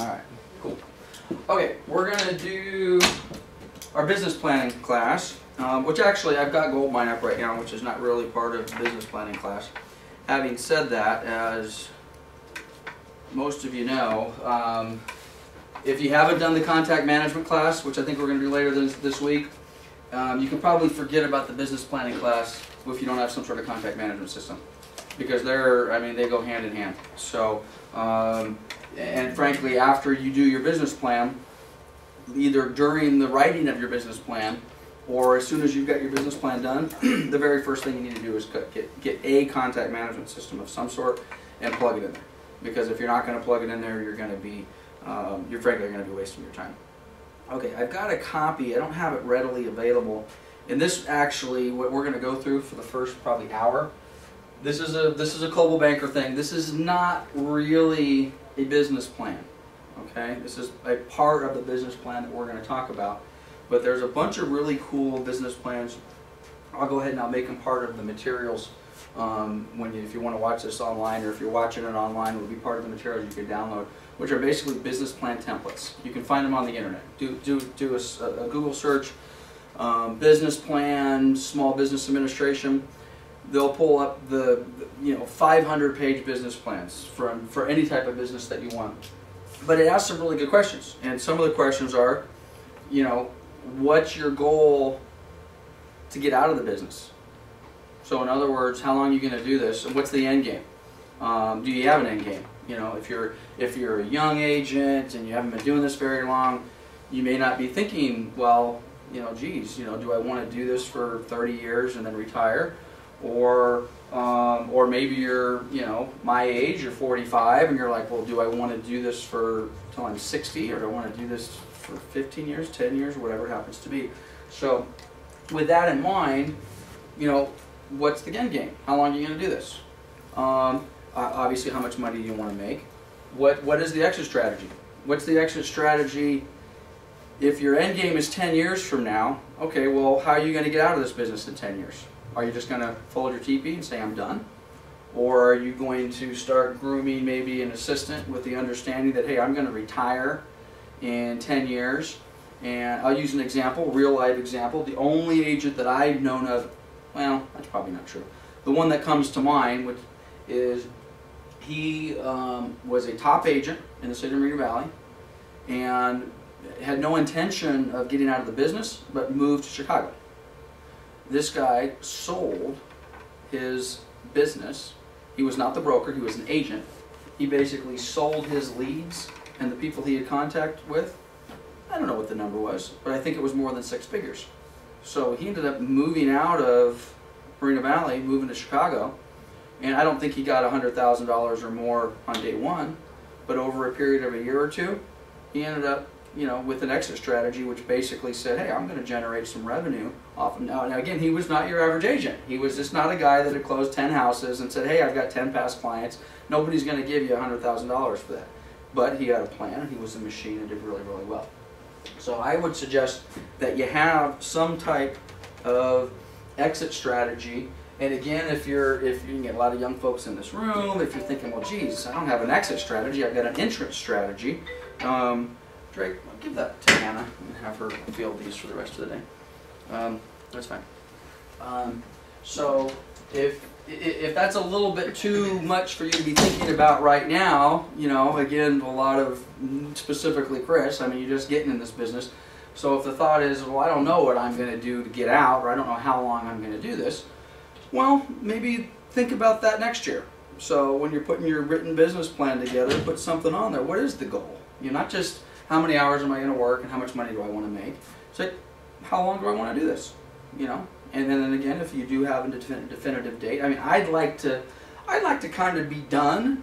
Alright, cool. Okay, we're going to do our business planning class, which actually I've got Goldmine up right now, which is not really part of the business planning class. Having said that, as most of you know, if you haven't done the contact management class, which I think we're going to do later this week, you can probably forget about the business planning class if you don't have some sort of contact management system, because they go hand in hand. So, and frankly, after you do your business plan, either during the writing of your business plan or as soon as you've got your business plan done, the very first thing you need to do is get a contact management system of some sort and plug it in there. Because if you're not going to plug it in there, you're going to be, you're frankly going to be wasting your time. Okay, I've got a copy. I don't have it readily available. And this actually, what we're going to go through for the first probably hour, this is a Coldwell Banker thing. This is not really a business plan. Okay, this is a part of the business plan that we're going to talk about. But there's a bunch of really cool business plans. I'll go ahead and I'll make them part of the materials. If you want to watch this online, or if you're watching it online, it will be part of the materials you can download, which are basically business plan templates. You can find them on the internet. Do a Google search, business plan, small business administration. They'll pull up the 500-page business plans for any type of business that you want. But it asks some really good questions, and some of the questions are, what's your goal to get out of the business? So in other words, how long are you going to do this, and what's the end game? Do you have an end game? If you're a young agent and you haven't been doing this very long, you may not be thinking, well, geez, do I want to do this for 30 years and then retire? Or maybe you're, my age, you're 45, and you're like, well, do I want to do this till I'm 60, or do I want to do this for 15 years, 10 years, whatever it happens to be? So with that in mind, what's the end game? How long are you going to do this? Obviously, how much money do you want to make? What is the exit strategy? What's the exit strategy if your end game is 10 years from now? Okay, well, how are you going to get out of this business in 10 years? Are you just going to fold your teepee and say, I'm done? Or are you going to start grooming maybe an assistant with the understanding that, hey, I'm going to retire in 10 years? And I'll use an example, real life example. The only agent that I've known of, well, that's probably not true. The one that comes to mind, which is he was a top agent in the city of Moreno Valley and had no intention of getting out of the business, but moved to Chicago. This guy sold his business. He was not the broker, he was an agent. He basically sold his leads and the people he had contact with. I don't know what the number was, but I think it was more than 6 figures. So he ended up moving out of Moreno Valley, moving to Chicago, and I don't think he got $100,000 or more on day one, but over a period of a year or two, he ended up with an exit strategy which basically said, hey, I'm going to generate some revenue off of now. Now again, he was not your average agent. He was just not a guy that had closed 10 houses and said, hey, I've got 10 past clients. Nobody's going to give you $100,000 for that. But he had a plan, and he was a machine and did really, really well. So I would suggest that you have some type of exit strategy. And again, if you can get a lot of young folks in this room, if you're thinking, well, geez, I don't have an exit strategy, I've got an entrance strategy. Drake, I'll give that to Hannah and have her field these for the rest of the day. That's fine. So if that's a little bit too much for you to be thinking about right now, again, a lot of, specifically Chris, you're just getting in this business. So if the thought is, well, I don't know what I'm going to do to get out, or I don't know how long I'm going to do this, well, maybe think about that next year. So when you're putting your written business plan together, put something on there. What is the goal? Not just how many hours am I going to work and how much money do I want to make. It's like, how long do I want to do this? And then again, if you do have a definitive date, I'd like to kind of be done.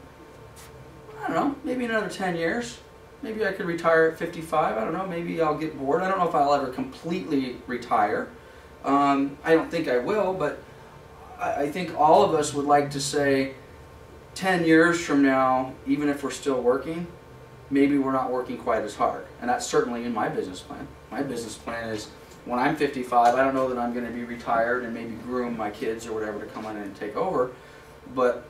I don't know, maybe another 10 years. Maybe I could retire at 55. I don't know. Maybe I'll get bored. I don't know if I'll ever completely retire. I don't think I will, but I think all of us would like to say 10 years from now, even if we're still working, maybe we're not working quite as hard. And that's certainly in my business plan. My business plan is when I'm 55, I don't know that I'm going to be retired and maybe groom my kids or whatever to come in and take over, but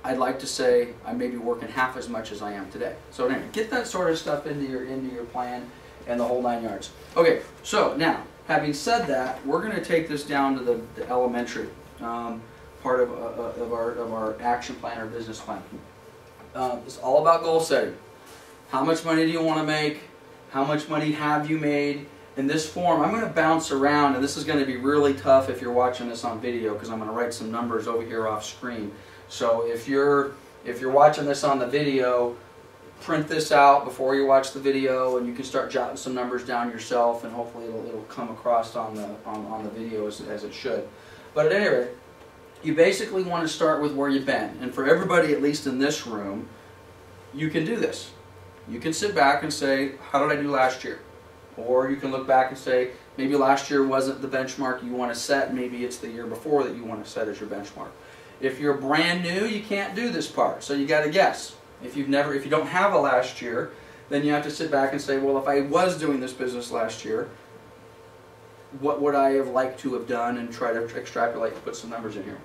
I'd like to say I may be working half as much as I am today. So anyway, get that sort of stuff into your plan and the whole 9 yards. Okay, so now, having said that, we're going to take this down to the elementary part of our action plan or business plan. It's all about goal setting. How much money do you want to make? How much money have you made? In this form, I'm going to bounce around, and this is going to be really tough if you're watching this on video, because I'm going to write some numbers over here off screen. So if you're watching this on the video, print this out before you watch the video, and you can start jotting some numbers down yourself, and hopefully it'll come across on the video as it should. But at any rate, you basically want to start with where you've been. And for everybody, at least in this room, you can do this. You can sit back and say, how did I do last year? Or you can look back and say, maybe last year wasn't the benchmark you want to set, maybe it's the year before that you want to set as your benchmark. If you're brand new, you can't do this part, so you got to guess. If you don't have a last year, then you have to sit back and say, well, if I was doing this business last year, what would I have liked to have done, and try to extrapolate and put some numbers in here.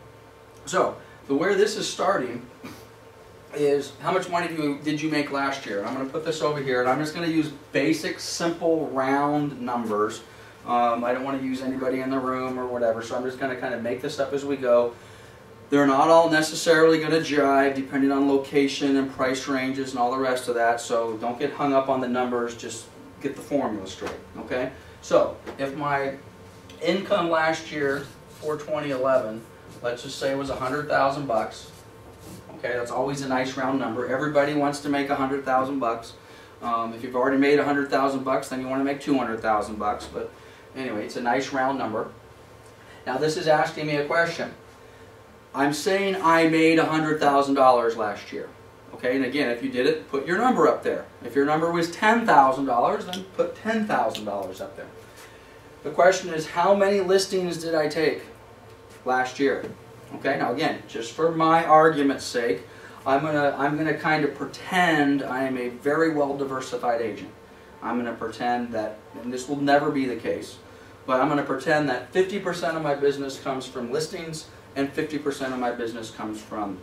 So, where this is starting is how much money did you make last year? I'm going to put this over here, and I'm just going to use basic, simple, round numbers. I don't want to use anybody in the room or whatever, so I'm just going to kind of make this up as we go. They're not all necessarily going to jive depending on location and price ranges and all the rest of that, so don't get hung up on the numbers, just get the formula straight, okay? So, if my income last year for 2011, let's just say it was $100,000, okay, that's always a nice round number. Everybody wants to make $100,000. If you've already made $100,000, then you want to make $200,000. But anyway, it's a nice round number. Now this is asking me a question. I'm saying I made $100,000 last year. Okay, and again, if you did it, put your number up there. If your number was $10,000, then put $10,000 up there. The question is, how many listings did I take last year? Okay, now again, just for my argument's sake, I'm gonna kind of pretend I am a very well diversified agent. I'm gonna pretend that, and this will never be the case, but I'm gonna pretend that 50% of my business comes from listings and 50% of my business comes from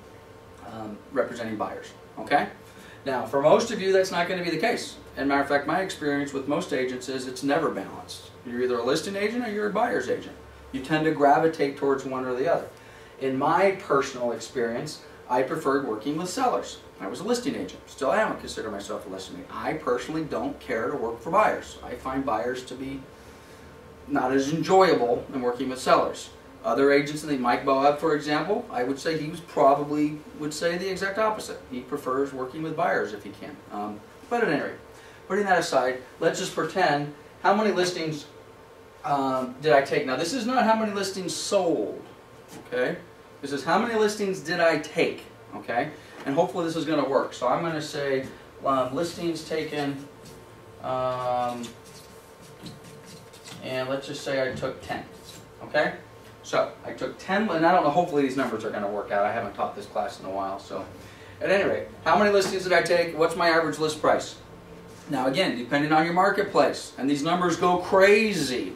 representing buyers. Okay? Now, for most of you, that's not going to be the case. As a matter of fact, my experience with most agents is it's never balanced. You're either a listing agent or you're a buyer's agent. You tend to gravitate towards one or the other. In my personal experience, I preferred working with sellers. I was a listing agent. Still, I don't consider myself a listing agent. I personally don't care to work for buyers. I find buyers to be not as enjoyable than working with sellers. Other agents, like Mike Boab, for example, I would say he would say the exact opposite. He prefers working with buyers if he can. But at any rate, putting that aside, let's just pretend, how many listings did I take? Now, this is not how many listings sold, okay? This is how many listings did I take, okay? And hopefully this is going to work. So I'm going to say listings taken, and let's just say I took 10, okay? So I took 10, and I don't know, hopefully these numbers are going to work out. I haven't taught this class in a while. So at any rate, how many listings did I take? What's my average list price? Now again, depending on your marketplace, and these numbers go crazy.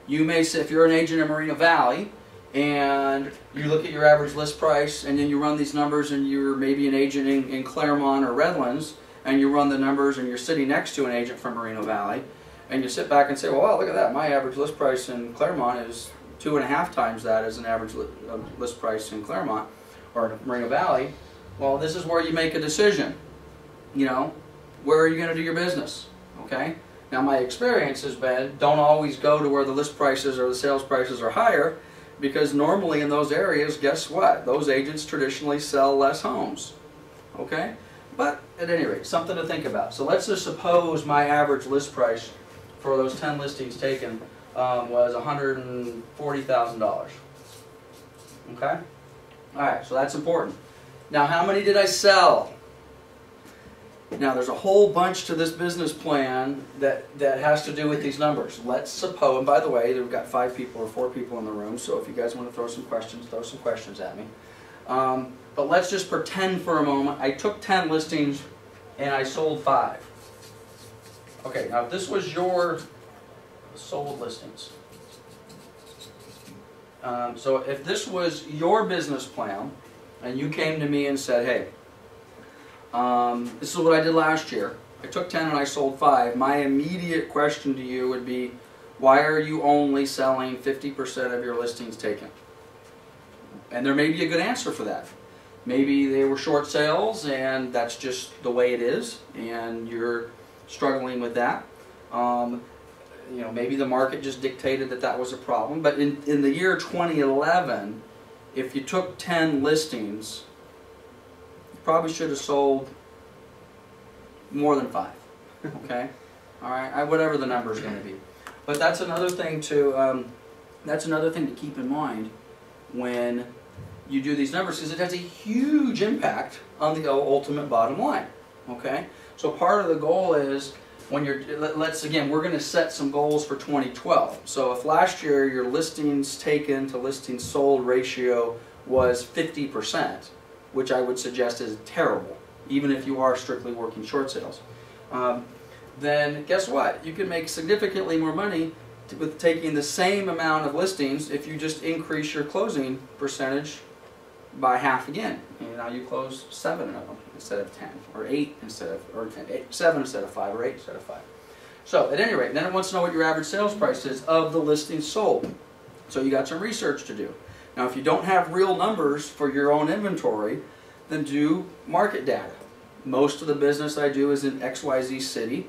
You may say, if you're an agent in Moreno Valley, and you look at your average list price, and then you run these numbers, and you're maybe an agent in Claremont or Redlands, and you run the numbers, and you're sitting next to an agent from Moreno Valley, and you sit back and say, well, wow, look at that, my average list price in Claremont is 2.5 times that as an average list price in Claremont or Moreno Valley. Well, this is where you make a decision. You know, where are you going to do your business? Okay? Now, my experience has been, don't always go to where the list prices or the sales prices are higher, because normally in those areas, guess what? Those agents traditionally sell less homes. Okay? But at any rate, something to think about. So let's just suppose my average list price for those 10 listings taken was $140,000. Okay? Alright, so that's important. Now, how many did I sell? Now, there's a whole bunch to this business plan that has to do with these numbers. Let's suppose, and by the way, we've got 5 people or 4 people in the room, so if you guys want to throw some questions at me. But let's just pretend for a moment I took 10 listings and I sold 5. Okay, now if this was your sold listings. So if this was your business plan, and you came to me and said, hey, this is what I did last year. I took 10 and I sold 5. My immediate question to you would be, why are you only selling 50% of your listings taken? And there may be a good answer for that. Maybe they were short sales and that's just the way it is and you're struggling with that. You know, maybe the market just dictated that that was a problem. But in the year 2011, if you took 10 listings, you probably should have sold more than 5. Okay, all right, whatever the number is going to be. But that's another thing to keep in mind when you do these numbers, because it has a huge impact on the ultimate bottom line. Okay, so part of the goal is when you're, we're going to set some goals for 2012. So if last year your listings taken to listings sold ratio was 50%, which I would suggest is terrible, even if you are strictly working short sales, then guess what? You can make significantly more money with taking the same amount of listings if you just increase your closing percentage by half again. And now you close 7 of them instead of 10, or 8 instead of, or 7 instead of 5, or 8 instead of 5. So at any rate, then it wants to know what your average sales price is of the listings sold. So you got some research to do. Now if you don't have real numbers for your own inventory, then do market data. Most of the business I do is in XYZ city.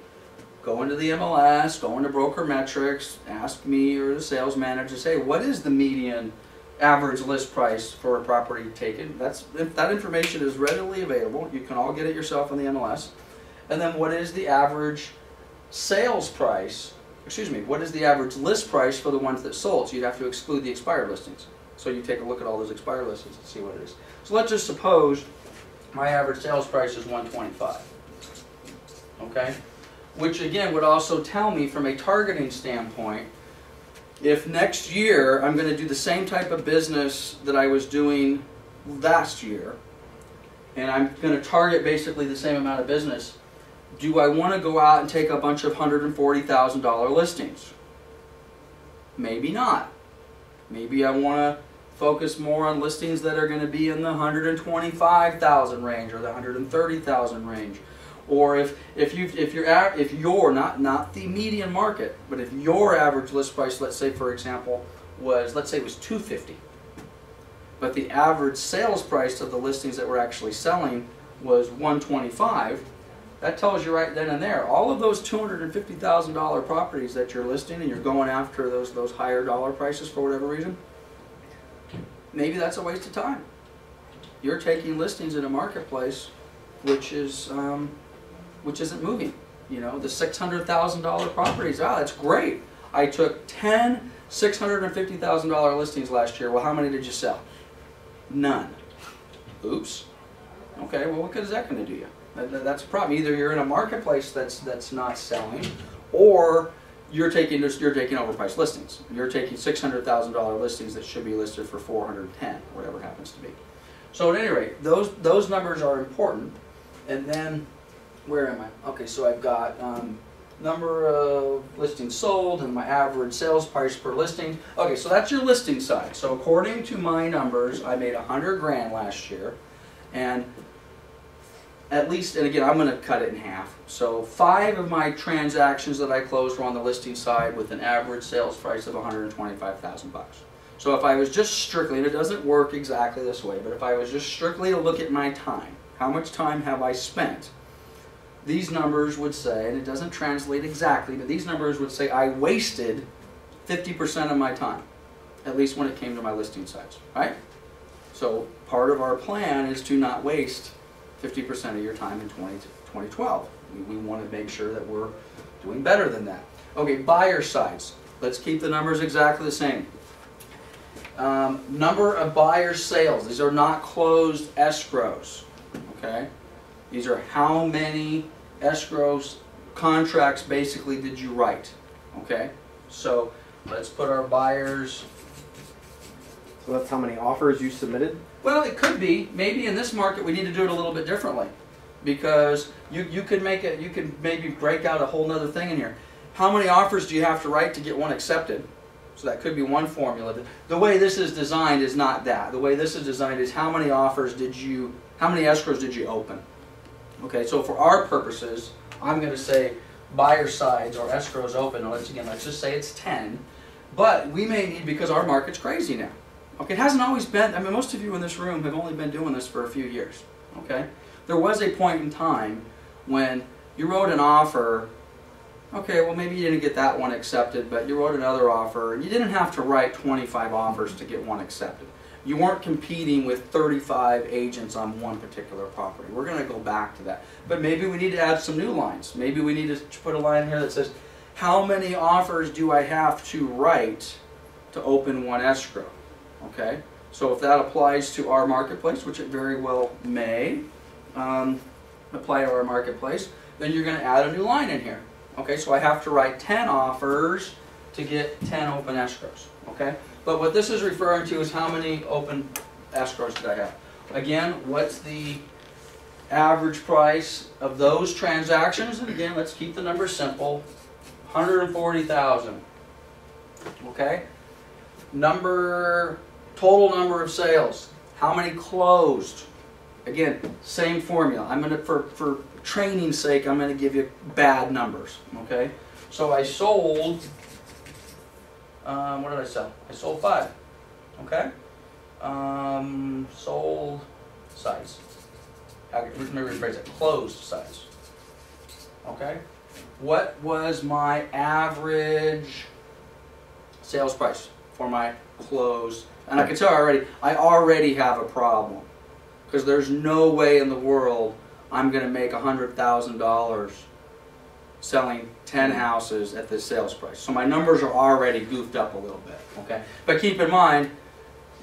Go into the MLS, go into Broker Metrics, ask me or the sales manager, say, what is the median average list price for a property taken? If that information is readily available, you can all get it yourself in the MLS. And then what is the average sales price, what is the average list price for the ones that sold? So you'd have to exclude the expired listings. So you take a look at all those expired listings and see what it is. So let's just suppose my average sales price is $125. Okay? Which again would also tell me from a targeting standpoint, if next year I'm going to do the same type of business that I was doing last year, and I'm going to target basically the same amount of business, do I want to go out and take a bunch of $140,000 listings? Maybe not. Maybe I want to focus more on listings that are going to be in the $125,000 range or the $130,000 range. Or if you're not the median market, but if your average list price, let's say for example, was $250, but the average sales price of the listings that we're actually selling was $125, that tells you right then and there, all of those $250,000 properties that you're listing and you're going after those higher dollar prices for whatever reason, maybe that's a waste of time. You're taking listings in a marketplace which isn't moving. You know, the $600,000 properties, that's great. I took 10 $650,000 listings last year. Well, how many did you sell? None. Oops. Okay, well, what good is that going to do you? That's a problem. Either you're in a marketplace that's not selling, or you're taking overpriced listings. You're taking $600,000 listings that should be listed for $410, whatever it happens to be. So at any rate, those numbers are important. And then, where am I? Okay, so I've got number of listings sold and my average sales price per listing. Okay, so that's your listing side. So according to my numbers, I made $100 grand last year, and at least, and again, I'm going to cut it in half. So 5 of my transactions that I closed were on the listing side with an average sales price of $125,000. So if I was just strictly, and it doesn't work exactly this way, but if I was just strictly to look at my time, how much time have I spent? These numbers would say, and it doesn't translate exactly, but these numbers would say I wasted 50% of my time, at least when it came to my listing sites, right? So part of our plan is to not waste 50% of your time in 2012. We want to make sure that we're doing better than that. Okay, buyer sides. Let's keep the numbers exactly the same. Number of buyer sales. These are not closed escrows. Okay? These are how many escrows contracts basically did you write. Okay? So let's put our buyers. So that's how many offers you submitted? Well, it could be. Maybe in this market we need to do it a little bit differently, because you could maybe break out a whole nother thing in here. How many offers do you have to write to get one accepted? So that could be one formula. The way this is designed is not that. The way this is designed is how many escrows did you open? Okay, so for our purposes, I'm going to say buyer sides or escrows open. Now let's just say it's 10. But we may need, because our market's crazy now. Okay, it hasn't always been, I mean, most of you in this room have only been doing this for a few years. Okay? There was a point in time when you wrote an offer. Okay, well maybe you didn't get that one accepted, but you wrote another offer. You didn't have to write 25 offers to get one accepted. You weren't competing with 35 agents on one particular property. We're going to go back to that. But maybe we need to add some new lines. Maybe we need to put a line in here that says, how many offers do I have to write to open one escrow? Okay, so if that applies to our marketplace, which it very well may apply to our marketplace, then you're going to add a new line in here. Okay, so I have to write 10 offers to get 10 open escrows. Okay, but what this is referring to is how many open escrows did I have. Again, what's the average price of those transactions? And again, let's keep the number simple. 140,000. Okay, total number of sales. How many closed? Again, same formula. I'm going to, for training's sake, I'm going to give you bad numbers. Okay, so I sold. What did I sell? I sold 5. Okay, sold size. Let me rephrase it. Closed size. Okay. What was my average sales price for my closed? And I can tell I already have a problem, because there's no way in the world I'm going to make $100,000 selling 10 houses at this sales price. So my numbers are already goofed up a little bit. Okay, but keep in mind,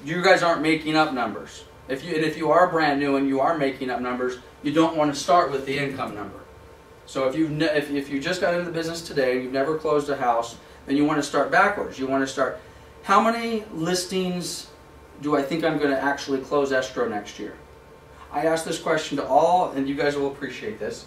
you guys aren't making up numbers. If you are brand new and you are making up numbers, you don't want to start with the income number. So if you just got into the business today and you've never closed a house, then you want to start backwards. You want to start, how many listings do I think I'm going to actually close escrow next year? I asked this question to all, and you guys will appreciate this.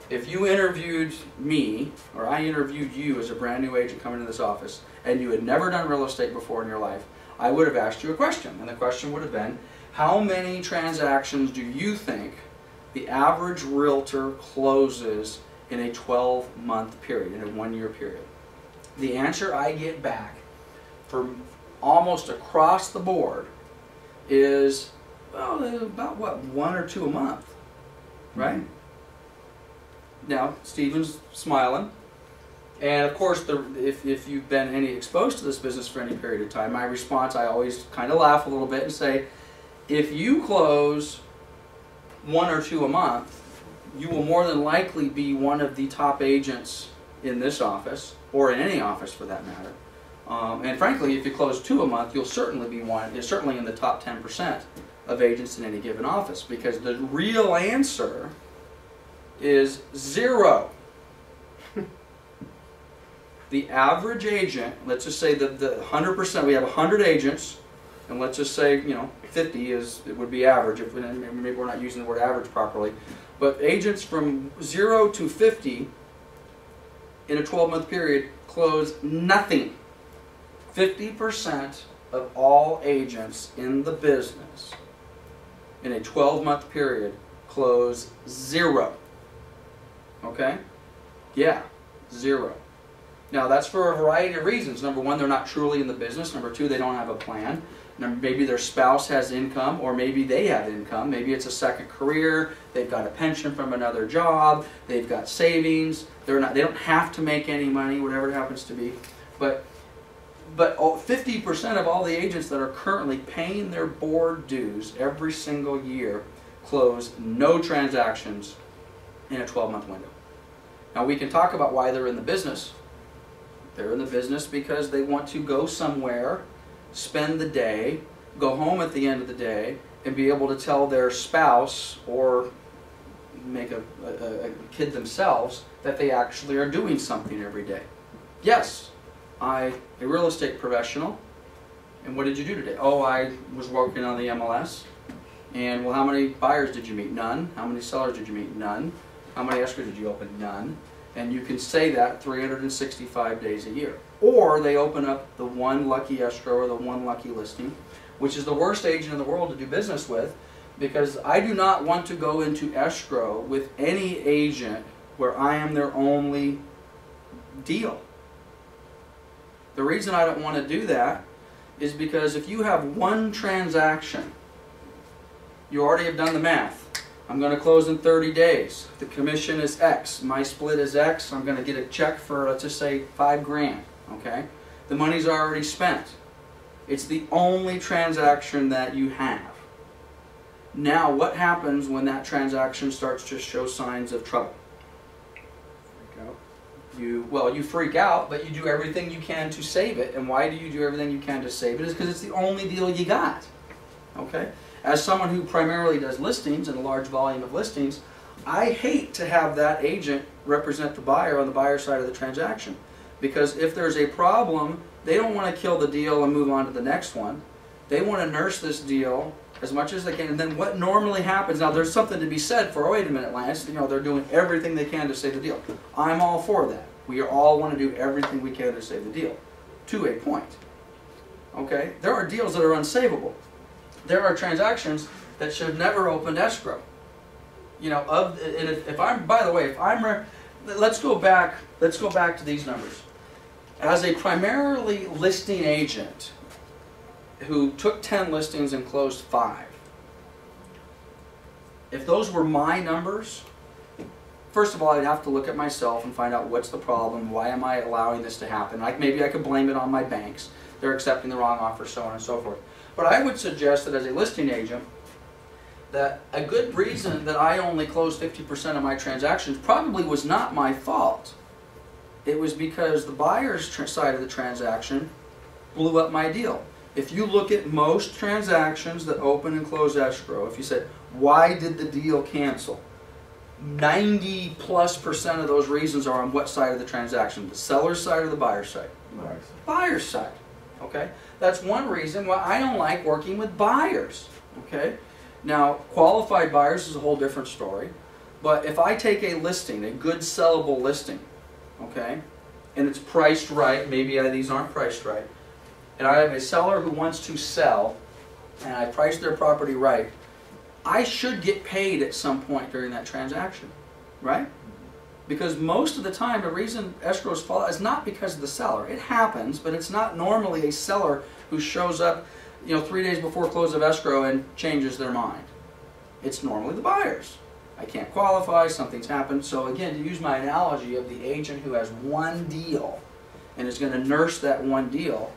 If you interviewed me, or I interviewed you as a brand new agent coming to this office, and you had never done real estate before in your life, I would have asked you a question. And the question would have been, how many transactions do you think the average realtor closes in a 12-month period, in a 1-year period? The answer I get back from almost across the board is, well, about what, 1 or 2 a month, right? Mm-hmm. Now, Stephen's smiling. And of course, if you've been exposed to this business for any period of time, my response, I always kind of laugh a little bit and say, if you close 1 or 2 a month, you will more than likely be one of the top agents in this office, or in any office for that matter. And frankly, if you close 2 a month, you'll certainly be certainly in the top 10% of agents in any given office, because the real answer is 0. The average agent, let's just say that the 100%, we have 100 agents, and let's just say, 50 would be average, maybe we're not using the word average properly, but agents from 0 to 50 in a 12-month period close nothing. 50% of all agents in the business in a 12-month period close 0. Okay? Yeah, 0. Now, that's for a variety of reasons. Number one, they're not truly in the business. Number two, they don't have a plan. Maybe their spouse has income, or maybe they have income. Maybe it's a second career. They've got a pension from another job. They've got savings. They don't have to make any money, whatever it happens to be. But 50% of all the agents that are currently paying their board dues every single year close no transactions in a 12-month window. Now, we can talk about why they're in the business. They're in the business because they want to go somewhere, spend the day, go home at the end of the day, and be able to tell their spouse or make a kid themselves that they actually are doing something every day. Yes, I'm a real estate professional. And what did you do today? Oh, I was working on the MLS. And well, how many buyers did you meet? None. How many sellers did you meet? None. How many escrows did you open? None. And you can say that 365 days a year. or they open up the one lucky escrow or the one lucky listing, which is the worst agent in the world to do business with, because I do not want to go into escrow with any agent where I am their only deal. The reason I don't want to do that is because if you have one transaction, you already have done the math. I'm going to close in 30 days. The commission is X. My split is X. I'm going to get a check for, let's just say, $5,000. Okay? The money's already spent. It's the only transaction that you have. Now, what happens when that transaction starts to show signs of trouble? Freak out. You freak out, but you do everything you can to save it. And why do you do everything you can to save it? Is because it's the only deal you got. Okay? As someone who primarily does listings and a large volume of listings, I hate to have that agent represent the buyer on the buyer side of the transaction. Because if there's a problem, they don't want to kill the deal and move on to the next one. They want to nurse this deal as much as they can. And then what normally happens, now there's something to be said for, oh, wait a minute, Lance, they're doing everything they can to save the deal. I'm all for that. We all want to do everything we can to save the deal, to a point. Okay? There are deals that are unsavable. There are transactions that should have never opened escrow. If I'm, by the way, if I'm, let's go back to these numbers. As a primarily listing agent who took 10 listings and closed 5, if those were my numbers, first of all, I'd have to look at myself and find out what's the problem, why am I allowing this to happen. Maybe I could blame it on my banks. They're accepting the wrong offer, so on and so forth. But I would suggest that as a listing agent, that a good reason that I only closed 50% of my transactions probably was not my fault. It was because the buyer's side of the transaction blew up my deal. If you look at most transactions that open and close escrow, if you said, why did the deal cancel? 90+% of those reasons are on what side of the transaction? The seller's side or the buyer's side? Buyer's side. Okay? That's one reason why I don't like working with buyers. Okay? Now, qualified buyers is a whole different story. But if I take a listing, a good sellable listing, okay, and it's priced right, maybe these aren't priced right, and I have a seller who wants to sell, and I price their property right, I should get paid at some point during that transaction, right? Because most of the time, the reason escrows fall out is not because of the seller. It happens, but it's not normally a seller who shows up, 3 days before close of escrow and changes their mind. It's normally the buyers. I can't qualify, something's happened. So again, to use my analogy of the agent who has one deal and is going to nurse that one deal,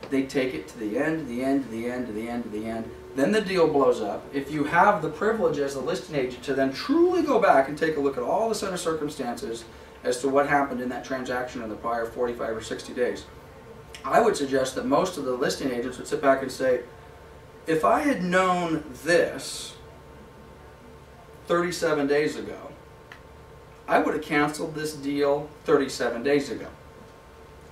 they take it to the end, to the end, to the end, to the end, to the end. Then the deal blows up. If you have the privilege as a listing agent to then truly go back and take a look at all the set of circumstances as to what happened in that transaction in the prior 45 or 60 days, I would suggest that most of the listing agents would sit back and say, if I had known this 37 days ago, I would have canceled this deal 37 days ago.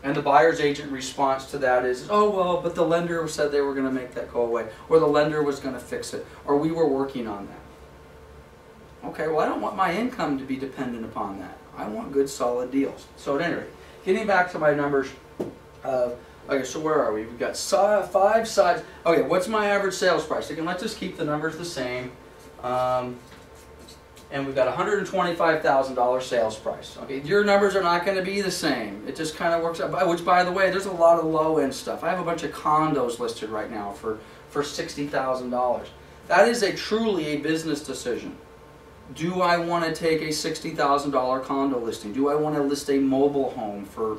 And the buyer's agent response to that is, oh, well, but the lender said they were going to make that go away, or the lender was going to fix it, or we were working on that. Okay, well, I don't want my income to be dependent upon that. I want good, solid deals. So at any rate, getting back to my numbers, okay, so where are we? We've got 5 sides. Okay, what's my average sales price? Again, let's just keep the numbers the same. And we've got $125,000 sales price. Okay, your numbers are not going to be the same. It just kind of works out. Which, by the way, there's a lot of low-end stuff. I have a bunch of condos listed right now for $60,000. That is truly a business decision. Do I want to take a $60,000 condo listing? Do I want to list a mobile home for,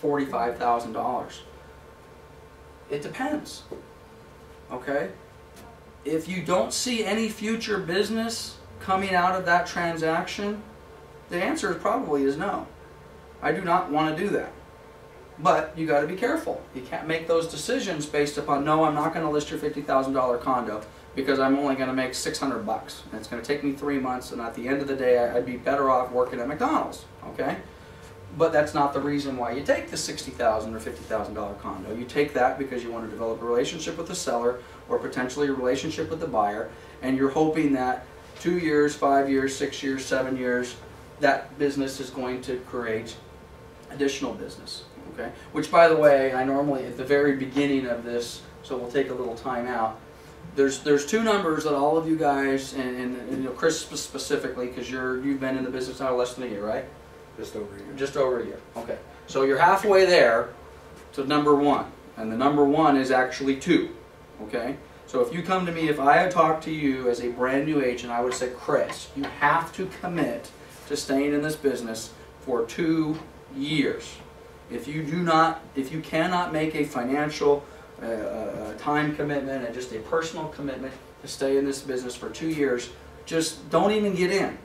$45,000? It depends. Okay? If you don't see any future business coming out of that transaction, the answer probably is no. I do not want to do that. But you got to be careful. You can't make those decisions based upon, no, I'm not going to list your $50,000 condo because I'm only going to make $600 and it's going to take me 3 months, and at the end of the day I'd be better off working at McDonald's. Okay? But that's not the reason why you take the $60,000 or $50,000 condo. You take that because you want to develop a relationship with the seller or potentially a relationship with the buyer, and you're hoping that 2 years, 5 years, 6 years, 7 years, that business is going to create additional business, okay? Which, by the way, I normally, at the very beginning of this, so we'll take a little time out, there's two numbers that all of you guys, and you know, Chris specifically, because you've been in the business now less than a year, right? Just over a year. Just over a year, okay. So you're halfway there to number 1, and the number 1 is actually 2, okay? So if you come to me, if I had talked to you as a brand new agent, I would have said, Chris, you have to commit to staying in this business for 2 years. If you cannot make a financial time commitment and just a personal commitment to stay in this business for 2 years, just don't even get in,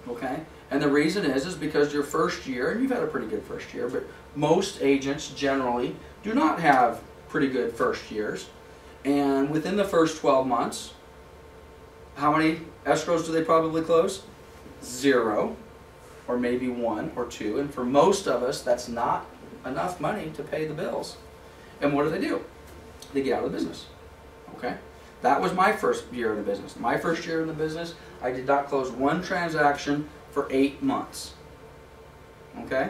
okay? And the reason is because your first year, and you've had a pretty good first year, but most agents generally do not have pretty good first years. And within the first 12 months, how many escrows do they probably close? 0, or maybe 1 or 2. And for most of us, that's not enough money to pay the bills. And what do? They get out of the business, okay? That was my first year in the business. My first year in the business, I did not close 1 transaction for 8 months, okay?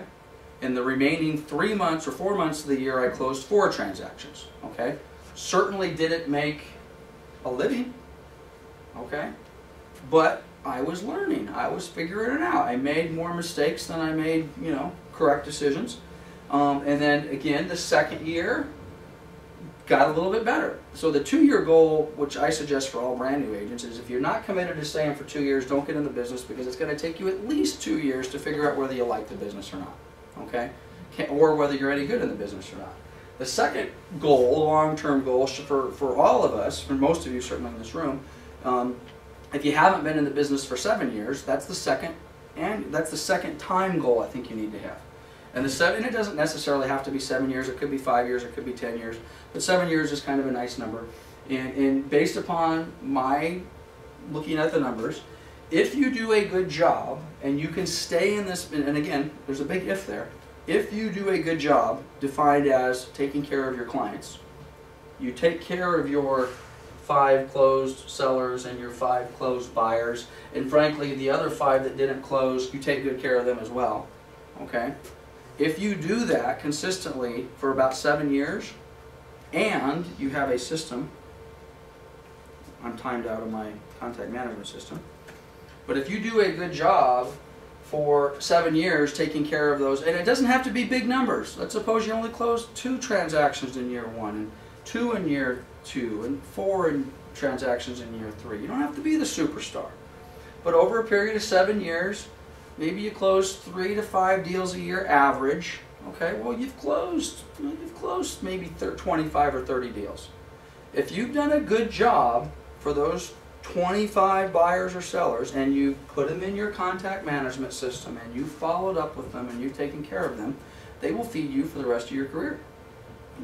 In the remaining 3 months or 4 months of the year, I closed 4 transactions, okay? Certainly didn't make a living, okay? But I was learning. I was figuring it out. I made more mistakes than I made, you know, correct decisions. And then again, the second year got a little bit better. So the 2-year goal, which I suggest for all brand new agents, is if you're not committed to staying for 2 years, don't get in the business, because it's going to take you at least 2 years to figure out whether you like the business or not, okay? Or whether you're any good in the business or not. The second goal, long-term goal for all of us, for most of you certainly in this room, if you haven't been in the business for 7 years, that's the second time goal I think you need to have. And it doesn't necessarily have to be 7 years. It could be 5 years. It could be 10 years. But 7 years is kind of a nice number. And based upon my looking at the numbers, if you do a good job and you can stay in this, and again, there's a big if there. If you do a good job, defined as taking care of your clients, you take care of your 5 closed sellers and your 5 closed buyers, and frankly, the other 5 that didn't close, you take good care of them as well, okay? If you do that consistently for about 7 years, and you have a system, I'm timed out of my contact management system, but if you do a good job for 7 years taking care of those, and it doesn't have to be big numbers. Let's suppose you only closed 2 transactions in year 1, and 2 in year 2, and 4 transactions in year 3. You don't have to be the superstar. But over a period of 7 years, maybe you close 3 to 5 deals a year average. Okay, well you've closed maybe 25 or 30 deals. If you've done a good job for those 25 buyers or sellers, and you put them in your contact management system, and you followed up with them, and you've taken care of them, they will feed you for the rest of your career.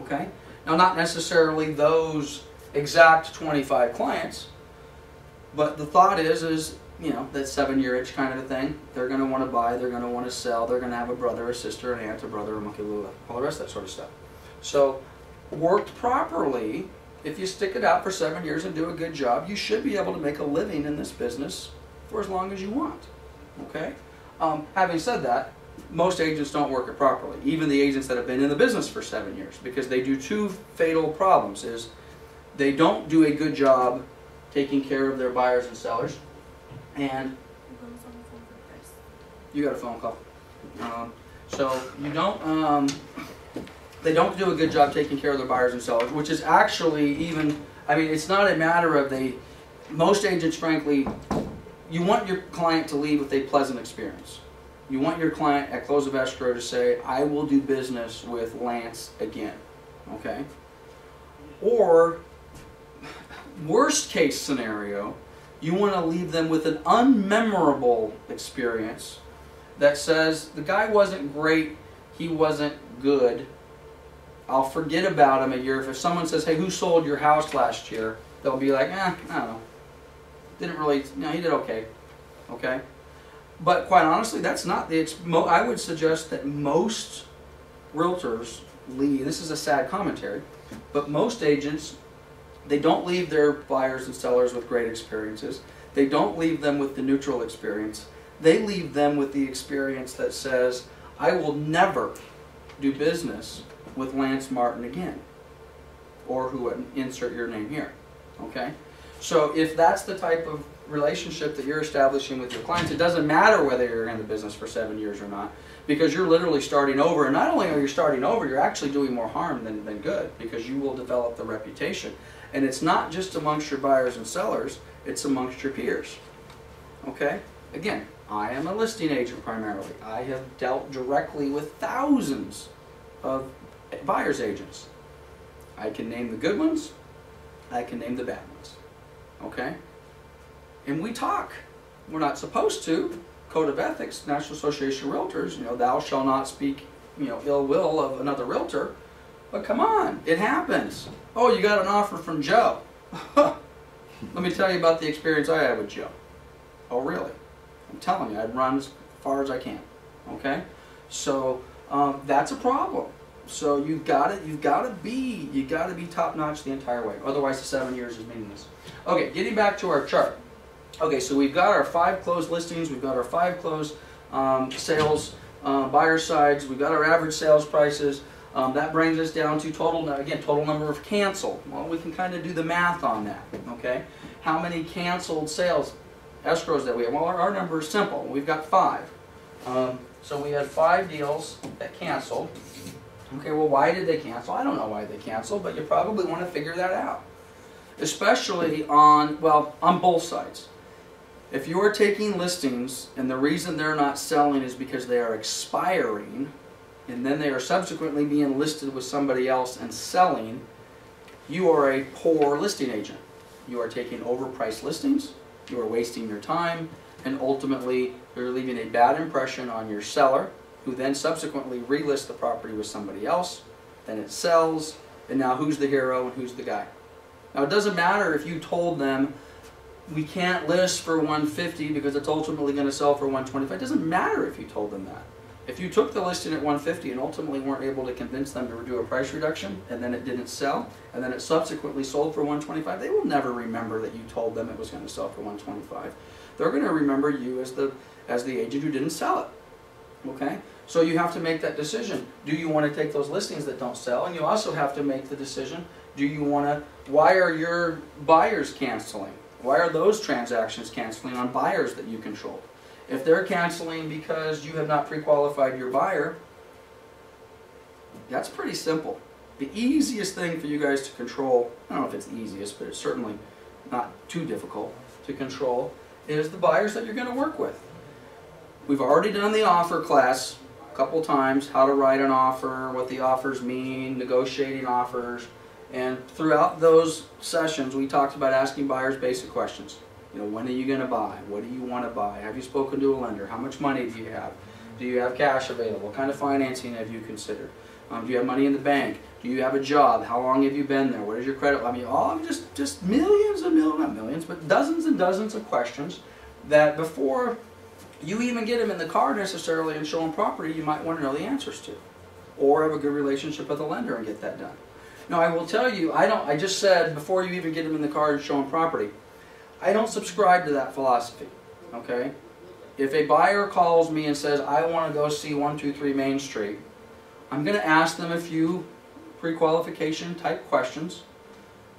Okay? Now, not necessarily those exact 25 clients, but the thought is you know, that 7-year itch kind of a thing. They're going to want to buy, they're going to want to sell, they're going to have a brother, a sister, an aunt, a brother, a monkey lula, all the rest of that sort of stuff. So, worked properly, if you stick it out for 7 years and do a good job, you should be able to make a living in this business for as long as you want. Okay? Having said that, most agents don't work it properly, even the agents that have been in the business for 7 years, because they do 2 fatal problems. Is they don't do a good job taking care of their buyers and sellers, and you got a phone call. So you don't. They don't do a good job taking care of their buyers and sellers, which is actually even. I mean, it's not a matter of most agents, frankly, you want your client to leave with a pleasant experience. You want your client at close of escrow to say, "I will do business with Lance again." Okay. Or worst case scenario, you want to leave them with an unmemorable experience that says, the guy wasn't great, he wasn't good, I'll forget about him a year. If someone says, "Hey, who sold your house last year?" they'll be like, I don't know. Didn't really, no, he did okay. Okay? But quite honestly, that's not the, I would suggest that most realtors leave, this is a sad commentary, but most agents, they don't leave their buyers and sellers with great experiences. They don't leave them with the neutral experience. They leave them with the experience that says, I will never do business with Lance Martin again, or who insert your name here, okay? So if that's the type of relationship that you're establishing with your clients, it doesn't matter whether you're in the business for 7 years or not, because you're literally starting over. And not only are you starting over, you're actually doing more harm than good, because you will develop the reputation. And it's not just amongst your buyers and sellers, it's amongst your peers, okay? Again, I am a listing agent primarily. I have dealt directly with thousands of buyer's agents. I can name the good ones, I can name the bad ones, okay? And we talk. We're not supposed to. Code of Ethics, National Association of Realtors, you know, thou shalt not speak, you know, ill will of another realtor. But come on, it happens. Oh, you got an offer from Joe. Let me tell you about the experience I had with Joe. Oh, really? I'm telling you, I'd run as far as I can. Okay? So that's a problem. So you've got to be top notch the entire way. Otherwise, the 7 years is meaningless. Okay, getting back to our chart. Okay, so we've got our 5 closed listings. We've got our 5 closed sales, buyer sides. We've got our average sales prices. That brings us down to total number of canceled. Well, we can kind of do the math on that. Okay, how many canceled sales escrows that we have? Well, our number is simple. We've got 5. So we had 5 deals that canceled. Okay, well, why did they cancel? I don't know why they canceled, but you probably want to figure that out. Especially on both sides. If you are taking listings and the reason they're not selling is because they are expiring and then they are subsequently being listed with somebody else and selling, you are a poor listing agent. You are taking overpriced listings, you are wasting your time, and ultimately you're leaving a bad impression on your seller, who then subsequently relists the property with somebody else, then it sells, and now who's the hero and who's the guy? Now it doesn't matter if you told them we can't list for $150 because it's ultimately going to sell for $125. It doesn't matter if you told them that. If you took the listing at $150 and ultimately weren't able to convince them to do a price reduction, and then it didn't sell, and then it subsequently sold for $125, they will never remember that you told them it was going to sell for $125. They're going to remember you as the agent who didn't sell it. Okay? So you have to make that decision. Do you want to take those listings that don't sell? And you also have to make the decision, why are your buyers canceling? Why are those transactions canceling on buyers that you control? If they're canceling because you have not pre-qualified your buyer, that's pretty simple. The easiest thing for you guys to control, I don't know if it's the easiest, but it's certainly not too difficult to control, is the buyers that you're going to work with. We've already done the offer class a couple times, how to write an offer, what the offers mean, negotiating offers. And throughout those sessions, we talked about asking buyers basic questions. You know, when are you going to buy? What do you want to buy? Have you spoken to a lender? How much money do you have? Do you have cash available? What kind of financing have you considered? Do you have money in the bank? Do you have a job? How long have you been there? What is your credit? I mean, all just millions and millions, not millions, but dozens and dozens of questions that before you even get them in the car necessarily and show them property, you might want to know the answers to. Or have a good relationship with a lender and get that done. Now, I will tell you, I just said before you even get them in the car and show them property, I don't subscribe to that philosophy, okay? If a buyer calls me and says, I want to go see 123 Main Street, I'm going to ask them a few pre-qualification type questions.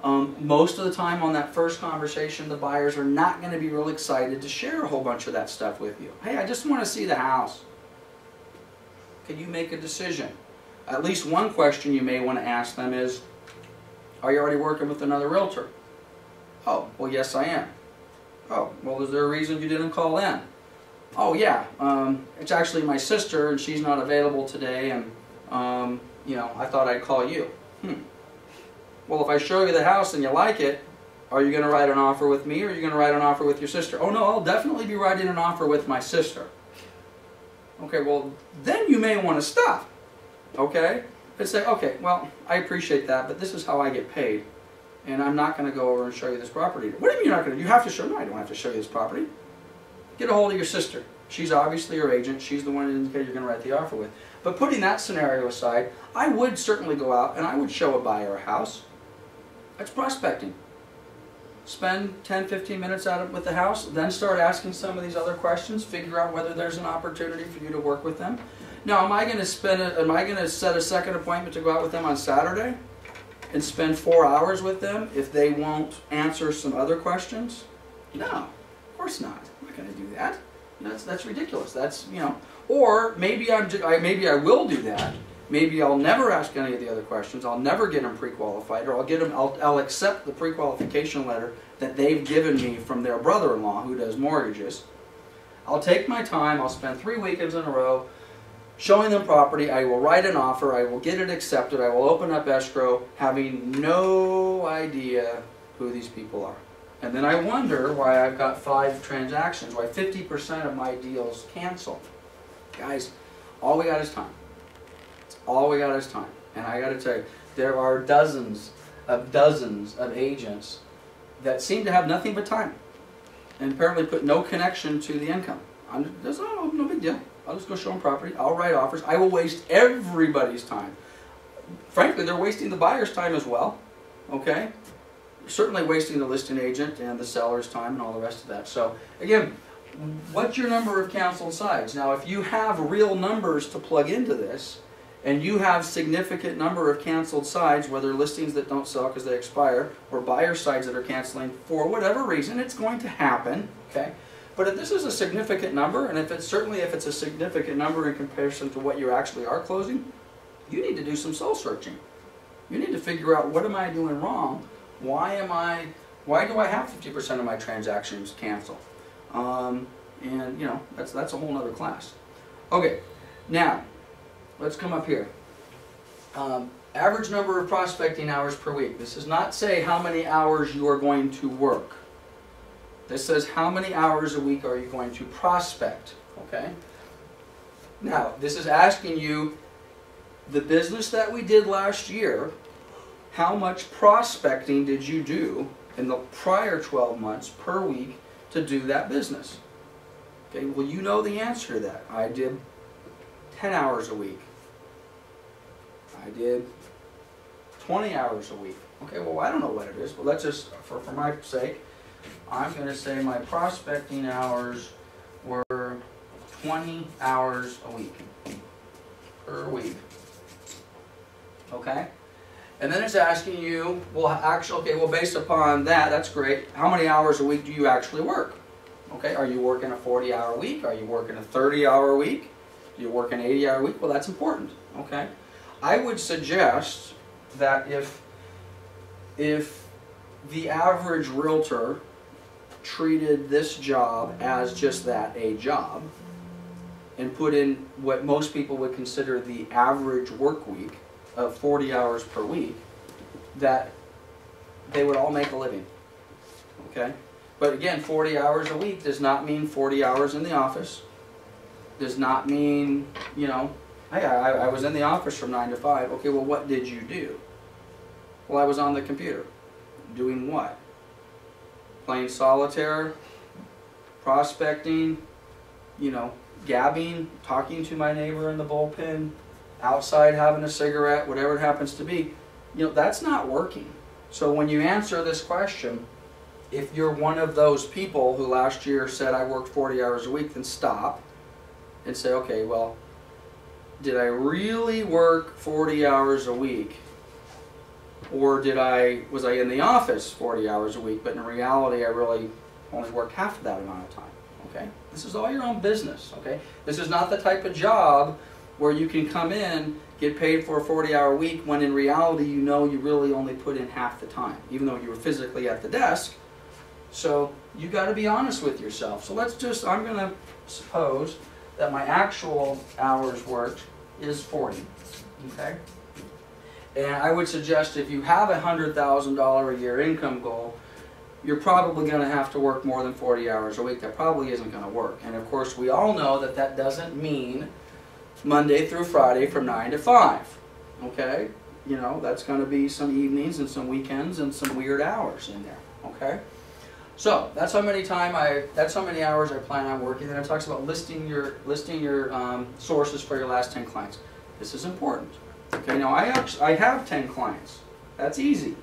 Most of the time on that first conversation, the buyers are not going to be real excited to share a whole bunch of that stuff with you. Hey, I just want to see the house. Can you make a decision? At least one question you may want to ask them is, are you already working with another realtor? Oh, well, yes, I am. Oh, well, is there a reason you didn't call in? Oh, yeah, it's actually my sister, and she's not available today, and, you know, I thought I'd call you. Well, if I show you the house and you like it, are you going to write an offer with me, or are you going to write an offer with your sister? Oh, no, I'll definitely be writing an offer with my sister. Okay, well, then you may want to stop. Okay? And say, okay, well, I appreciate that, but this is how I get paid. And I'm not going to go over and show you this property. What do you mean you're not going to? You have to show, no, I don't have to show you this property. Get a hold of your sister. She's obviously your agent. She's the one you're going to write the offer with. But putting that scenario aside, I would certainly go out and I would show a buyer a house. That's prospecting. Spend 10, 15 minutes out with the house, then start asking some of these other questions, figure out whether there's an opportunity for you to work with them. Now, am I going to set a second appointment to go out with them on Saturday and spend 4 hours with them if they won't answer some other questions? No, of course not. I'm not going to do that. You know, that's ridiculous. That's, you know, or maybe maybe I will do that. Maybe I'll never ask any of the other questions. I'll never get them pre-qualified, or I'll accept the pre-qualification letter that they've given me from their brother-in-law who does mortgages. I'll take my time. I'll spend 3 weekends in a row showing them property. I will write an offer. I will get it accepted. I will open up escrow, having no idea who these people are. And then I wonder why I've got 5 transactions, why 50% of my deals cancel. Guys, all we got is time. All we got is time. And I got to tell you, there are dozens of agents that seem to have nothing but time and apparently put no connection to the income. There's no big deal. I'll just go show them property. I'll write offers. I will waste everybody's time. Frankly, they're wasting the buyer's time as well. Okay? Certainly wasting the listing agent and the seller's time and all the rest of that. So, again, what's your number of canceled sides? Now, if you have real numbers to plug into this, and you have significant number of canceled sides, whether listings that don't sell because they expire, or buyer sides that are canceling for whatever reason, it's going to happen, okay? But if this is a significant number, and if it's a significant number in comparison to what you actually are closing, you need to do some soul searching. You need to figure out, what am I doing wrong? Why do I have 50% of my transactions cancel? And you know, that's a whole other class. Okay, now, let's come up here. Average number of prospecting hours per week. This does not say how many hours you are going to work. This says how many hours a week are you going to prospect. Okay? Now, this is asking you, the business that we did last year, how much prospecting did you do in the prior 12 months per week to do that business? Okay, well, you know the answer to that. I did 10 hours a week. I did 20 hours a week. Okay, well, I don't know what it is, but let's just, for my sake, I'm going to say my prospecting hours were 20 hours a week, per week. Okay? And then it's asking you, well, actually, okay, well, based upon that, that's great. How many hours a week do you actually work? Okay, are you working a 40-hour week? Are you working a 30-hour week? Do you work an 80-hour week? Well, that's important. Okay? I would suggest that if the average realtor treated this job as just that, a job, and put in what most people would consider the average work week of 40 hours per week, that they would all make a living. Okay? But again, 40 hours a week does not mean 40 hours in the office. Does not mean, you know, I was in the office from 9 to 5. Okay, well, what did you do? Well, I was on the computer. Doing what? Playing solitaire, prospecting, you know, gabbing, talking to my neighbor in the bullpen, outside having a cigarette, whatever it happens to be. You know, that's not working. So when you answer this question, if you're one of those people who last year said I worked 40 hours a week, then stop and say, okay, well, did I really work 40 hours a week? Or was I in the office 40 hours a week, but in reality I really only worked half of that amount of time? Okay? This is all your own business, okay? This is not the type of job where you can come in, get paid for a 40-hour week, when in reality you know you really only put in half the time, even though you were physically at the desk. So you got to be honest with yourself. So I'm going to suppose that my actual hours worked is 40, okay? And I would suggest if you have a $100,000 a year income goal, you're probably going to have to work more than 40 hours a week. That probably isn't going to work. And of course, we all know that that doesn't mean Monday through Friday from 9 to 5, okay? You know, that's going to be some evenings and some weekends and some weird hours in there, okay? So that's how many hours I plan on working. Then it talks about listing your sources for your last 10 clients. This is important. Okay, now I have 10 clients. That's easy.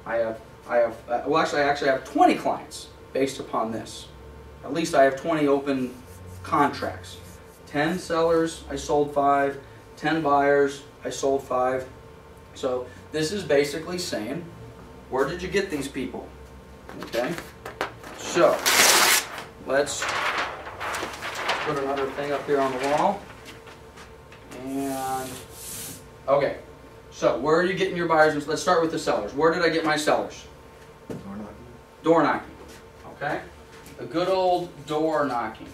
I actually have 20 clients based upon this. At least I have 20 open contracts. 10 sellers, I sold 5. 10 buyers, I sold 5. So this is basically saying, where did you get these people? Okay, so let's put another thing up here on the wall. And okay, so where are you getting your buyers? Let's start with the sellers. Where did I get my sellers? Door knocking. Door knocking. Okay, a good old door knocking.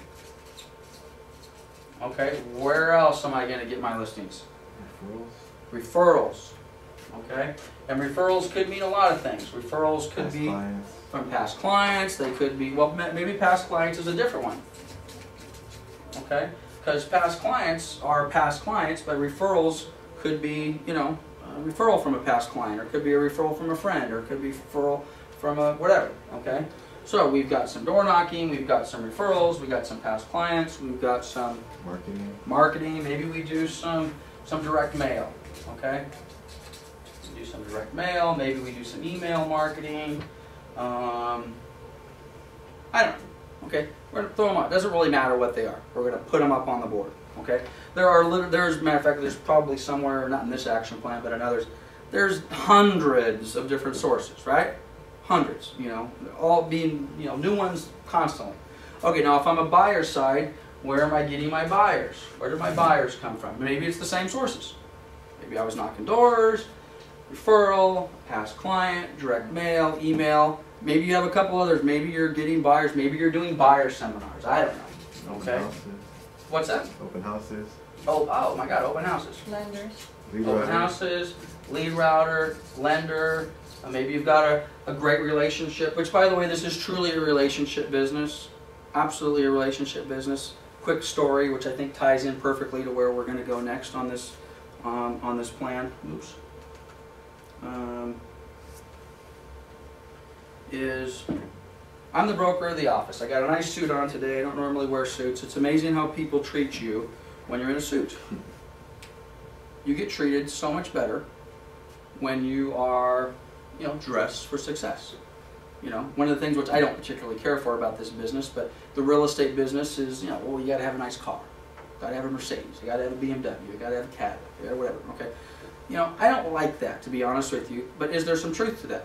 Okay, where else am I going to get my listings? Referrals. Referrals. Okay, and referrals could mean a lot of things. Referrals could Past be clients. from past clients. They could be, well, maybe past clients is a different one. Okay, because past clients are past clients, but referrals could be, you know, a referral from a past client, or it could be a referral from a friend, or it could be a referral from a whatever. Okay, so we've got some door knocking, we've got some referrals, we've got some past clients, we've got some marketing. Maybe we do some direct mail. Okay, we do some direct mail. Maybe we do some email marketing. I don't know. Okay, we're gonna throw them out. Doesn't really matter what they are. We're gonna put them up on the board. Okay, there's a matter of fact, there's probably somewhere, not in this action plan, but in others, there's hundreds of different sources, right? Hundreds, you know, all being, you know, new ones constantly. Okay, now if I'm a buyer side, where am I getting my buyers? Where do my buyers come from? Maybe it's the same sources. Maybe I was knocking doors, referral, past client, direct mail, email. Maybe you have a couple others. Maybe you're getting buyers. Maybe you're doing buyer seminars. I don't know. Okay. Open houses. What's that? Open houses. Oh my God, open houses. Lenders. Open houses, lead router, lender. Maybe you've got a great relationship, which, by the way, this is truly a relationship business. Absolutely a relationship business. Quick story, which I think ties in perfectly to where we're going to go next on this plan. Oops. I'm the broker of the office. I got a nice suit on today. I don't normally wear suits. It's amazing how people treat you when you're in a suit. You get treated so much better when you are, you know, dressed for success. You know, one of the things which I don't particularly care for about this business, but the real estate business is, you know, well, you got to have a nice car, got to have a Mercedes, you got to have a BMW, you got to have a Cadillac, or whatever. Okay, you know, I don't like that, to be honest with you. But is there some truth to that?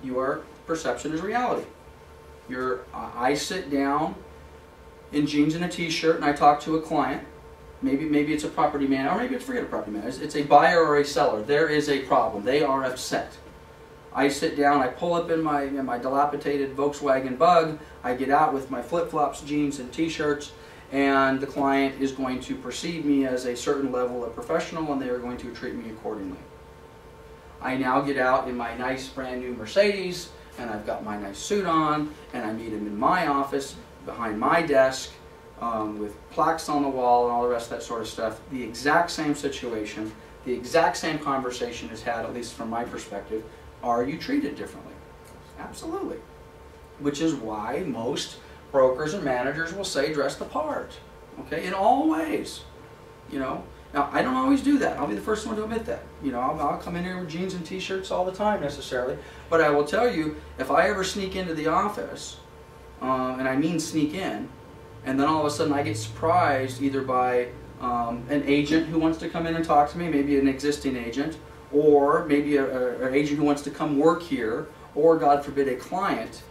Your perception is reality. I sit down in jeans and a t-shirt and I talk to a client. Maybe it's a property man, or maybe forget a property man. It's a buyer or a seller. There is a problem. They are upset. I sit down, I pull up in my dilapidated Volkswagen Bug, I get out with my flip-flops, jeans, and t-shirts, and the client is going to perceive me as a certain level of professional, and they are going to treat me accordingly. I now get out in my nice brand new Mercedes, and I've got my nice suit on, and I meet him in my office, behind my desk, with plaques on the wall and all the rest of that sort of stuff. The exact same situation, the exact same conversation is had, at least from my perspective. Are you treated differently? Absolutely. Which is why most brokers and managers will say dress the part. Okay, in all ways. You know, now I don't always do that. I'll be the first one to admit that. You know, I'll come in here with jeans and t-shirts all the time necessarily. But I will tell you, if I ever sneak into the office, and I mean sneak in, and then all of a sudden I get surprised either by an agent who wants to come in and talk to me, maybe an existing agent, or maybe an agent who wants to come work here, or God forbid a client,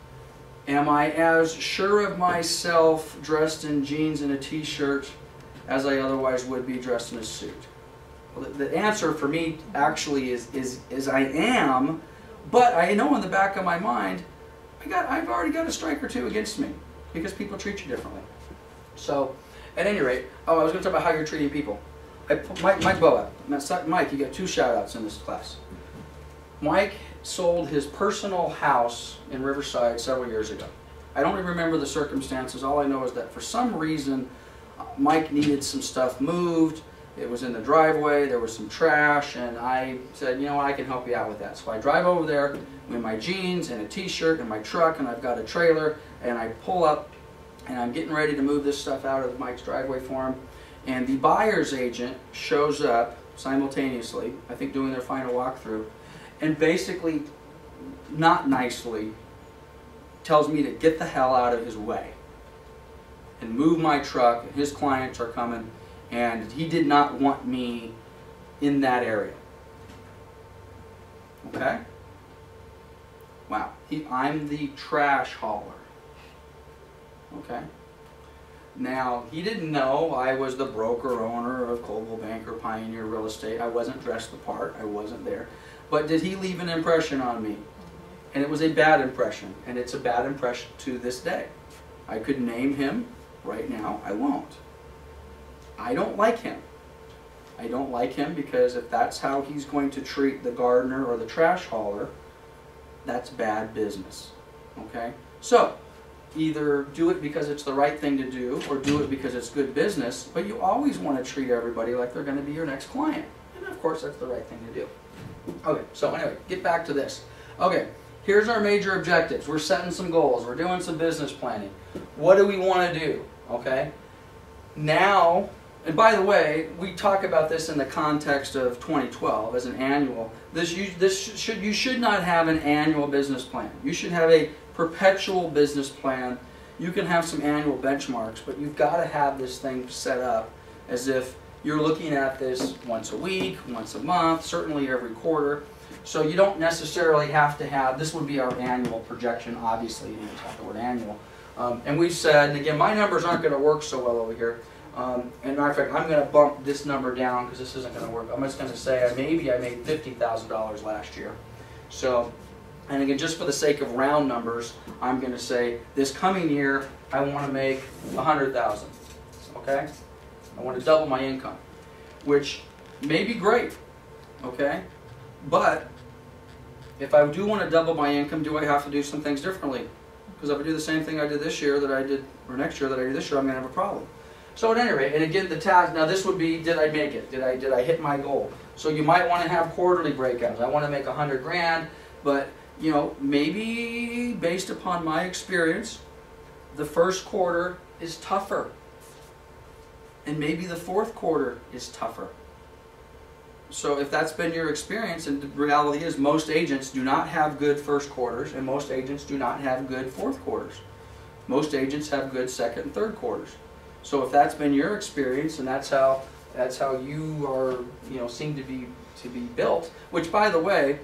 am I as sure of myself dressed in jeans and a t-shirt as I otherwise would be dressed in a suit? Well, the answer for me actually is I am, but I know in the back of my mind, I've already got a strike or two against me because people treat you differently. So, at any rate, I was going to talk about how you're treating people. Mike Boa. Mike, you got 2 shout-outs in this class. Mike sold his personal house in Riverside several years ago. I don't even remember the circumstances. All I know is that for some reason, Mike needed some stuff moved. It was in the driveway. There was some trash, and I said, you know what, I can help you out with that. So I drive over there with my jeans and a t-shirt and my truck, and I've got a trailer, and I pull up, and I'm getting ready to move this stuff out of Mike's driveway for him. And the buyer's agent shows up simultaneously, I think doing their final walkthrough, and basically, not nicely, tells me to get the hell out of his way. and move my truck, and his clients are coming, and he did not want me in that area. Okay? Wow. I'm the trash hauler. Okay? Now, he didn't know I was the broker owner of Coldwell Banker Pioneer Real Estate. I wasn't dressed the part. I wasn't there. But did he leave an impression on me? And it was a bad impression. And it's a bad impression to this day. I could name him right now. I won't. I don't like him. I don't like him because if that's how he's going to treat the gardener or the trash hauler, that's bad business. Okay? So, either do it because it's the right thing to do or do it because it's good business, but you always want to treat everybody like they're going to be your next client. And of course, that's the right thing to do. Okay, so anyway, get back to this. Okay, here's our major objectives. We're setting some goals. We're doing some business planning. What do we want to do? Okay? Now, and by the way, we talk about this in the context of 2012 as an annual. You should not have an annual business plan. You should have a perpetual business plan. You can have some annual benchmarks, but you've got to have this thing set up as if you're looking at this once a week, once a month, certainly every quarter. So you don't necessarily have to have, this would be our annual projection, obviously, you talk the word annual. And we've said, and again, my numbers aren't going to work so well over here. And matter of fact, I'm going to bump this number down because this isn't going to work. I'm just going to say maybe I made $50,000 last year. So, and again, just for the sake of round numbers, I'm going to say this coming year I want to make $100,000. Okay? I want to double my income, which may be great. Okay? But if I do want to double my income, do I have to do some things differently? Because if I do the same thing I did this year that I did, or next year that I did this year, I'm going to have a problem. So at any rate, and again, the task, now this would be, did I make it? Did I hit my goal? So you might want to have quarterly breakouts. I want to make 100 grand, but you know, maybe based upon my experience, the first quarter is tougher. And maybe the fourth quarter is tougher. So if that's been your experience, and the reality is most agents do not have good first quarters, and most agents do not have good fourth quarters. Most agents have good second and third quarters. So if that's been your experience, and that's how you are, you know, seem to be built, which by the way,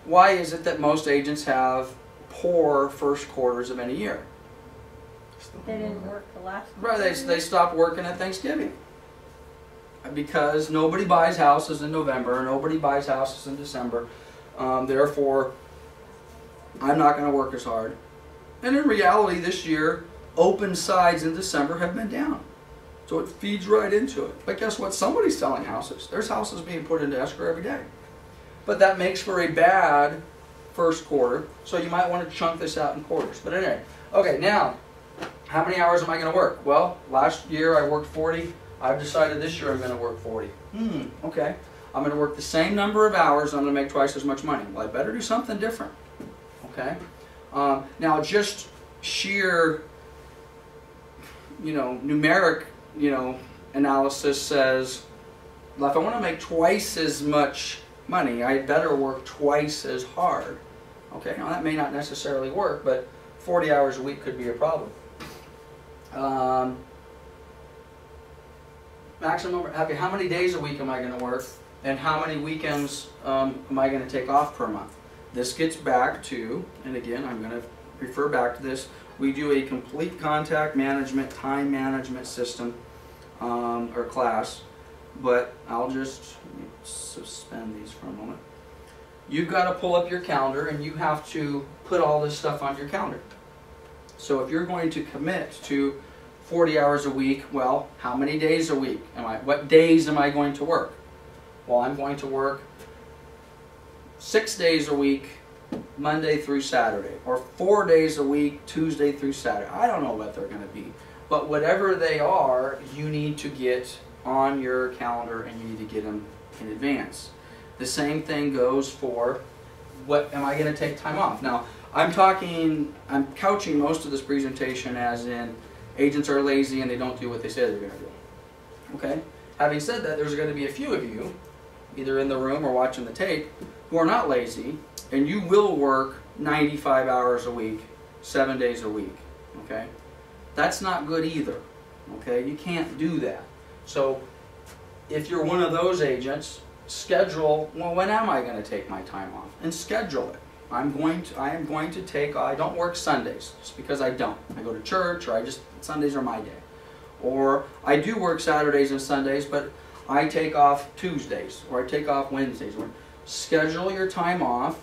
why is it that most agents have poor first quarters of any year? They didn't work the last one. Right, they stopped working at Thanksgiving. Because nobody buys houses in November, nobody buys houses in December. Therefore, I'm not going to work as hard. And in reality, this year, open sides in December have been down. So it feeds right into it. But guess what? Somebody's selling houses. There's houses being put into escrow every day. But that makes for a bad first quarter. So you might want to chunk this out in quarters. But anyway, okay, now, how many hours am I going to work? Well, last year I worked 40. I've decided this year I'm going to work 40. Okay. I'm going to work the same number of hours and I'm going to make twice as much money. Well, I better do something different. Okay. Now, just sheer, numeric, analysis says, well, if I want to make twice as much money, I better work twice as hard. Okay. Now, that may not necessarily work, but 40 hours a week could be a problem. Maximum, okay, how many days a week am I going to work, and how many weekends am I going to take off per month? This gets back to, and again, I'm going to refer back to this, we do a complete contact management, time management system, or class, but I'll just suspend these for a moment. You've got to pull up your calendar, and you have to put all this stuff on your calendar. So if you're going to commit to 40 hours a week, well, how many days a week what days am I going to work? Well, I'm going to work 6 days a week, Monday through Saturday, or 4 days a week, Tuesday through Saturday. I don't know what they're going to be, but whatever they are, you need to get on your calendar and you need to get them in advance. The same thing goes for what am I going to take time off? Now, I'm couching most of this presentation as in agents are lazy and they don't do what they say they're going to do. Okay? Having said that, there's going to be a few of you, either in the room or watching the tape, who are not lazy, and you will work 95 hours a week, 7 days a week. Okay? That's not good either. Okay, you can't do that. So if you're one of those agents, schedule, well, when am I going to take my time off? And schedule it. I am going to take, I don't work Sundays, just because I don't. I go to church, or Sundays are my day. Or I do work Saturdays and Sundays, but I take off Tuesdays, or I take off Wednesdays. Schedule your time off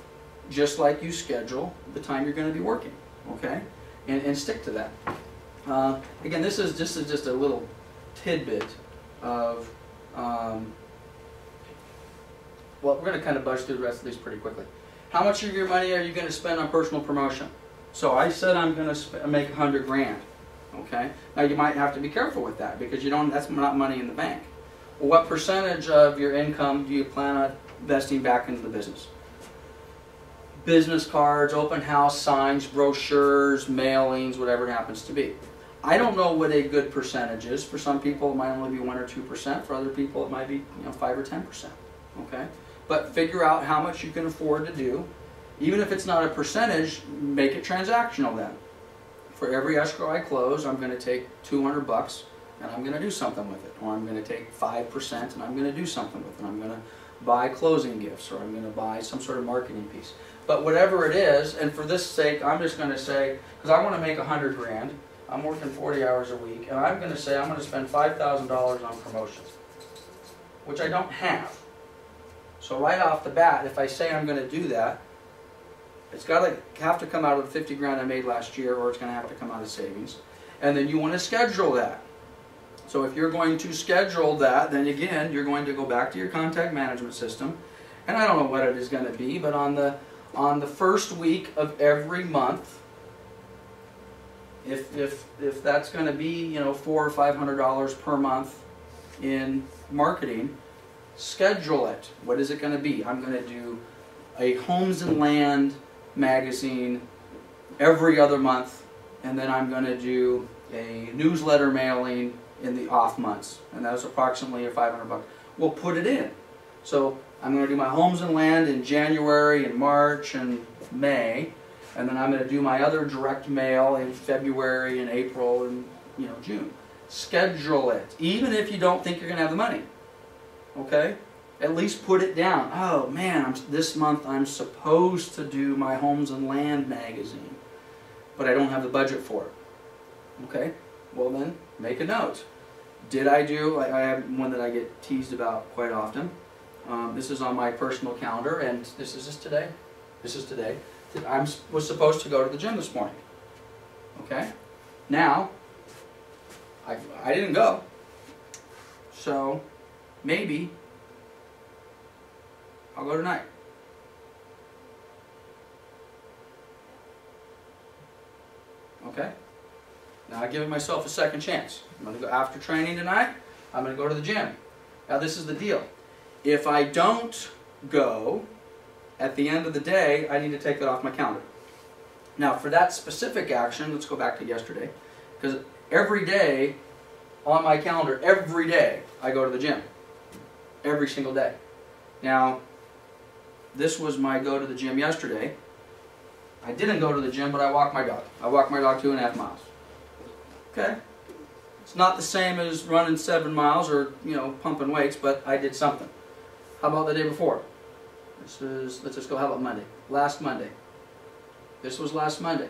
just like you schedule the time you're going to be working, okay? And stick to that. Again, this is just a little tidbit of, well, we're going to kind of buzz through the rest of these pretty quickly. How much of your money are you going to spend on personal promotion? So I said I'm going to make 100 grand. Okay. Now you might have to be careful with that because that's not money in the bank. Well, what percentage of your income do you plan on investing back into the business? Business cards, open house signs, brochures, mailings, whatever it happens to be. I don't know what a good percentage is. For some people, it might only be 1 or 2%. For other people, it might be 5 or 10%. Okay. But figure out how much you can afford to do. Even if it's not a percentage, make it transactional then. For every escrow I close, I'm going to take $200 and I'm going to do something with it. Or I'm going to take 5% and I'm going to do something with it. I'm going to buy closing gifts, or I'm going to buy some sort of marketing piece. But whatever it is, and for this sake, I'm just going to say, because I want to make 100 grand, I'm working 40 hours a week, and I'm going to say I'm going to spend $5,000 on promotions, which I don't have. So right off the bat, if I say I'm going to do that, it's got to have to come out of the 50 grand I made last year, or it's going to have to come out of savings. And then you want to schedule that. So if you're going to schedule that, then again, you're going to go back to your contact management system. And I don't know what it is going to be, but on the first week of every month, if that's going to be $400 or $500 per month in marketing, schedule it. What is it going to be? I'm going to do a Homes and Land magazine every other month, and then I'm going to do a newsletter mailing in the off months, and that's approximately $500. We'll put it in. So I'm going to do my Homes and Land in January and March and May, and then I'm going to do my other direct mail in February and April and June. Schedule it, even if you don't think you're going to have the money. Okay? At least put it down. Oh man, this month I'm supposed to do my Homes and Land magazine, but I don't have the budget for it. Okay? Well then, make a note. Did I do, I have one that I get teased about quite often. This is on my personal calendar, and this is today. This is today. I was supposed to go to the gym this morning. Okay? Now, I didn't go. So, maybe I'll go tonight. Okay? Now I'm giving myself a second chance. I'm going to go after training tonight. I'm going to go to the gym. Now this is the deal. If I don't go, at the end of the day, I need to take that off my calendar. Now for that specific action, let's go back to yesterday. Because every day on my calendar, every day, I go to the gym. Every single day. Now, this was my go to the gym yesterday. I didn't go to the gym, but I walked my dog. I walked my dog 2.5 miles. Okay. It's not the same as running 7 miles or, pumping weights, but I did something. How about the day before? Let's just go, how about Monday? Last Monday. This was last Monday.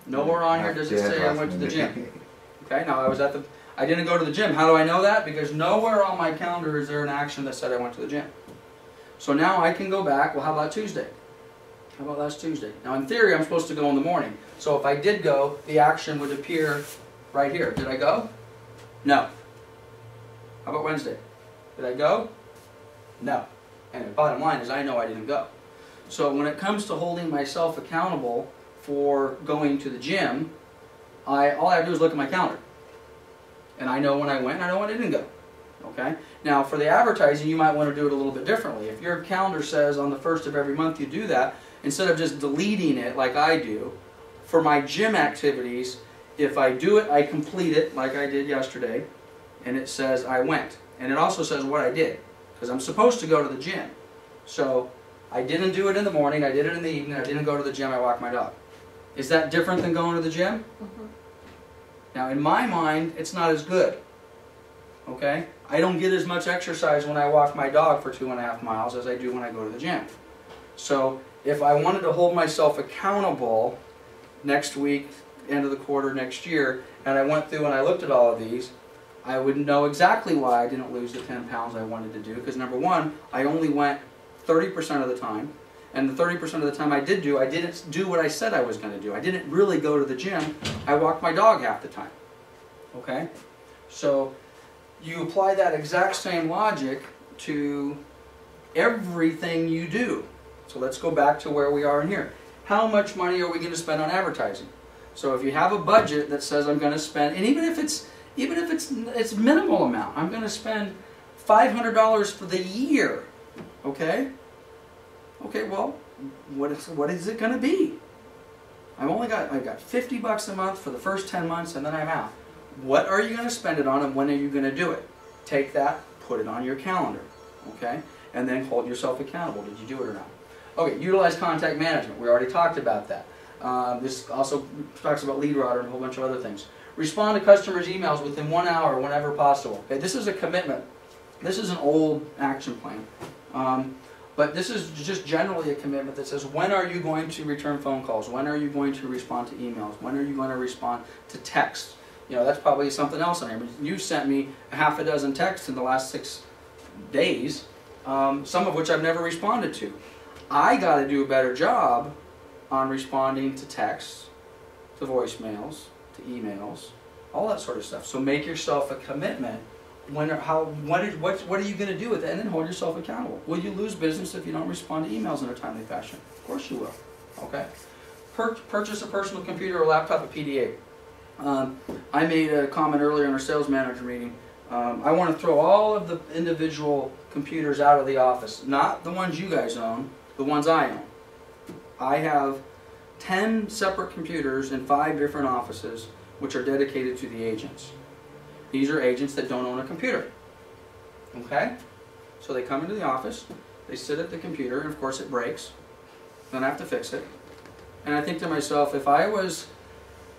Nowhere on here does it say I went to the gym. Okay, now I didn't go to the gym. How do I know that? Because nowhere on my calendar is there an action that said I went to the gym. So now I can go back, well how about Tuesday? How about last Tuesday? Now in theory I'm supposed to go in the morning. So if I did go, the action would appear right here. Did I go? No. How about Wednesday? Did I go? No. And the bottom line is I know I didn't go. So when it comes to holding myself accountable for going to the gym, all I have to do is look at my calendar. And I know when I went and I know when I didn't go. Okay? Now for the advertising you might want to do it a little bit differently. If your calendar says on the 1st of every month you do that, instead of just deleting it like I do, for my gym activities, if I do it, I complete it like I did yesterday, and it says I went. And it also says what I did, because I'm supposed to go to the gym. So I didn't do it in the morning, I did it in the evening, I didn't go to the gym, I walked my dog. Is that different than going to the gym? Mm-hmm. Now, in my mind, it's not as good. Okay? I don't get as much exercise when I walk my dog for 2.5 miles as I do when I go to the gym. So, if I wanted to hold myself accountable next week, end of the quarter next year, and I went through and I looked at all of these, I would know exactly why I didn't lose the 10 pounds I wanted to do. Because number one, I only went 30% of the time. And the 30% of the time I didn't do what I said I was going to do. I didn't really go to the gym. I walked my dog half the time. Okay? So you apply that exact same logic to everything you do. So let's go back to where we are in here. How much money are we going to spend on advertising? So if you have a budget that says I'm going to spend, and even if it's minimal amount, I'm going to spend $500 for the year. Okay? Okay, well, what is it going to be? I've got $50 a month for the first 10 months and then I'm out. What are you going to spend it on and when are you going to do it? Take that, put it on your calendar, okay? And then hold yourself accountable. Did you do it or not? Okay, utilize contact management. We already talked about that. This also talks about lead router and a whole bunch of other things. Respond to customers' emails within 1 hour whenever possible. Okay, this is a commitment. This is an old action plan. But this is just generally a commitment that says, when are you going to return phone calls? When are you going to respond to emails? When are you going to respond to texts? You know, that's probably something else on here. You sent me a half a dozen texts in the last 6 days, some of which I've never responded to. I got to do a better job on responding to texts, to voicemails, to emails, all that sort of stuff. So make yourself a commitment. What are you going to do with it? And then hold yourself accountable. Will you lose business if you don't respond to emails in a timely fashion? Of course you will. Okay. Purchase a personal computer or laptop at PDA. I made a comment earlier in our sales manager meeting. I want to throw all of the individual computers out of the office. Not the ones you guys own, the ones I own. I have 10 separate computers in 5 different offices which are dedicated to the agents. These are agents that don't own a computer. Okay? So they come into the office, they sit at the computer, and of course it breaks. Then I have to fix it. And I think to myself, if I was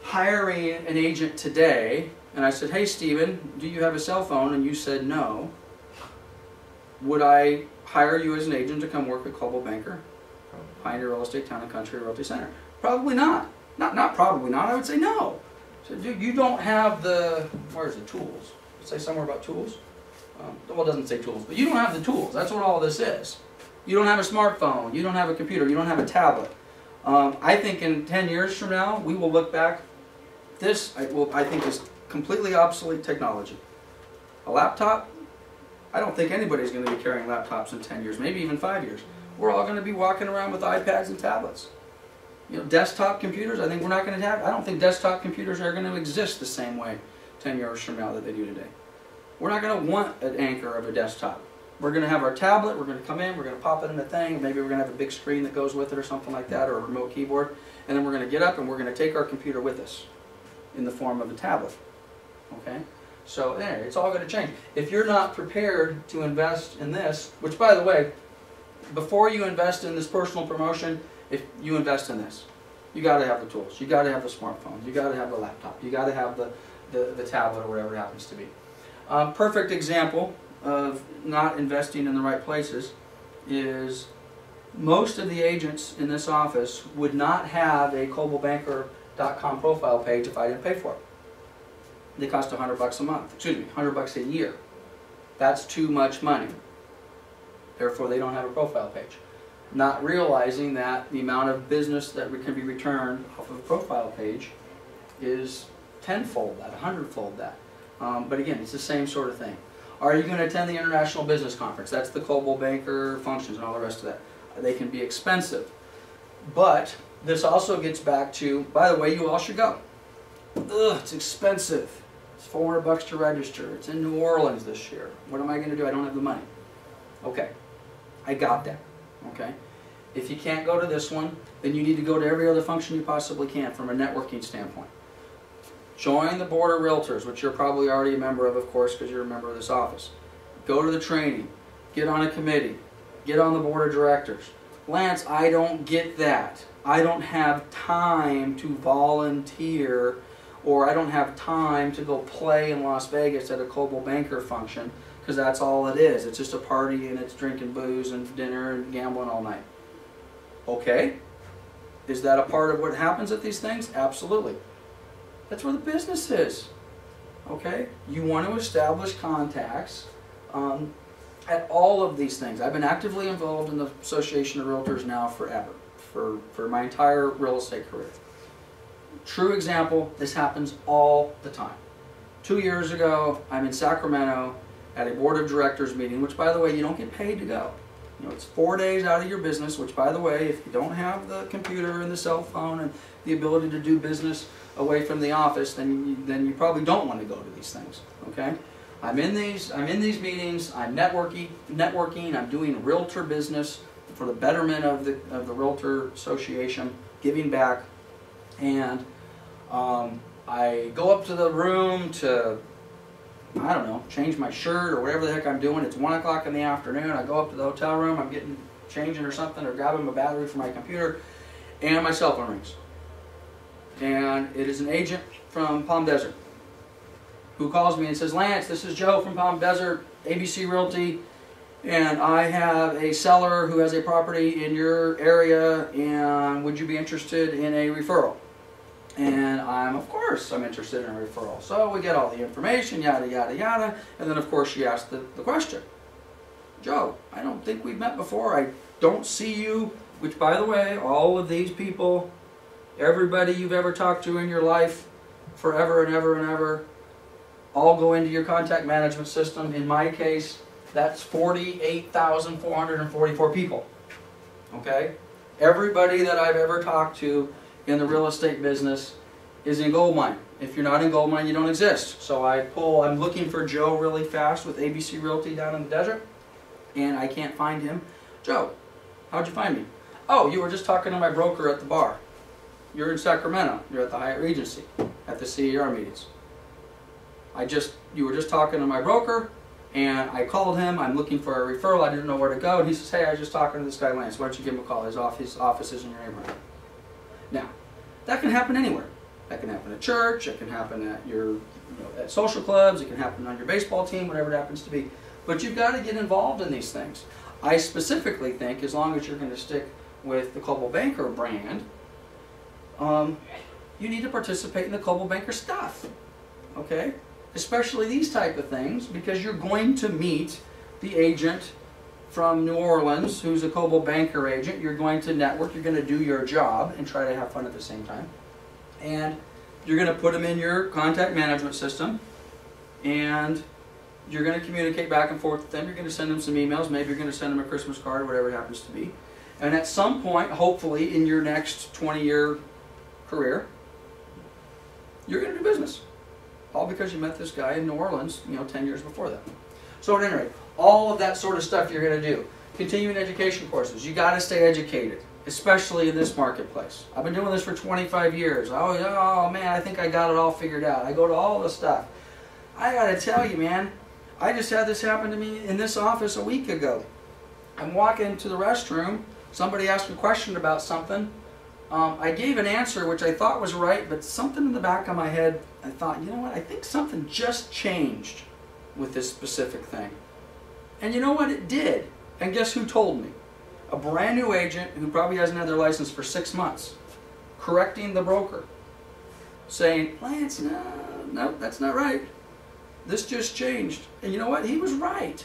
hiring an agent today, and I said, hey Stephen, do you have a cell phone? And you said no, would I hire you as an agent to come work at Coldwell Banker, Pioneer Real Estate, Town and Country Realty Center? Probably not. Not probably not. I would say no. So, dude, you don't have the, where's the tools? Does it say somewhere about tools? Well, it doesn't say tools, but you don't have the tools. That's what all this is. You don't have a smartphone. You don't have a computer. You don't have a tablet. I think in 10 years from now, we will look back. This, I think, is completely obsolete technology. A laptop, I don't think anybody's going to be carrying laptops in 10 years, maybe even 5 years. We're all going to be walking around with iPads and tablets. You know, desktop computers, I think we're not going to have, I don't think desktop computers are going to exist the same way 10 years from now that they do today. We're not going to want an anchor of a desktop. We're going to have our tablet, we're going to come in, we're going to pop it in a thing, maybe we're going to have a big screen that goes with it or something like that, or a remote keyboard, and then we're going to get up and we're going to take our computer with us in the form of a tablet. Okay? So there, it's all going to change. If you're not prepared to invest in this, which by the way, before you invest in this personal promotion, if you invest in this, you got to have the tools, you got to have the smartphones, you got to have the laptop, you got to have the tablet or whatever it happens to be. Perfect example of not investing in the right places is most of the agents in this office would not have a ColdwellBanker.com profile page if I didn't pay for it. They cost $100 a month, excuse me, $100 a year. That's too much money. Therefore, they don't have a profile page. Not realizing that the amount of business that can be returned off of a profile page is tenfold that, 100-fold that. But again, it's the same sort of thing. Are you going to attend the International Business Conference? That's the Coldwell Banker functions and all the rest of that. They can be expensive. But this also gets back to, by the way, you all should go. Ugh, it's expensive. It's $400 to register. It's in New Orleans this year. What am I going to do? I don't have the money. Okay, I got that. Okay, if you can't go to this one, then you need to go to every other function you possibly can from a networking standpoint. Join the Board of Realtors, which you're probably already a member of course, because you're a member of this office. Go to the training. Get on a committee. Get on the Board of Directors. Lance, I don't get that. I don't have time to volunteer or I don't have time to go play in Las Vegas at a Coldwell Banker function, because that's all it is. It's just a party and it's drinking booze and dinner and gambling all night. Okay, is that a part of what happens at these things? Absolutely. That's where the business is. Okay, you want to establish contacts at all of these things. I've been actively involved in the Association of Realtors now forever, for my entire real estate career. True example, this happens all the time. 2 years ago, I'm in Sacramento at a board of directors meeting, which, by the way, you don't get paid to go. You know, it's 4 days out of your business, which, by the way, if you don't have the computer and the cell phone and the ability to do business away from the office, then you probably don't want to go to these things. Okay, I'm in these meetings. I'm networking. I'm doing realtor business for the betterment of the Realtor Association, giving back, and I go up to the room to, I don't know, change my shirt or whatever the heck I'm doing. It's 1 o'clock in the afternoon. I go up to the hotel room. I'm getting changing or something, or grabbing my battery for my computer, and my cell phone rings. And it is an agent from Palm Desert who calls me and says, "Lance, this is Joe from Palm Desert, ABC Realty, and I have a seller who has a property in your area, and would you be interested in a referral?" And of course, I'm interested in a referral. So we get all the information, yada, yada, yada. And then, of course, she asked the question. "Joe, I don't think we've met before. I don't see you," which, by the way, all of these people, everybody you've ever talked to in your life, forever and ever and ever, all go into your contact management system. In my case, that's 48,444 people. Okay? Everybody that I've ever talked to in the real estate business is in Goldmine. If you're not in Goldmine, you don't exist. So I'm looking for Joe really fast with ABC Realty down in the desert, and I can't find him. "Joe, how'd you find me?" "Oh, you were just talking to my broker at the bar. You're in Sacramento. You're at the Hyatt Regency at the CAR meetings. You were just talking to my broker, and I called him. I'm looking for a referral. I didn't know where to go." And he says, "Hey, I was just talking to this guy Lance. Why don't you give him a call? His office is in your neighborhood." Now, that can happen anywhere. That can happen at church. It can happen at at social clubs. It can happen on your baseball team, whatever it happens to be. But you've got to get involved in these things. I specifically think, as long as you're going to stick with the Coldwell Banker brand, you need to participate in the Coldwell Banker stuff. Okay? Especially these type of things, because you're going to meet the agent from New Orleans who's a Coldwell Banker agent. You're going to network. You're going to do your job and try to have fun at the same time. And you're going to put them in your contact management system, and you're going to communicate back and forth with them. You're going to send them some emails. Maybe you're going to send them a Christmas card or whatever it happens to be. And at some point, hopefully in your next 20-year career, you're going to do business. All because you met this guy in New Orleans, 10 years before that. So at any rate, all of that sort of stuff you're going to do. Continuing education courses. You got to stay educated, especially in this marketplace. I've been doing this for 25 years. Oh man, I think I got it all figured out. I go to all the stuff. I got to tell you, man, I just had this happen to me in this office a week ago. I'm walking to the restroom. Somebody asked a question about something. I gave an answer which I thought was right, but something in the back of my head, I thought, you know what, I think something just changed with this specific thing. And you know what, it did. And guess who told me? A brand new agent who probably hasn't had their license for 6 months, correcting the broker, saying, "Lance, no, that's not right. This just changed." And you know what, he was right.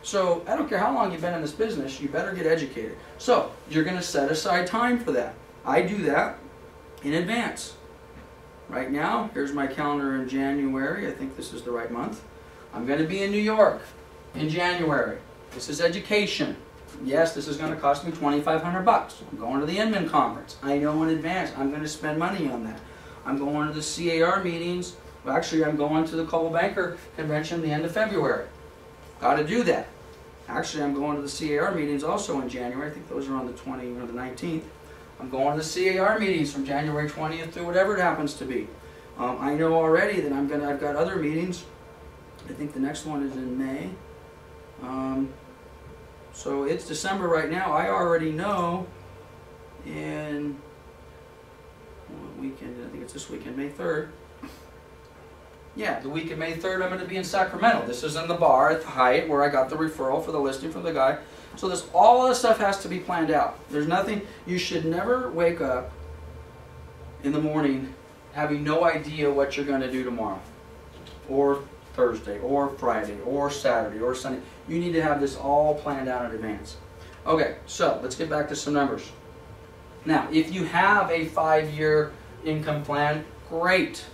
So I don't care how long you've been in this business, you better get educated. So you're going to set aside time for that. I do that in advance. Right now, here's my calendar in January. I think this is the right month. I'm going to be in New York in January. This is education. Yes, this is going to cost me $2,500. I'm going to the Inman Conference. I know in advance I'm going to spend money on that. I'm going to the CAR meetings. Well, actually, I'm going to the Coldwell Banker Convention the end of February. Got to do that. Actually, I'm going to the CAR meetings also in January. I think those are on the 20th or the 19th. I'm going to the CAR meetings from January 20th to whatever it happens to be. I know already that I've got other meetings. I think the next one is in May. So it's December right now. I already know in, what week weekend. I think it's this weekend, May 3rd. Yeah, the week of May 3rd, I'm going to be in Sacramento. This is in the bar at the Hyatt where I got the referral for the listing from the guy. So this, all this stuff has to be planned out. There's nothing, you should never wake up in the morning having no idea what you're going to do tomorrow, or Thursday, or Friday, or Saturday, or Sunday. You need to have this all planned out in advance. Okay, so let's get back to some numbers. Now, if you have a 5-year income plan, great.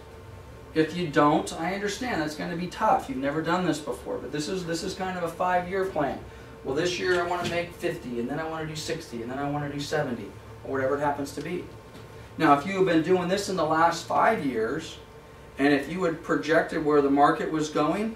If you don't, I understand that's going to be tough. You've never done this before, but this is kind of a 5-year plan. Well, this year I want to make 50, and then I want to do 60, and then I want to do 70, or whatever it happens to be. Now, if you have been doing this in the last 5 years, and if you had projected where the market was going,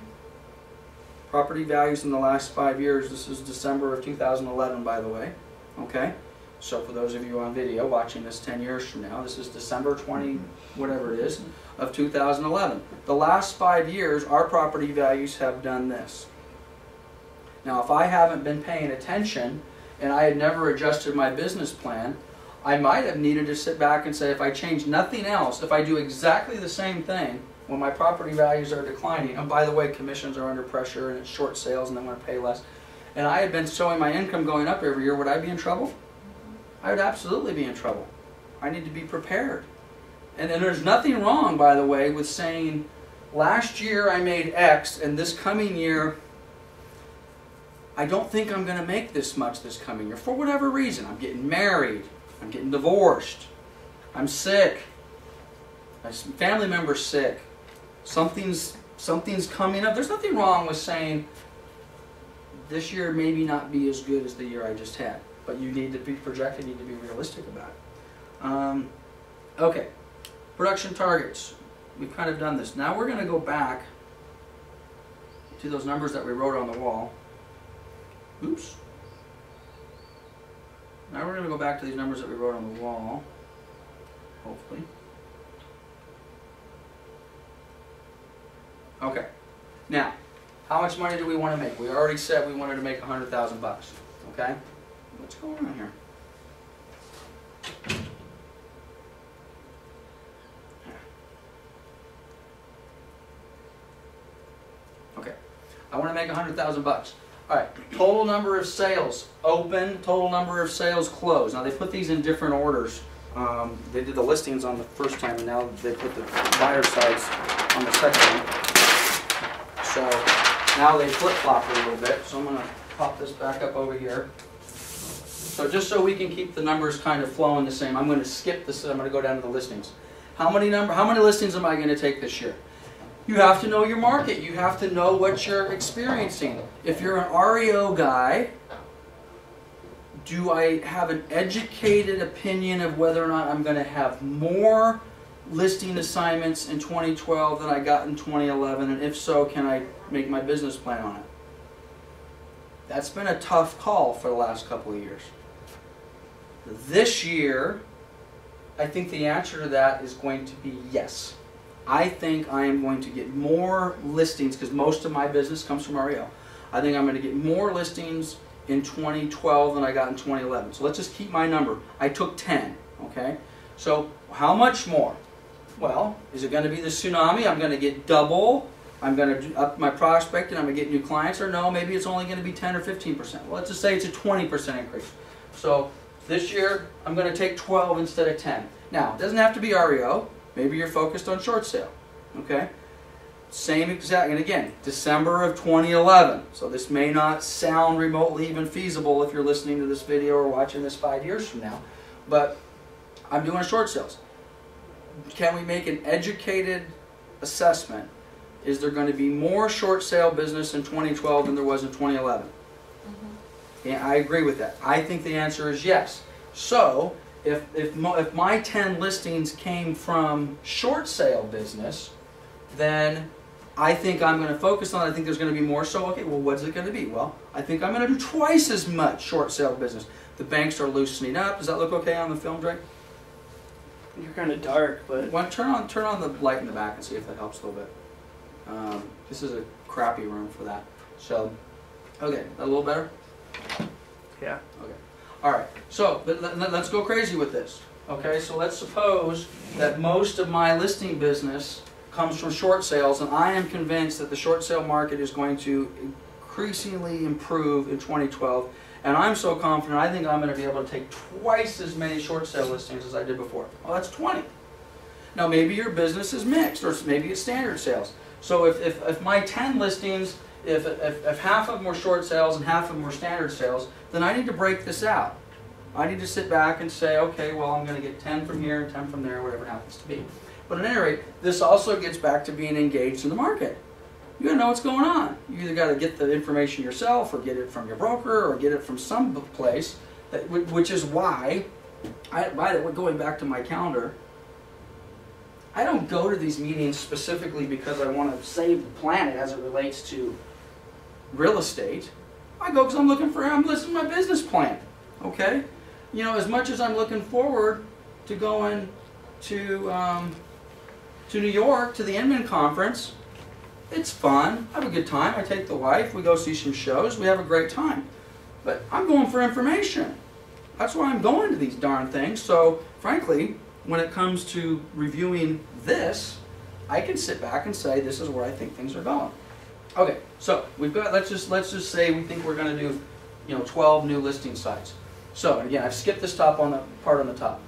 property values in the last 5 years, this is December of 2011, by the way, okay? So for those of you on video watching this 10 years from now, this is December 20, whatever it is, of 2011. The last 5 years, our property values have done this. Now, if I haven't been paying attention and I had never adjusted my business plan, I might have needed to sit back and say, if I change nothing else, if I do exactly the same thing when my property values are declining, and by the way, commissions are under pressure and it's short sales and they want to pay less, and I had been showing my income going up every year, would I be in trouble? I would absolutely be in trouble. I need to be prepared. And there's nothing wrong, by the way, with saying, last year I made X, and this coming year, I don't think I'm going to make this much this coming year. For whatever reason. I'm getting married. I'm getting divorced. I'm sick. My family member's sick. Something's coming up. There's nothing wrong with saying, this year maybe not be as good as the year I just had. But you need to be projected, you need to be realistic about it. Okay, production targets. We've kind of done this. Now we're going to go back to those numbers that we wrote on the wall. Oops. Now we're going to go back to these numbers that we wrote on the wall, hopefully. Okay. Now, how much money do we want to make? We already said we wanted to make $100,000. Okay? What's going on here? Okay. I want to make $100,000. All right. Total number of sales open, total number of sales closed. Now they put these in different orders. They did the listings on the first time, and now they put the buyer sides on the second one. So now they flip-flop a little bit. So I'm going to pop this back up over here. So just so we can keep the numbers kind of flowing the same, I'm going to skip this. I'm going to go down to the listings. How many listings am I going to take this year? You have to know your market. You have to know what you're experiencing. If you're an REO guy, do I have an educated opinion of whether or not I'm going to have more listing assignments in 2012 than I got in 2011? And if so, can I make my business plan on it? That's been a tough call for the last couple of years. This year, I think the answer to that is going to be yes. I think I am going to get more listings, because most of my business comes from REO. I think I'm going to get more listings in 2012 than I got in 2011. So let's just keep my number. I took 10, okay? So how much more? Well, is it going to be the tsunami? I'm going to get double. I'm going to up my prospect and I'm going to get new clients, or no, maybe it's only going to be 10 or 15%. Well, let's just say it's a 20% increase. So this year, I'm going to take 12 instead of 10. Now, it doesn't have to be REO. Maybe you're focused on short sale, okay? Same exact, and again, December of 2011. So this may not sound remotely even feasible if you're listening to this video or watching this 5 years from now, but I'm doing short sales. Can we make an educated assessment? Is there going to be more short sale business in 2012 than there was in 2011? Yeah, I agree with that. I think the answer is yes. So, if my 10 listings came from short sale business, then I think I'm going to focus on it. I think there's going to be more. So, okay, well, what's it going to be? Well, I think I'm going to do twice as much short sale business. The banks are loosening up. Does that look okay on the film, Drake? You're kind of dark, but... Well, turn on the light in the back and see if that helps a little bit. This is a crappy room for that. So, okay, a little better? Yeah. Okay. All right. So, let's go crazy with this. Okay, so let's suppose that most of my listing business comes from short sales, and I am convinced that the short sale market is going to increasingly improve in 2012. And I'm so confident, I think I'm going to be able to take twice as many short sale listings as I did before. Well, that's 20. Now, maybe your business is mixed, or maybe it's standard sales. So if my 10 listings, if half of them were short sales and half of them were standard sales, then I need to break this out. I need to sit back and say, okay, well, I'm going to get 10 from here and 10 from there, whatever it happens to be. But at any rate, this also gets back to being engaged in the market. You got to know what's going on. You either got to get the information yourself, or get it from your broker, or get it from some place, which is why, by the way, going back to my calendar, I don't go to these meetings specifically because I want to save the planet as it relates to real estate. I go because I'm listening to my business plan. Okay? You know, as much as I'm looking forward to going to New York to the Inman conference, it's fun. I have a good time. I take the wife. We go see some shows. We have a great time. But I'm going for information. That's why I'm going to these darn things. So, frankly, when it comes to reviewing this, I can sit back and say, this is where I think things are going. Okay, so we've got, let's just say we think we're going to do, 12 new listing sites. So, and again, I've skipped this part on the top.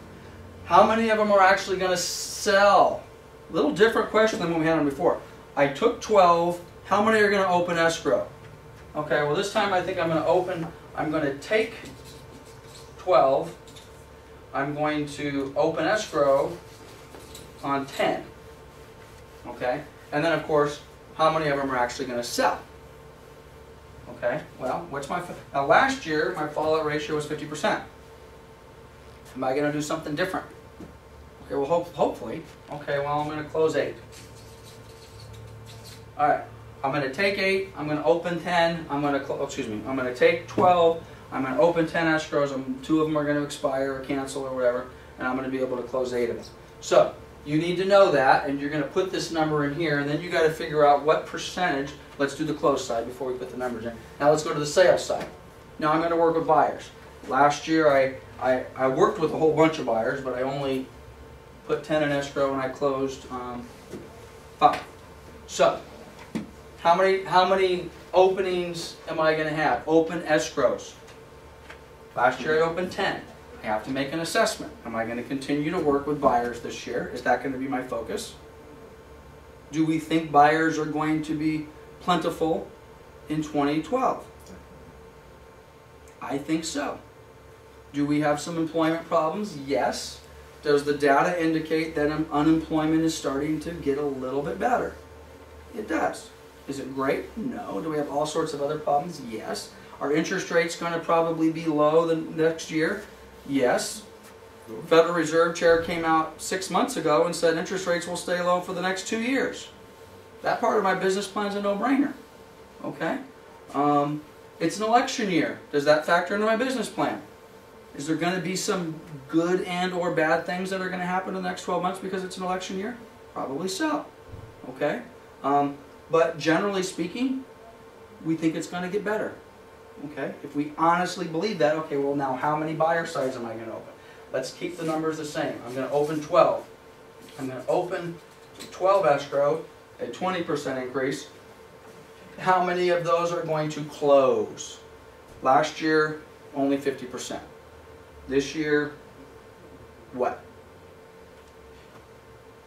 How many of them are actually going to sell? A little different question than when we had them before. I took 12. How many are going to open escrow? Okay, well this time I think I'm going to take 12. I'm going to open escrow on 10. Okay? And then of course, how many of them are actually going to sell? Okay, well, now last year my fallout ratio was 50%. Am I going to do something different? Okay, well hopefully. Okay, well I'm going to close 8. Alright, I'm going to take 8, I'm going to open 10, I'm going to take 12, I'm going to open 10 escrows, 2 of them are going to expire or cancel or whatever, and I'm going to be able to close 8 of them. So, you need to know that, and you're going to put this number in here, and then you got to figure out what percentage. Let's do the close side before we put the numbers in. Now let's go to the sales side. Now I'm going to work with buyers. Last year I worked with a whole bunch of buyers, but I only put 10 in escrow and I closed 5. So, how many openings am I going to have? Open escrows. Last year I opened 10. I have to make an assessment. Am I going to continue to work with buyers this year? Is that going to be my focus? Do we think buyers are going to be plentiful in 2012? I think so. Do we have some employment problems? Yes. Does the data indicate that unemployment is starting to get a little bit better? It does. Is it great? No. Do we have all sorts of other problems? Yes. Are interest rates going to probably be low the next year? Yes. Federal Reserve Chair came out 6 months ago and said interest rates will stay low for the next 2 years. That part of my business plan is a no-brainer. Okay? It's an election year. Does that factor into my business plan? Is there going to be some good and or bad things that are going to happen in the next 12 months because it's an election year? Probably so. Okay? But generally speaking, we think it's going to get better. Okay? If we honestly believe that, okay, well now how many buyer sites am I going to open? Let's keep the numbers the same. I'm going to open 12. I'm going to open 12 escrow, a 20% increase. How many of those are going to close? Last year, only 50%. This year, what?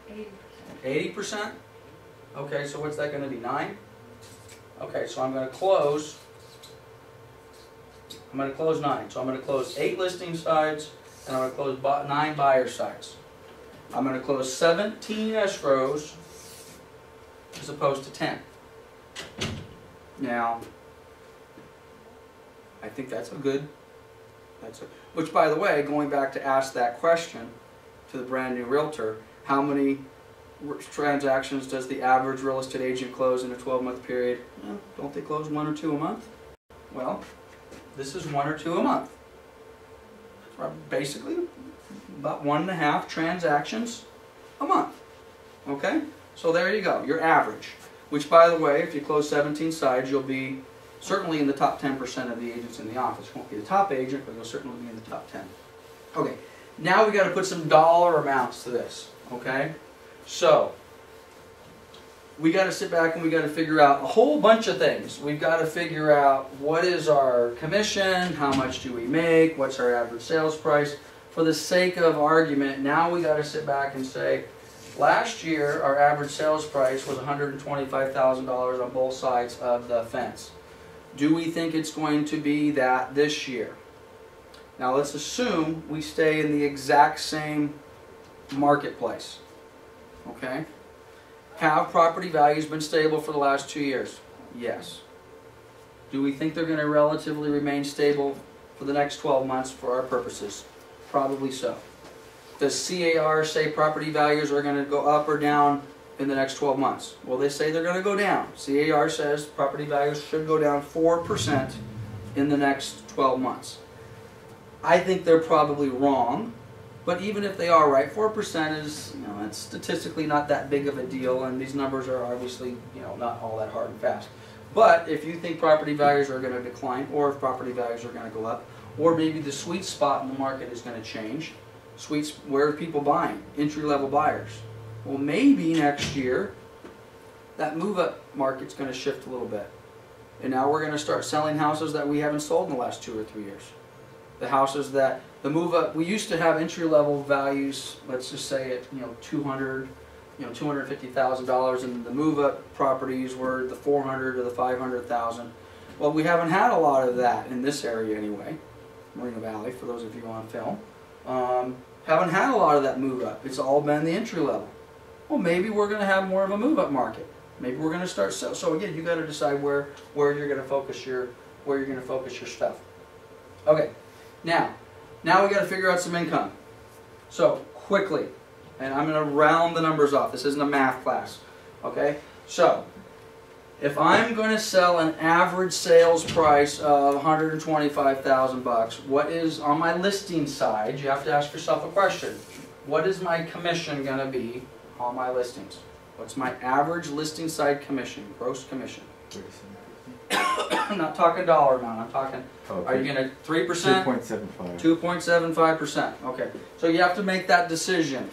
80%. 80%? Okay, so what's that going to be, 9? Okay, so I'm going to close 9. So I'm going to close 8 listing sites, and I'm going to close 9 buyer sites. I'm going to close 17 escrows as opposed to 10. Now, I think that's which by the way, going back to ask that question to the brand new realtor, how many transactions does the average real estate agent close in a 12-month period? Well, don't they close 1 or 2 a month? Well, this is 1 or 2 a month. Basically, about 1.5 transactions a month. Okay? So there you go, your average. Which, by the way, if you close 17 sides, you'll be certainly in the top 10% of the agents in the office. You won't be the top agent, but you'll certainly be in the top 10. Okay, Now we got to put some dollar amounts to this, okay? So, we got to sit back and we got to figure out a whole bunch of things. We've got to figure out what is our commission, how much do we make, what's our average sales price. For the sake of argument, now we got to sit back and say, last year our average sales price was $125,000 on both sides of the fence. Do we think it's going to be that this year? Now let's assume we stay in the exact same marketplace. Okay? Have property values been stable for the last 2 years? Yes. Do we think they're going to relatively remain stable for the next 12 months for our purposes? Probably so. Does CAR say property values are going to go up or down in the next 12 months? Well, they say they're going to go down. CAR says property values should go down 4% in the next 12 months. I think they're probably wrong, but even if they are right, 4% is, it's statistically not that big of a deal, and these numbers are obviously, not all that hard and fast. But if you think property values are going to decline, or if property values are going to go up, or maybe the sweet spot in the market is going to change, where are people buying? Entry-level buyers. Well, maybe next year, that move-up market's going to shift a little bit. And now we're going to start selling houses that we haven't sold in the last 2 or 3 years. The houses that, the move-up, we used to have entry-level values, let's just say at, $250,000, and the move-up properties were the $400,000 to the $500,000. Well, we haven't had a lot of that in this area anyway, Moreno Valley, for those of you on film. Haven't had a lot of that move-up. It's all been the entry-level. Well, maybe we're going to have more of a move-up market. Maybe we're going to start sell. So again, you got to decide where you're going to focus your stuff. Okay. Now we got to figure out some income. So quickly, and I'm going to round the numbers off. This isn't a math class. Okay. So if I'm going to sell an average sales price of $125,000, what is on my listing side? You have to ask yourself a question. What is my commission going to be on my listings? What's my average listing side commission, gross commission? I'm not talking dollar amount. I'm talking, are you going to 3%? 2.75. 2.75%. Okay. So you have to make that decision.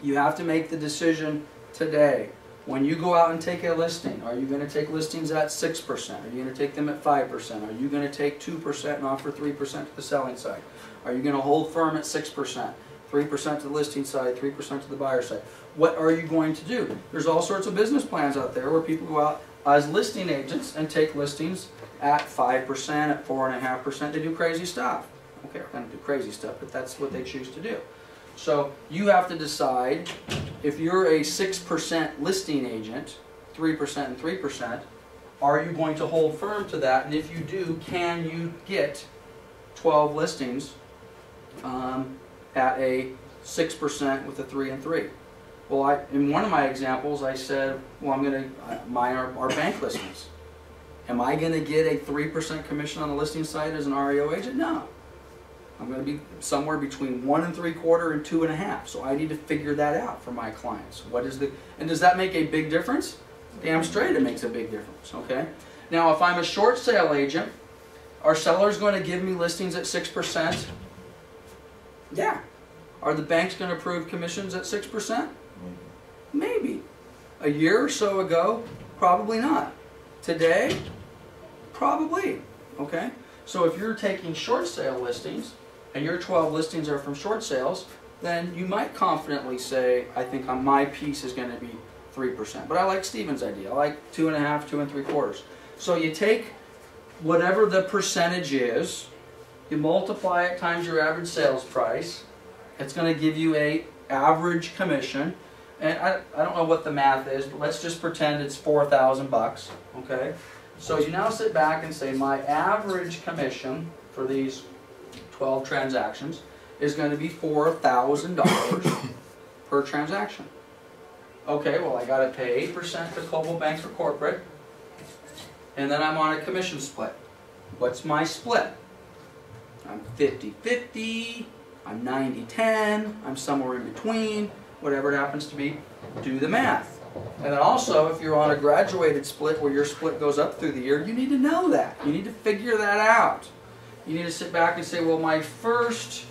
You have to make the decision today. When you go out and take a listing, are you going to take listings at 6%? Are you going to take them at 5%? Are you going to take 2% and offer 3% to the selling side? Are you going to hold firm at 6%? 3% to the listing side, 3% to the buyer side. What are you going to do? There's all sorts of business plans out there where people go out as listing agents and take listings at 5%, at 4.5%. They do crazy stuff. Okay, they're going to do crazy stuff, but that's what they choose to do. So you have to decide if you're a 6% listing agent, 3% and 3%, are you going to hold firm to that? And if you do, can you get 12 listings at a 6% with a 3 and 3? Well, in one of my examples, I said, well, I'm going to, mine are bank listings. Am I going to get a 3% commission on the listing side as an REO agent? No. I'm going to be somewhere between 1 3/4 and 2.5. So I need to figure that out for my clients. And does that make a big difference? Damn straight it makes a big difference, okay? Now, if I'm a short sale agent, are sellers going to give me listings at 6%? Yeah. Are the banks going to approve commissions at 6%? Maybe. A year or so ago, probably not. Today, probably. Okay? So if you're taking short sale listings, and your 12 listings are from short sales, then you might confidently say, I think my piece is going to be 3%. But I like Stephen's idea. I like 2.5, 2 3/4. So you take whatever the percentage is, you multiply it times your average sales price. It's going to give you a average commission. And I don't know what the math is, but let's just pretend it's $4,000, okay? So you now sit back and say, my average commission for these 12 transactions is going to be $4,000 per transaction. Okay, well, I got to pay 8% to Coldwell Bank for corporate, and then I'm on a commission split. What's my split? I'm 50-50, I'm 90-10, I'm somewhere in between, whatever it happens to be. Do the math. And then also, if you're on a graduated split where your split goes up through the year, you need to know that. You need to figure that out. You need to sit back and say, well, my first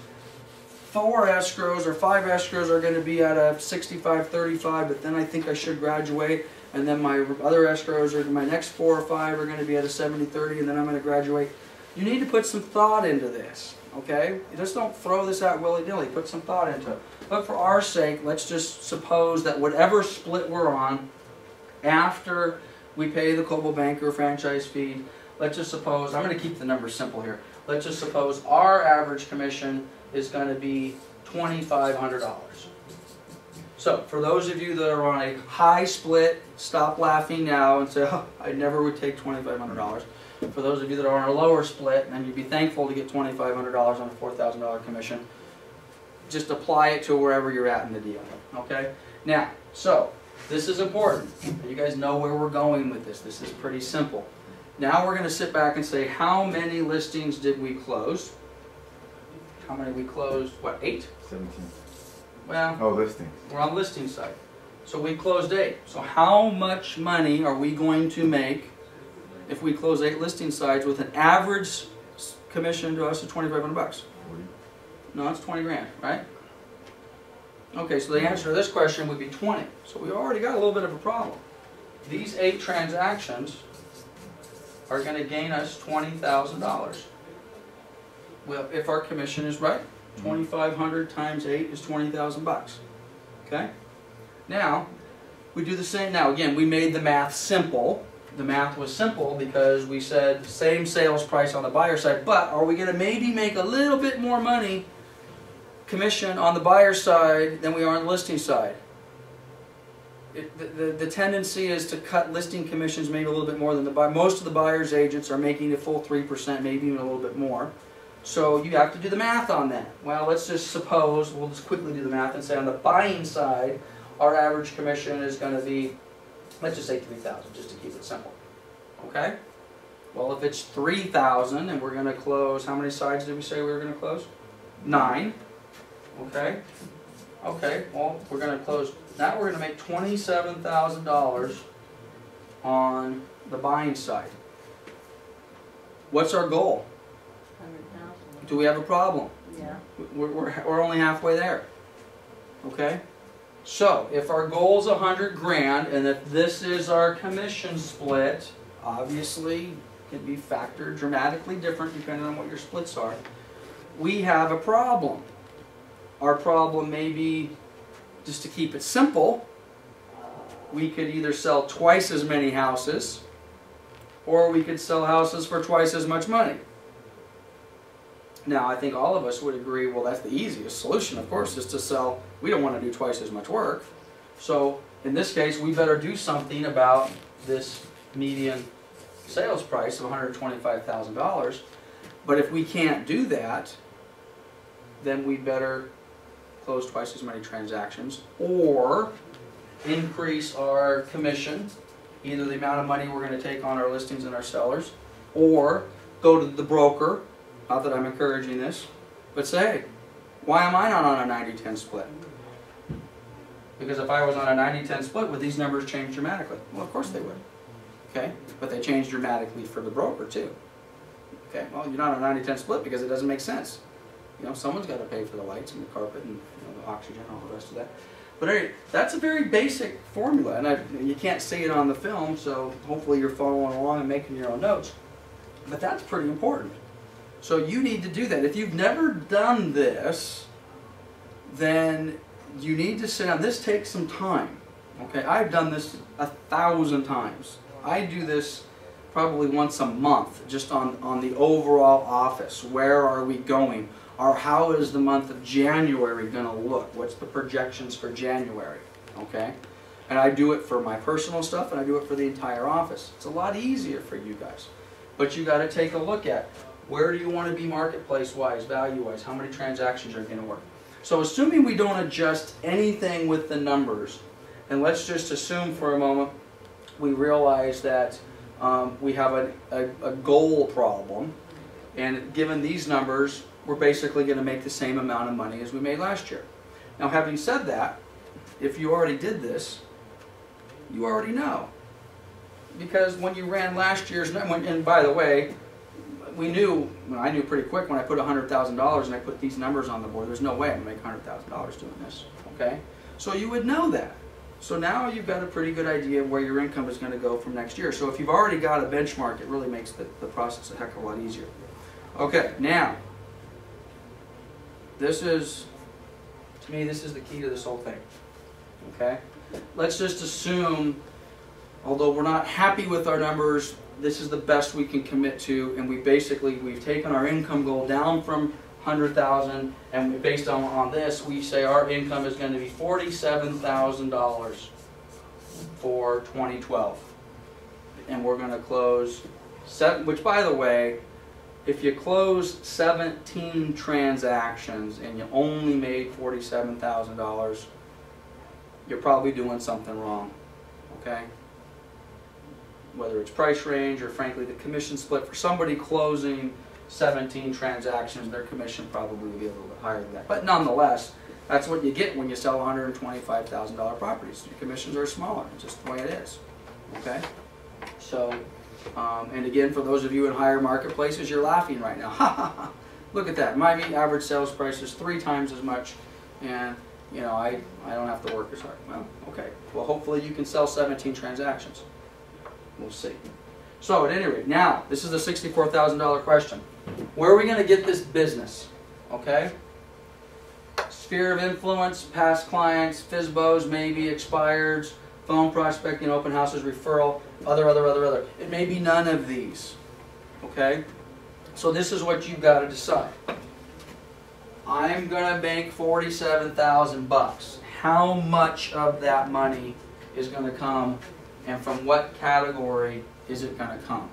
4 escrows or 5 escrows are going to be at a 65-35, but then I think I should graduate, and then my other escrows, or my next 4 or 5 are going to be at a 70-30, and then I'm going to graduate. You need to put some thought into this, okay? You just don't throw this out willy-nilly. Put some thought into it. But for our sake, let's just suppose that whatever split we're on, after we pay the Coldwell Banker franchise fee, let's just suppose, I'm going to keep the numbers simple here. Let's just suppose our average commission is going to be $2,500. So, for those of you that are on a high split, stop laughing now and say, oh, I never would take $2,500. For those of you that are on a lower split, and you'd be thankful to get $2,500 on a $4,000 commission, just apply it to wherever you're at in the deal. Okay? Now, so, this is important. You guys know where we're going with this. This is pretty simple. Now we're going to sit back and say, how many listings did we close? How many we closed? What, 8? 17. Well, Oh, listings. we're on the listing side. So we closed 8. So how much money are we going to make if we close 8 listing sides with an average commission to us of $2,500? 40. No, it's 20 grand, right? Okay, so the answer to this question would be 20. So we already got a little bit of a problem. These 8 transactions are going to gain us $20,000. Well, if our commission is right, 2,500 times 8 is 20,000 bucks. Okay? Now, we do the same. Now, again, we made the math simple. The math was simple because we said same sales price on the buyer side, but are we going to maybe make a little bit more money commission on the buyer side than we are on the listing side? The tendency is to cut listing commissions maybe a little bit more than the buyer. Most of the buyer's agents are making a full 3%, maybe even a little bit more. So you have to do the math on that. Well, let's just suppose, we'll just quickly do the math and say on the buying side, our average commission is going to be, let's just say $3,000, just to keep it simple. Okay? Well, if it's $3,000 and we're going to close, how many sides did we say we were going to close? 9. Okay? Okay, well, we're going to close, now we're going to make $27,000 on the buying side. What's our goal? 100,000. Do we have a problem? Yeah. We're only halfway there. Okay? So, if our goal is 100 grand, and if this is our commission split, obviously it can be factored dramatically different depending on what your splits are, we have a problem. Our problem may be, just to keep it simple, we could either sell twice as many houses, or we could sell houses for twice as much money. Now, I think all of us would agree, well, that's the easiest solution, of course, is to sell. We don't want to do twice as much work. So, in this case, we better do something about this median sales price of $125,000. But if we can't do that, then we better close twice as many transactions or increase our commission, either the amount of money we're going to take on our listings and our sellers, or go to the broker. Not that I'm encouraging this, but say, why am I not on a 90-10 split? Because if I was on a 90-10 split, would these numbers change dramatically? Well, of course they would. Okay? But they change dramatically for the broker too. Okay? Well, you're not on a 90-10 split because it doesn't make sense. You know, someone's got to pay for the lights and the carpet and the oxygen and all the rest of that. But anyway, that's a very basic formula, and you can't see it on the film, so hopefully you're following along and making your own notes. But that's pretty important. So you need to do that. If you've never done this, then you need to sit down. This takes some time. Okay, I've done this 1,000 times. I do this probably once a month, just on the overall office. Where are we going? Or how is the month of January going to look? What's the projections for January? Okay? And I do it for my personal stuff, and I do it for the entire office. It's a lot easier for you guys. But you got to take a look at, where do you want to be marketplace-wise, value-wise? How many transactions are going to work? So assuming we don't adjust anything with the numbers, and let's just assume for a moment we realize that we have a goal problem, and given these numbers, we're basically going to make the same amount of money as we made last year. Now, having said that, if you already did this, you already know. Because when you ran last year's, and by the way, we knew, I knew pretty quick when I put $100,000 and I put these numbers on the board, there's no way I'm going to make $100,000 doing this, okay? So you would know that. So now you've got a pretty good idea of where your income is going to go from next year. So if you've already got a benchmark, it really makes the process a heck of a lot easier. Okay, now, this is, to me, this is the key to this whole thing, okay? Let's just assume, although we're not happy with our numbers, this is the best we can commit to, and we've taken our income goal down from 100,000, and based on this, we say our income is going to be $47,000 for 2012, and we're going to close which, by the way, if you close 17 transactions and you only made $47,000, you're probably doing something wrong, okay? Whether it's price range or, frankly, the commission split. For somebody closing 17 transactions, their commission probably will be a little bit higher than that. But nonetheless, that's what you get when you sell $125,000 properties. Your commissions are smaller. It's just the way it is, okay? So, and again, for those of you in higher marketplaces, you're laughing right now. Ha ha ha! Look at that. My average sales price is 3 times as much, and you know I don't have to work as hard. Well, okay. Well, hopefully you can sell 17 transactions. We'll see. So at any rate, now this is the $64,000 question. Where are we going to get this business? Okay. Sphere of influence, past clients, FSBOs, maybe expireds, phone prospecting, open houses, referral, other. It may be none of these. Okay? So this is what you've got to decide. I'm going to make $47,000. How much of that money is going to come, and from what category is it going to come?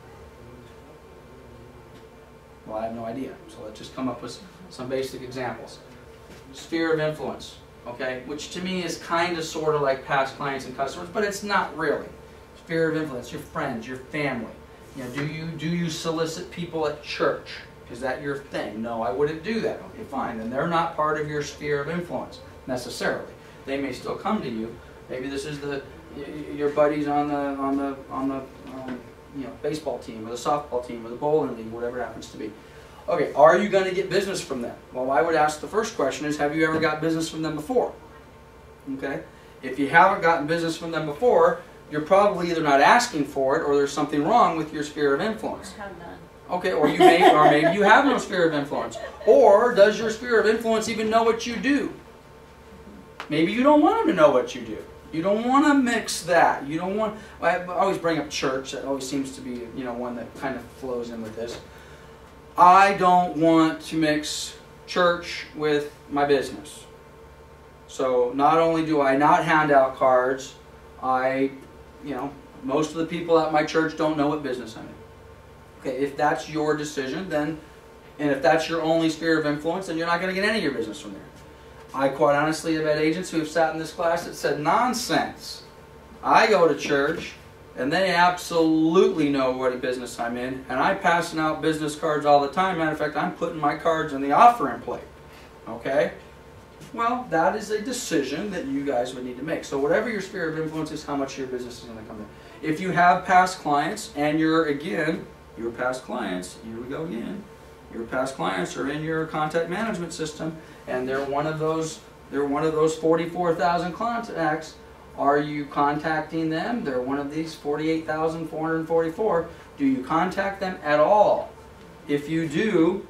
Well, I have no idea. So let's just come up with some basic examples. Sphere of influence. Okay, which to me is kind of sort of like past clients and customers, but it's not really. Sphere of influence, your friends, your family. You know, do you solicit people at church? Is that your thing? No, I wouldn't do that. Okay, fine. Then they're not part of your sphere of influence necessarily. They may still come to you. Maybe this is your buddies on the you know, baseball team or the softball team or the bowling league, whatever it happens to be. Okay, are you going to get business from them? Well, I would ask the first question is, have you ever got business from them before? Okay, if you haven't gotten business from them before, you're probably either not asking for it or there's something wrong with your sphere of influence. I have none. Okay, or maybe you have no sphere of influence. Or does your sphere of influence even know what you do? Maybe you don't want them to know what you do. You don't want to mix that. You don't want. I always bring up church. That always seems to be, you know, one that kind of flows in with this. I don't want to mix church with my business. So not only do I not hand out cards, you know, most of the people at my church don't know what business I'm in. Okay, if that's your decision, then, and if that's your only sphere of influence, then you're not going to get any of your business from there. I quite honestly have had agents who have sat in this class that said, nonsense. I go to church, and they absolutely know what business I'm in, and I'm passing out business cards all the time. Matter of fact, I'm putting my cards in the offering plate. Okay? Well, that is a decision that you guys would need to make. So whatever your sphere of influence is, how much your business is going to come in. If you have past clients, and your past clients, here we go again, your past clients are in your contact management system, and they're one of those 44,000 contacts. Are you contacting them? They're one of these 48,444. Do you contact them at all? If you do,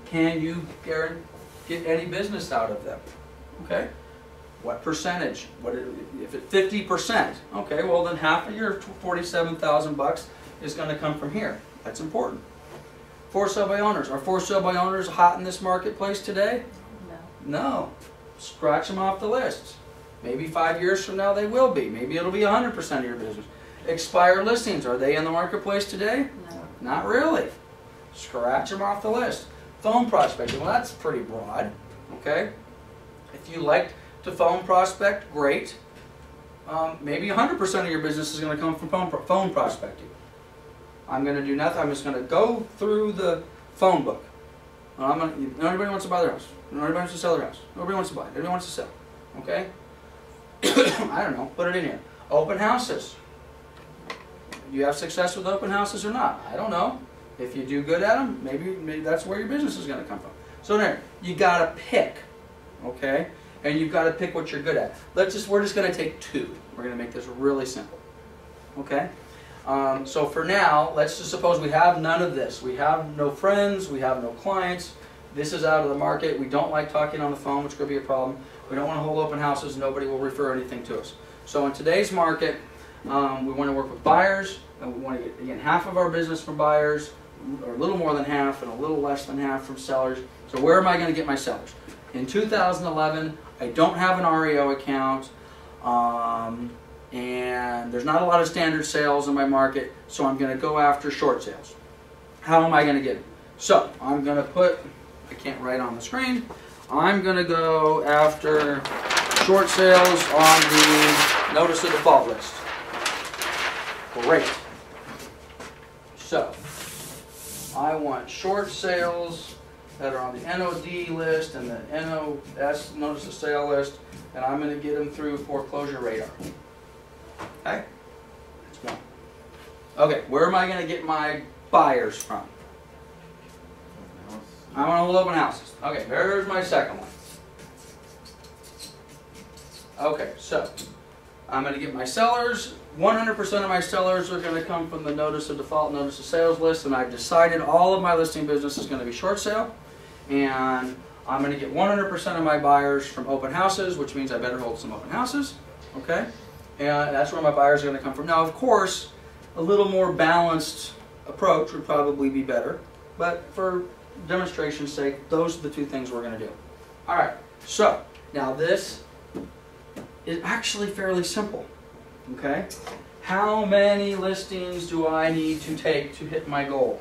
can you get any business out of them? Okay. What percentage? If it's 50%? Okay, well then half of your $47,000 is going to come from here. That's important. For sale by owners. Are for sale by owners hot in this marketplace today? No. No. Scratch them off the list. Maybe 5 years from now they will be. Maybe it'll be 100% of your business. Expired listings. Are they in the marketplace today? No. Not really. Scratch them off the list. Phone prospecting. Well, that's pretty broad. Okay? If you like to phone prospect, great. Maybe 100% of your business is going to come from phone prospecting. I'm going to do nothing. I'm just going to go through the phone book. Nobody wants to buy their house. Nobody wants to sell their house. Nobody wants to buy. Everybody wants to sell. Okay? I don't know. Put it in here. Open houses. Do you have success with open houses or not? I don't know. If you do good at them, maybe that's where your business is going to come from. So there, you got to pick, okay? And you've got to pick what you're good at. We're just going to take 2. We're going to make this really simple, okay? So for now, let's just suppose we have none of this. We have no friends, we have no clients. This is out of the market. We don't like talking on the phone, which could be a problem. We don't want to hold open houses. Nobody will refer anything to us. So in today's market, we want to work with buyers, and we want to get, again, half of our business from buyers, or a little more than half, and a little less than half from sellers. So where am I going to get my sellers? In 2011, I don't have an REO account, and there's not a lot of standard sales in my market, so I'm going to go after short sales. How am I going to get them? So I'm going to put, I can't write on the screen, I'm going to go after short sales on the notice of default list. Great. So I want short sales that are on the NOD list and the NOS, notice of sale list, and I'm going to get them through Foreclosure Radar. Okay? That's one. Okay, where am I going to get my buyers from? I want to open houses. Okay, there's my second one. Okay, so I'm going to get my sellers. 100% of my sellers are going to come from the notice of default, notice of sales list, and I've decided all of my listing business is going to be short sale. And I'm going to get 100% of my buyers from open houses, which means I better hold some open houses. Okay? And that's where my buyers are going to come from. Now, of course, a little more balanced approach would probably be better. But for demonstration's sake, those are the 2 things we're going to do. All right. So, now this is actually fairly simple. Okay? How many listings do I need to take to hit my goal?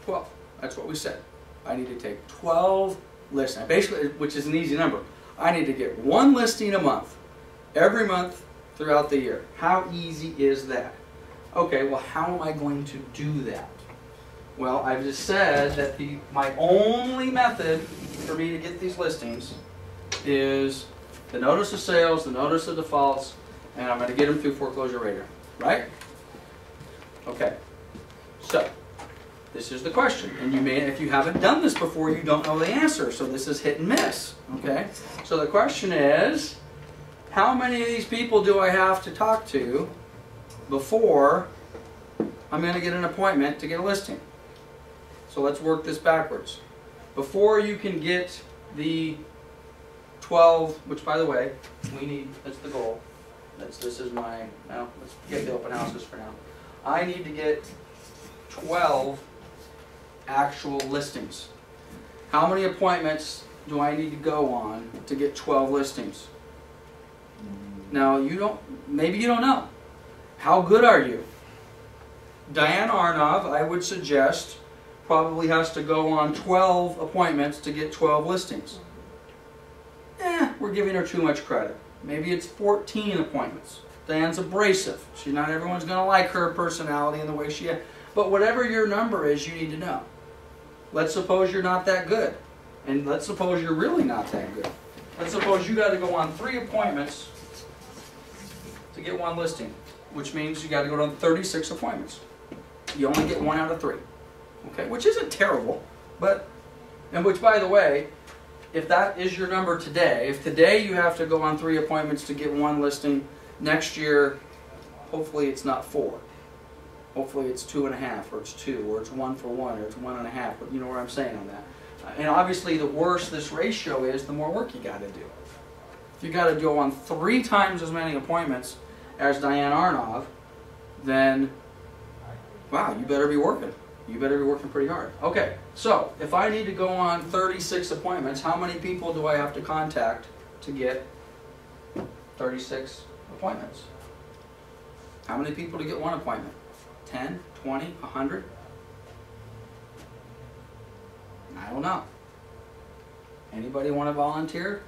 12. That's what we said. I need to take 12 listings. Basically, which is an easy number. I need to get 1 listing a month, every month throughout the year. How easy is that? Okay, well, how am I going to do that? Well, I've just said that my only method for me to get these listings is the notice of sales, the notice of defaults, and I'm going to get them through Foreclosure Radar, right? Okay, so this is the question, and if you haven't done this before, you don't know the answer, so this is hit and miss, okay? So the question is, how many of these people do I have to talk to before I'm going to get an appointment to get a listing? So let's work this backwards. Before you can get the 12, which by the way, we need, that's the goal. This is my, well, let's get the open houses for now. I need to get 12 actual listings. How many appointments do I need to go on to get 12 listings? Now, maybe you don't know. How good are you? Diane Arnov, I would suggest, probably has to go on 12 appointments to get 12 listings. We're giving her too much credit. Maybe it's 14 appointments. Diane's abrasive. Not everyone's going to like her personality and the way she is. But whatever your number is, you need to know. Let's suppose you're not that good. And let's suppose you're really not that good. Let's suppose you got to go on 3 appointments to get 1 listing, which means you got to go on 36 appointments. You only get 1 out of 3. Okay, which isn't terrible, and which, by the way, if that is your number today, if today you have to go on 3 appointments to get 1 listing, next year, hopefully it's not 4. Hopefully it's 2.5, or it's 2, or it's 1 for 1, or it's 1.5. But you know what I'm saying on that. And obviously, the worse this ratio is, the more work you got to do. If you got to go on 3 times as many appointments as Diane Arnov, then wow, you better be working. You better be working pretty hard. Okay, so if I need to go on 36 appointments, how many people do I have to contact to get 36 appointments? How many people to get 1 appointment? 10, 20, 100? I don't know. Anybody want to volunteer?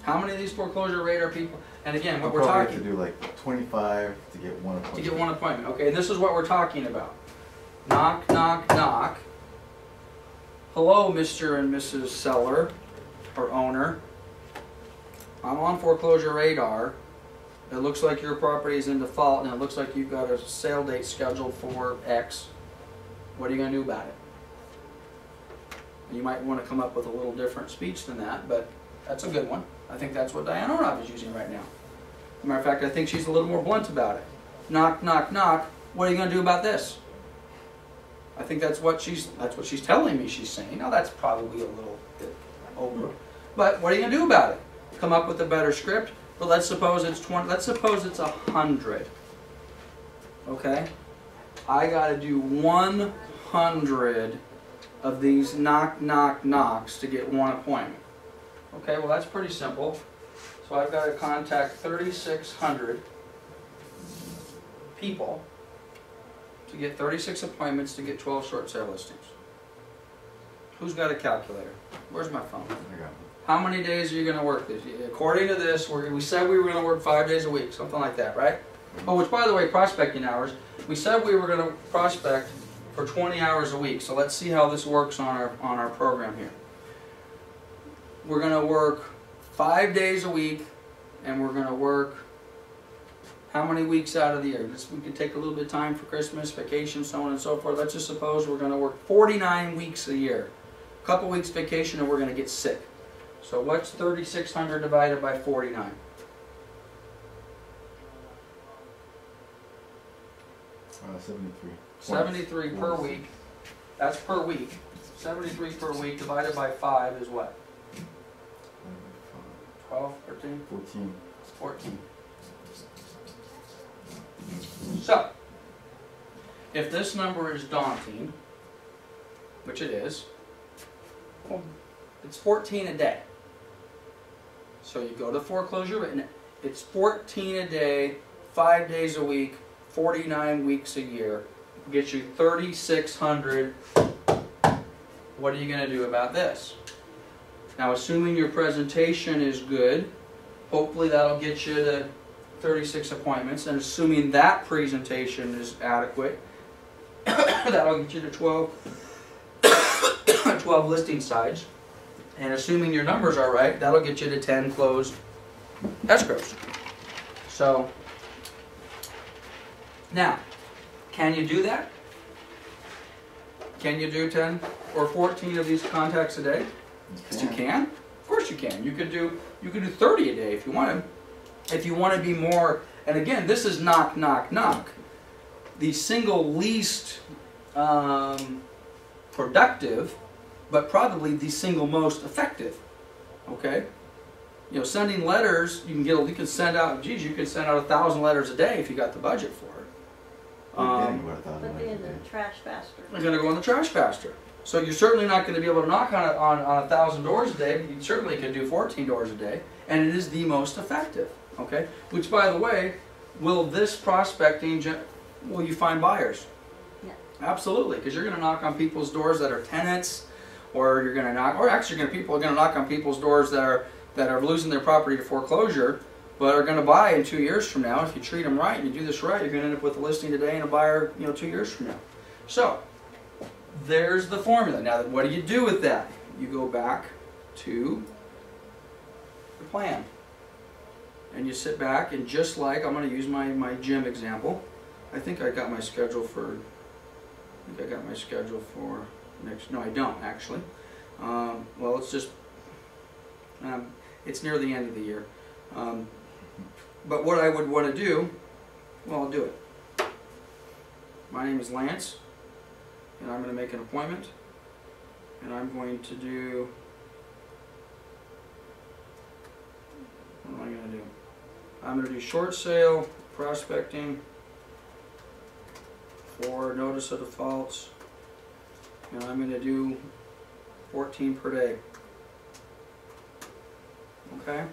How many of these Foreclosure Radar people? And again, what we're talking... have to do like 25 to get 1 appointment. To get 1 appointment. Okay, and this is what we're talking about. Knock, knock, knock. Hello, Mr. and Mrs. Seller or owner. I'm on Foreclosure Radar. it looks like your property is in default, and it looks like you've got a sale date scheduled for X. What are you going to do about it? You might want to come up with a little different speech than that, but that's a good one. I think that's what Diane Ornoff is using right now. As a matter of fact, I think she's a little more blunt about it. Knock, knock, knock. What are you going to do about this? I think that's what she's telling me she's saying. Now that's probably a little bit over, but what are you going to do about it? Come up with a better script. But let's suppose it's 20. Let's suppose it's 100. Okay, I got to do 100 of these knock, knock, knocks to get one appointment. Okay, well that's pretty simple. So I've got to contact 3,600 people to get 36 appointments to get 12 short sale listings. Who's got a calculator? Where's my phone? I got it. How many days are you going to work this? According to this, we said we were going to work 5 days a week, something like that, right? Oh, which by the way, prospecting hours, we said we were going to prospect for 20 hours a week. So let's see how this works on our program here. We're going to work 5 days a week, and we're going to work how many weeks out of the year? We could take a little bit of time for Christmas, vacation, so on and so forth. Let's just suppose we're going to work 49 weeks a year. A couple weeks vacation, and we're going to get sick. So what's 3,600 divided by 49? Uh, 73. 73 per week. That's per week. 73 per week divided by 5 is what? 12, 13, 14. 14. So, if this number is daunting, which it is, well, it's 14 a day. So you go to foreclosure written, it's 14 a day, 5 days a week, 49 weeks a year. Gets you 3,600. What are you going to do about this? Now, assuming your presentation is good, hopefully that'll get you to 36 appointments, and assuming that presentation is adequate, that'll get you to 12 listing sites. And assuming your numbers are right, that'll get you to 10 closed escrows. So, now, can you do that? Can you do 10 or 14 of these contacts a day? Yes, you can. Of course you can. You could do 30 a day if you wanted. If you want to be more, and again, this is knock, knock, knock. The single least productive, but probably the single most effective. Okay, you know, sending letters, you can send out. Geez, you could send out 1,000 letters a day if you got the budget for it. But they're in the trash faster. They're going to go in the trash faster. So you're certainly not going to be able to knock on 1,000 doors a day, but you certainly can do 14 doors a day, and it is the most effective. Okay, which by the way, will this prospecting, will you find buyers? Yeah. Absolutely, because you're going to knock on people's doors that are tenants, or you're going to knock, or actually people are going to knock on people's doors that are losing their property to foreclosure, but are going to buy in 2 years from now. If you treat them right and you do this right, you're going to end up with a listing today and a buyer, 2 years from now. So there's the formula. Now, what do you do with that? You go back to the plan. And you sit back, and just like, I'm going to use my gym example. I think I got my schedule for next, no I don't actually. Well, it's just, it's near the end of the year. But what I would want to do, well, I'll do it. My name is Lance, and I'm going to make an appointment, and I'm going to do, what am I going to do? I'm going to do short sale prospecting for notice of defaults, and I'm going to do 14 per day. Okay?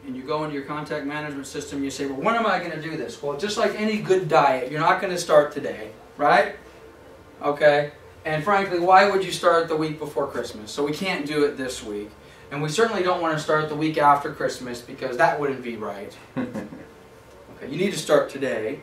And you go into your contact management system and you say, well, when am I going to do this? Well, just like any good diet, you're not going to start today, right? Okay? And frankly, why would you start the week before Christmas? So we can't do it this week. And we certainly don't want to start the week after Christmas, because that wouldn't be right. Okay, you need to start today,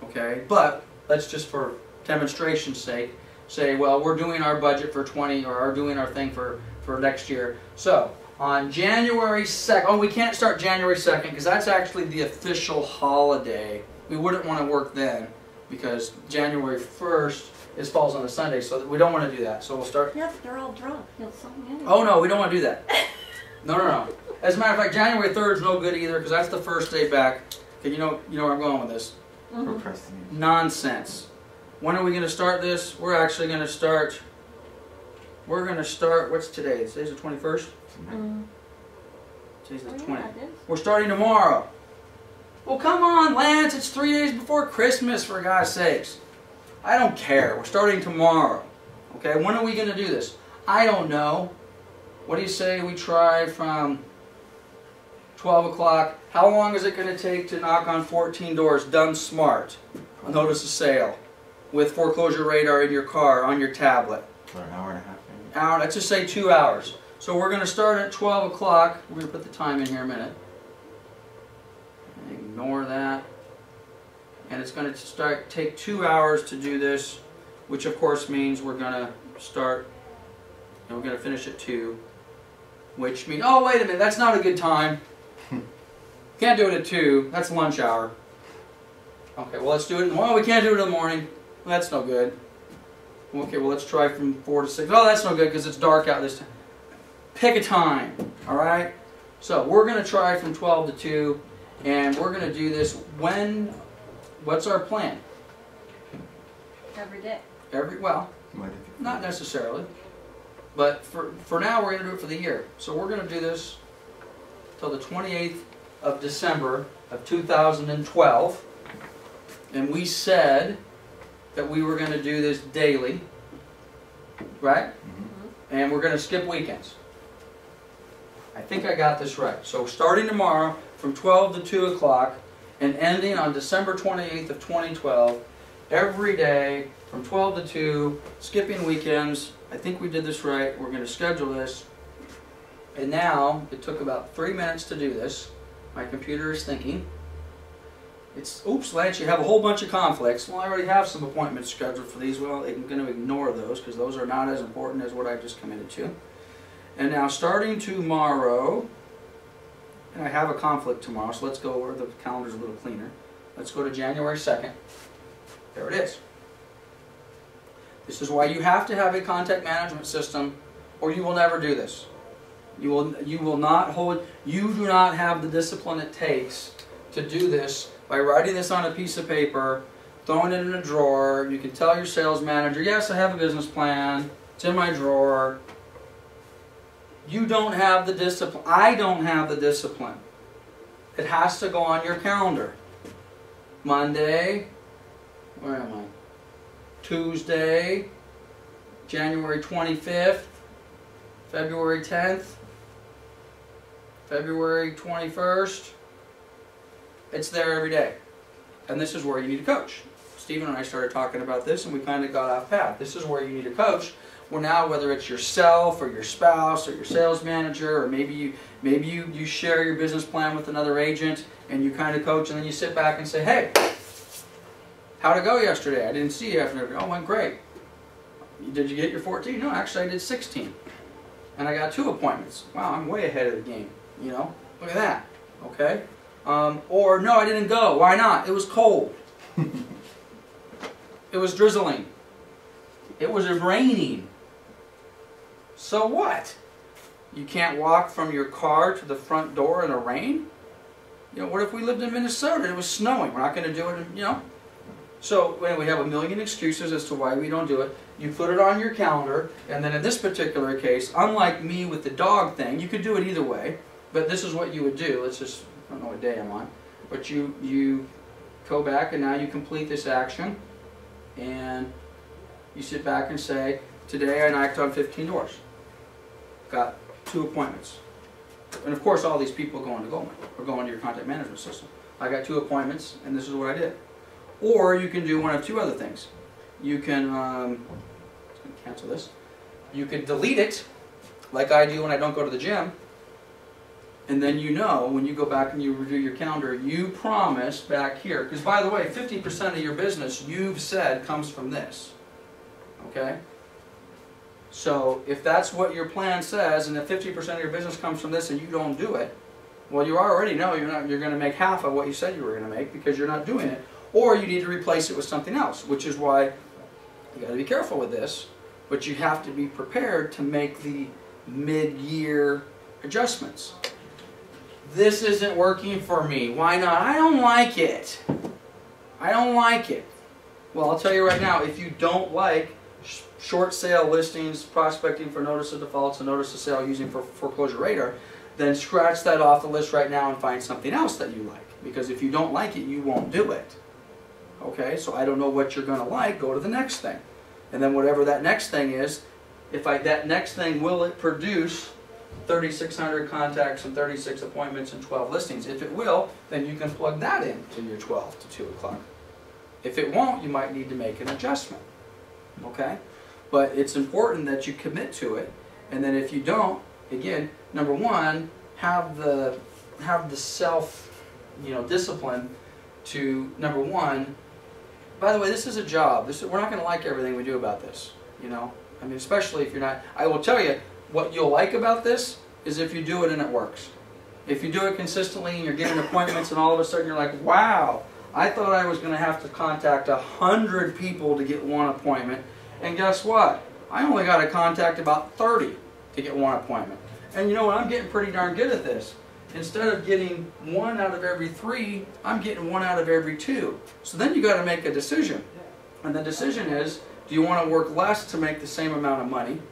okay? But let's just, for demonstration's sake, say, well, we're doing our budget for 20, or are doing our thing for next year. So On January 2nd, oh, we can't start January 2nd because that's actually the official holiday. We wouldn't want to work then because January 1st falls on a Sunday, so we don't want to do that. So we'll start. Yeah, but they're all drunk. He'll something in. Oh no, we don't want to do that. No. As a matter of fact, January 3rd is no good either because that's the first day back. Okay, you know where I'm going with this. Procrastination. Nonsense. When are we going to start this? We're actually going to start. We're going to start. What's today? Today's the 21st. Today's the 20th. We're starting tomorrow. Well, come on, Lance. It's 3 days before Christmas, for God's sakes. I don't care. We're starting tomorrow. Okay, when are we going to do this? I don't know. What do you say we try from 12 o'clock? How long is it going to take to knock on 14 doors done smart? Notice a sale with foreclosure radar in your car, on your tablet. For an hour and a half, maybe? Hour, let's just say 2 hours. So we're going to start at 12 o'clock. We're going to put the time in here a minute. Ignore that. And it's going to take 2 hours to do this, which of course means we're going to start, and we're going to finish at 2, which means, oh wait a minute, that's not a good time. Can't do it at 2, that's lunch hour. Okay, well let's do it, well we can't do it in the morning, well, that's no good. Okay, well let's try from 4 to 6, oh that's no good because it's dark out this time. Pick a time, alright? So we're going to try from 12 to 2, and we're going to do this when, what's our plan? Every day. Well, Monday through not Friday. necessarily. But for now, we're going to do it for the year. So we're going to do this till the 28th of December of 2012. And we said that we were going to do this daily, right? And we're going to skip weekends. I think I got this right. So starting tomorrow from 12 to 2 o'clock and ending on December 28th of 2012, every day from 12 to 2, skipping weekends. I think we did this right. We're going to schedule this. And now, it took about 3 minutes to do this. My computer is thinking. Oops, Lance, you have a whole bunch of conflicts. Well, I already have some appointments scheduled for these. Well, I'm going to ignore those because those are not as important as what I just committed to. And now, starting tomorrow, and I have a conflict tomorrow, so let's go where the calendar's a little cleaner. Let's go to January 2nd. There it is. This is why you have to have a contact management system or you will never do this. You will not hold, you do not have the discipline it takes to do this by writing this on a piece of paper, throwing it in a drawer. You can tell your sales manager, yes, I have a business plan, it's in my drawer. You don't have the discipline. I don't have the discipline. It has to go on your calendar. Monday, where am I? Tuesday, January 25th, February 10th, February 21st. It's there every day. And this is where you need a coach. Stephen and I started talking about this and we kind of got off path. This is where you need a coach. Well, now whether it's yourself or your spouse or your sales manager, or maybe you share your business plan with another agent and you kind of coach, and then you sit back and say, hey, how'd it go yesterday? I didn't see you after. Oh, it went great. Did you get your 14? No, actually I did 16. And I got 2 appointments. Wow, I'm way ahead of the game. You know, look at that. Okay? Or no, I didn't go. Why not? It was cold. It was drizzling. It was raining. So what? You can't walk from your car to the front door in the rain? You know, what if we lived in Minnesota and it was snowing? We're not going to do it, you know? So we have a million excuses as to why we don't do it. You put it on your calendar, and then in this particular case, unlike me with the dog thing, you could do it either way, but this is what you would do. Let's just, I don't know what day I'm on, but you go back and now you complete this action, and you sit back and say, today I knocked on 15 doors. Got 2 appointments. And of course all these people go into Goldman, or go into your contact management system. I got 2 appointments, and this is what I did. Or you can do one of 2 other things. You can, cancel this. You can delete it, like I do when I don't go to the gym. And then you know, when you go back and you review your calendar, you promise back here. Because by the way, 50% of your business, you've said, comes from this. Okay? So if that's what your plan says, and if 50% of your business comes from this and you don't do it, well, you already know you're going to make half of what you said you were going to make because you're not doing it. Or you need to replace it with something else, which is why you got to be careful with this, but you have to be prepared to make the mid-year adjustments. This isn't working for me. Why not? I don't like it. I don't like it. Well, I'll tell you right now, if you don't like short sale listings, prospecting for notice of defaults and notice of sale using for foreclosure radar, then scratch that off the list right now and find something else that you like. Because if you don't like it, you won't do it. Okay, so I don't know what you're going to like, go to the next thing. And then whatever that next thing is, that next thing, will it produce 3,600 contacts and 36 appointments and 12 listings? If it will, then you can plug that into your 12 to 2 o'clock. If it won't, you might need to make an adjustment. Okay? But it's important that you commit to it. And then if you don't, again, number one, have the self, discipline to, number one, by the way, this is a job. We're not going to like everything we do about this, I mean, especially if you're not. I will tell you, what you'll like about this is if you do it and it works. If you do it consistently and you're getting appointments and all of a sudden you're like, wow, I thought I was going to have to contact 100 people to get one appointment. And guess what? I only got to contact about 30 to get one appointment. And you know what? I'm getting pretty darn good at this. Instead of getting 1 out of every 3, I'm getting 1 out of every 2. So then you got to make a decision. And the decision is, do you want to work less to make the same amount of money?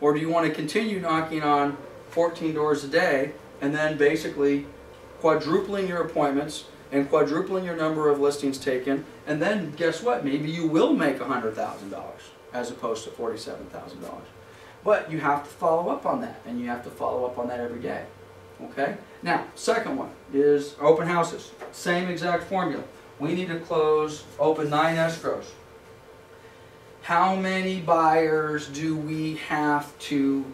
Or do you want to continue knocking on 14 doors a day and then basically quadrupling your appointments and quadrupling your number of listings taken, and then guess what? Maybe you will make $100,000 as opposed to $47,000. But you have to follow up on that, and you have to follow up on that every day. Okay? Now, second one is open houses. Same exact formula. We need to open 9 escrows. How many buyers do we have to,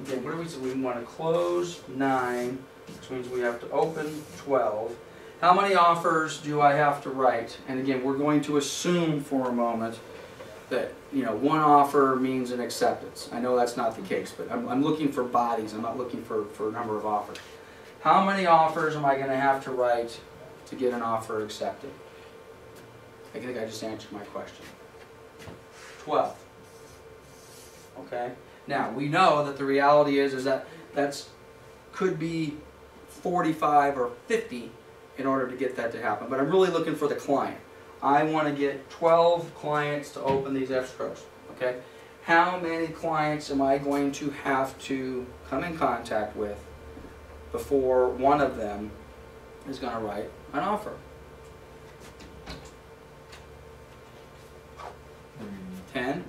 again, what do we say? We want to close 9, which means we have to open 12. How many offers do I have to write? And again, we're going to assume for a moment that, 1 offer means an acceptance. I know that's not the case, but I'm looking for bodies. I'm not looking for a number of offers. How many offers am I going to have to write to get an offer accepted? I think I just answered my question. 12. Okay? Now, we know that the reality is that could be 45 or 50 in order to get that to happen. But I'm really looking for the client. I want to get 12 clients to open these escrows. Okay? How many clients am I going to have to come in contact with before one of them is going to write an offer? 10?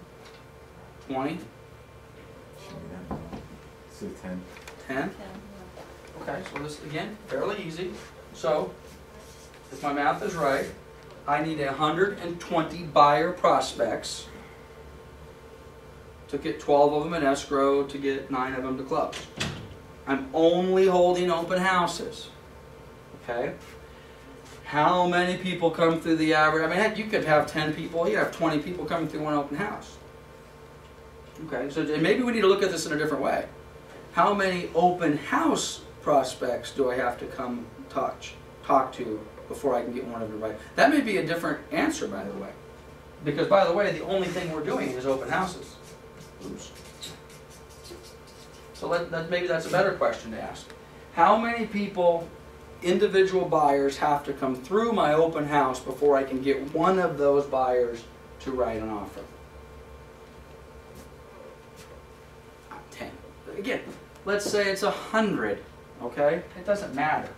20? So 10. 10? Okay, so this, again, fairly easy. So, if my math is right, I need 120 buyer prospects to get 12 of them in escrow to get 9 of them to close. I'm only holding open houses. Okay? How many people come through the average? I mean, heck, you could have 10 people, you have 20 people coming through one open house. Okay, so maybe we need to look at this in a different way. How many open house prospects do I have to come talk to before I can get one of them right? That may be a different answer, by the way. Because, by the way, the only thing we're doing is open houses. Oops. So maybe that's a better question to ask. How many people, individual buyers, have to come through my open house before I can get one of those buyers to write an offer? 10. Again, let's say it's 100. Okay? It doesn't matter.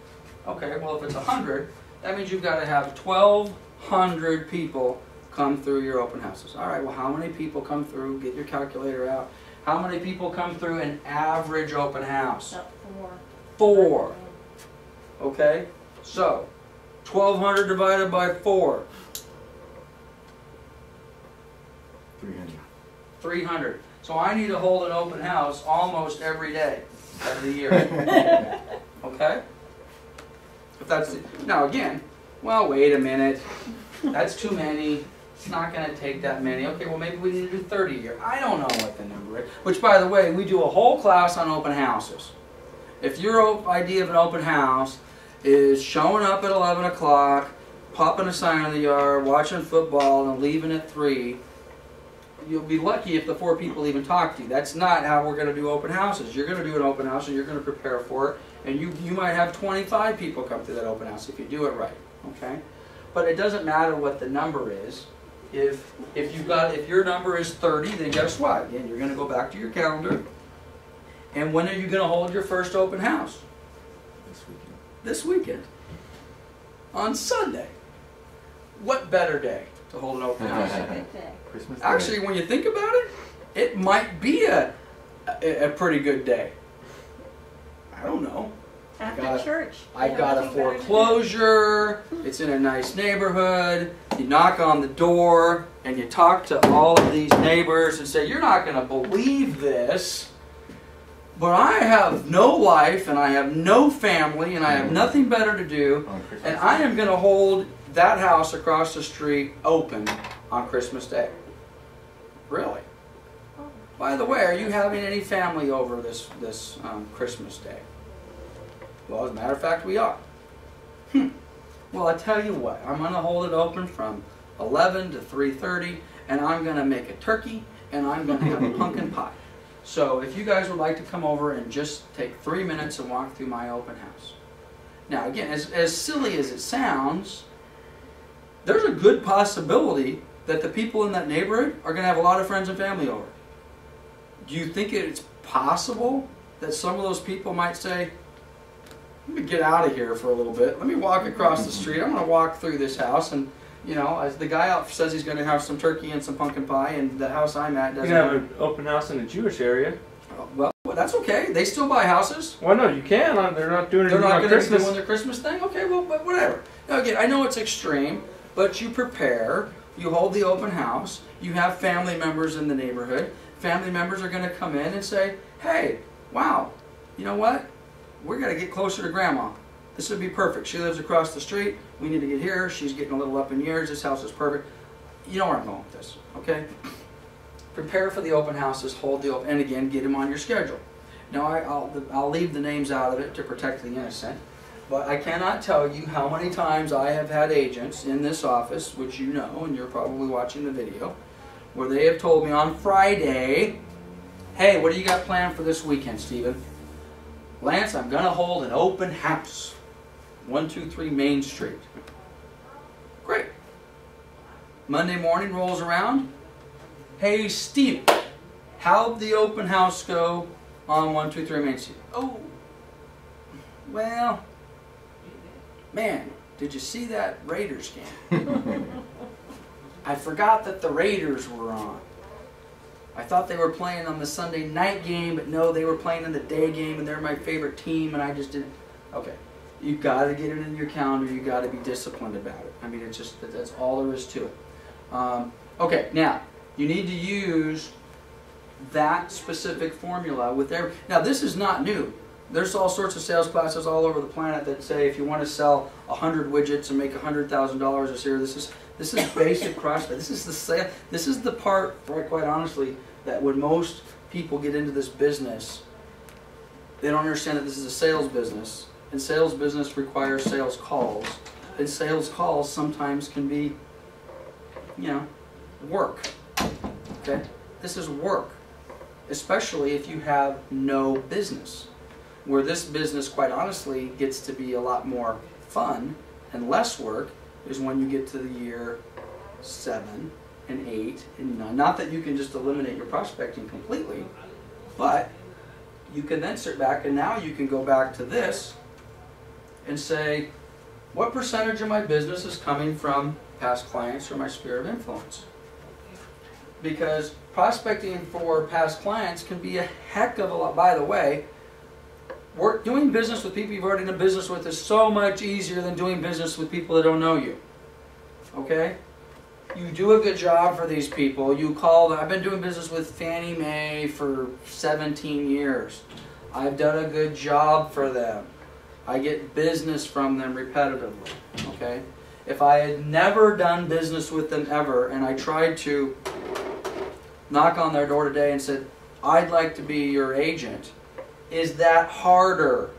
Okay, well, if it's 100, that means you've got to have 1,200 people come through your open houses. All right, well, how many people come through? Get your calculator out. How many people come through an average open house? 4. Okay? So, 1,200 divided by 4. 300. 300. So I need to hold an open house almost every day of the year. Okay? If that's now again, well, wait a minute. That's too many. It's not going to take that many. Okay, well maybe we need to do 30 a year. I don't know what the number is. Which, by the way, we do a whole class on open houses. If your idea of an open house is showing up at 11 o'clock, popping a sign in the yard, watching football, and leaving at 3, you'll be lucky if the 4 people even talk to you. That's not how we're going to do open houses. You're going to do an open house and you're going to prepare for it, and you might have 25 people come to that open house if you do it right. Okay? But it doesn't matter what the number is. If your number is 30, then guess what? Again, you're going to go back to your calendar. And when are you going to hold your first open house? This weekend. This weekend. On Sunday. What better day to hold an open house? Good day. Christmas Day. Actually, when you think about it, it might be a pretty good day. I don't know. After church. I got a foreclosure, it's in a nice neighborhood, you knock on the door, and you talk to all of these neighbors and say, you're not going to believe this, but I have no life, and I have no family, and I have nothing better to do, On Christmas and I am going to hold that house across the street open on Christmas Day. Really? By the way, are you having any family over this Christmas Day? Well, as a matter of fact, we are. Well, I tell you what, I'm going to hold it open from 11 to 3:30, and I'm going to make a turkey, and I'm going to have a pumpkin pie. So if you guys would like to come over and just take 3 minutes and walk through my open house. Now, again, as silly as it sounds, there's a good possibility that the people in that neighborhood are going to have a lot of friends and family over. Do you think it's possible that some of those people might say, let me get out of here for a little bit. Let me walk across the street. I'm going to walk through this house, and you know, as the guy out says he's going to have some turkey and some pumpkin pie, and the house I'm at doesn't. You can have an open house in the Jewish area. Well, that's okay. They still buy houses. Well, no, you can. They're not doing it They're not on going to be Christmas. doing their Christmas thing. Okay, well, but whatever. Now again, I know it's extreme, but you prepare. You hold the open house. You have family members in the neighborhood. Family members are going to come in and say, "Hey, wow, you know what? We're going to get closer to Grandma. This would be perfect. She lives across the street. We need to get here. She's getting a little up in years. This house is perfect." You know where I'm going with this, okay? Prepare for the open houses. Hold the open, and again, get them on your schedule. Now, I'll leave the names out of it to protect the innocent, but I cannot tell you how many times I have had agents in this office, which you know, and you're probably watching the video, where they have told me on Friday, "Hey, what do you got planned for this weekend, Stephen?" "Lance, I'm going to hold an open house. 123 Main Street." Great. Monday morning rolls around. "Hey, Steve, how'd the open house go on 123 Main Street?" "Oh, well, man, did you see that Raiders game? I forgot that the Raiders were on. I thought they were playing on the Sunday night game, but no, they were playing in the day game, and they're my favorite team, and I just didn't." Okay, you've got to get it in your calendar. You've got to be disciplined about it. I mean, it's just, that's all there is to it. Okay, now, you need to use that specific formula with every... Now, this is not new. There's all sorts of sales classes all over the planet that say if you want to sell 100 widgets and make $100,000 this year, this is basic CrossFit. This is the sale. This is the part, quite honestly, that when most people get into this business, they don't understand that this is a sales business, and sales business requires sales calls, and sales calls sometimes can be, you know, work. Okay, this is work, especially if you have no business. Where this business, quite honestly, gets to be a lot more fun and less work is when you get to the year 7 and 8 and 9. Not that you can just eliminate your prospecting completely, but you can then sit back and now you can go back to this and say, what percentage of my business is coming from past clients or my sphere of influence? Because prospecting for past clients can be a heck of a lot. By the way, doing business with people you've already done business with is so much easier than doing business with people that don't know you. Okay? You do a good job for these people. You call them. I've been doing business with Fannie Mae for 17 years. I've done a good job for them. I get business from them repetitively. Okay? If I had never done business with them ever, and I tried to knock on their door today and said, I'd like to be your agent, is that harder?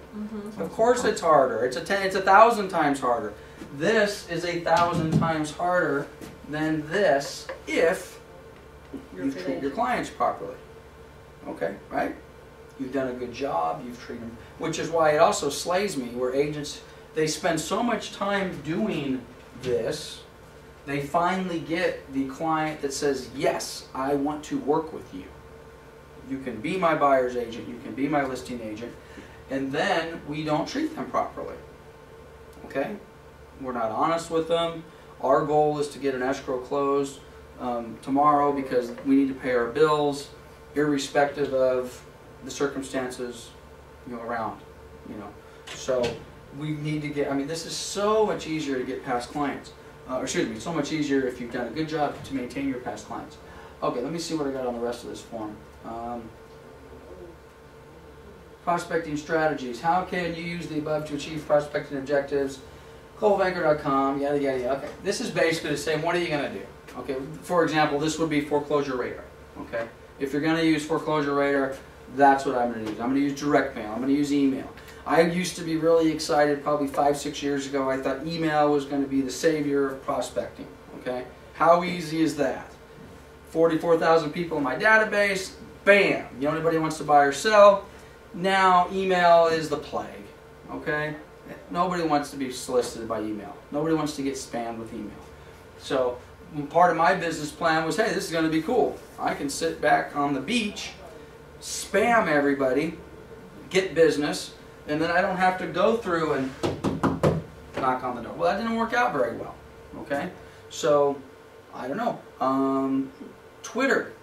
Of course it's harder. It's 1,000 times harder. This is 1,000 times harder than this if you treat your clients properly. Okay, right? You've done a good job, you've treated them, which is why it also slays me where agents, they spend so much time doing this, they finally get the client that says, yes, I want to work with you. You can be my buyer's agent, you can be my listing agent, and then we don't treat them properly. Okay? We're not honest with them. Our goal is to get an escrow closed tomorrow because we need to pay our bills, irrespective of the circumstances, around, So we need to get. I mean, this is so much easier to get past clients. So much easier if you've done a good job to maintain your past clients. Okay, let me see what I got on the rest of this form. Prospecting strategies. How can you use the above to achieve prospecting objectives? ColeVanker.com, yada, yada, yada. Okay, this is basically the same. What are you going to do? Okay, for example, this would be Foreclosure Radar. Okay, if you're going to use Foreclosure Radar, that's what I'm going to use. I'm going to use direct mail. I'm going to use email. I used to be really excited probably 5-6 years ago. I thought email was going to be the savior of prospecting. Okay, how easy is that? 44,000 people in my database. Bam! Anybody wants to buy or sell. Now email is the plague. Okay. Nobody wants to be solicited by email. Nobody wants to get spammed with email. So part of my business plan was, hey, this is going to be cool. I can sit back on the beach, spam everybody, get business, and then I don't have to go through and knock on the door. Well, that didn't work out very well. Okay? So, I don't know. Twitter.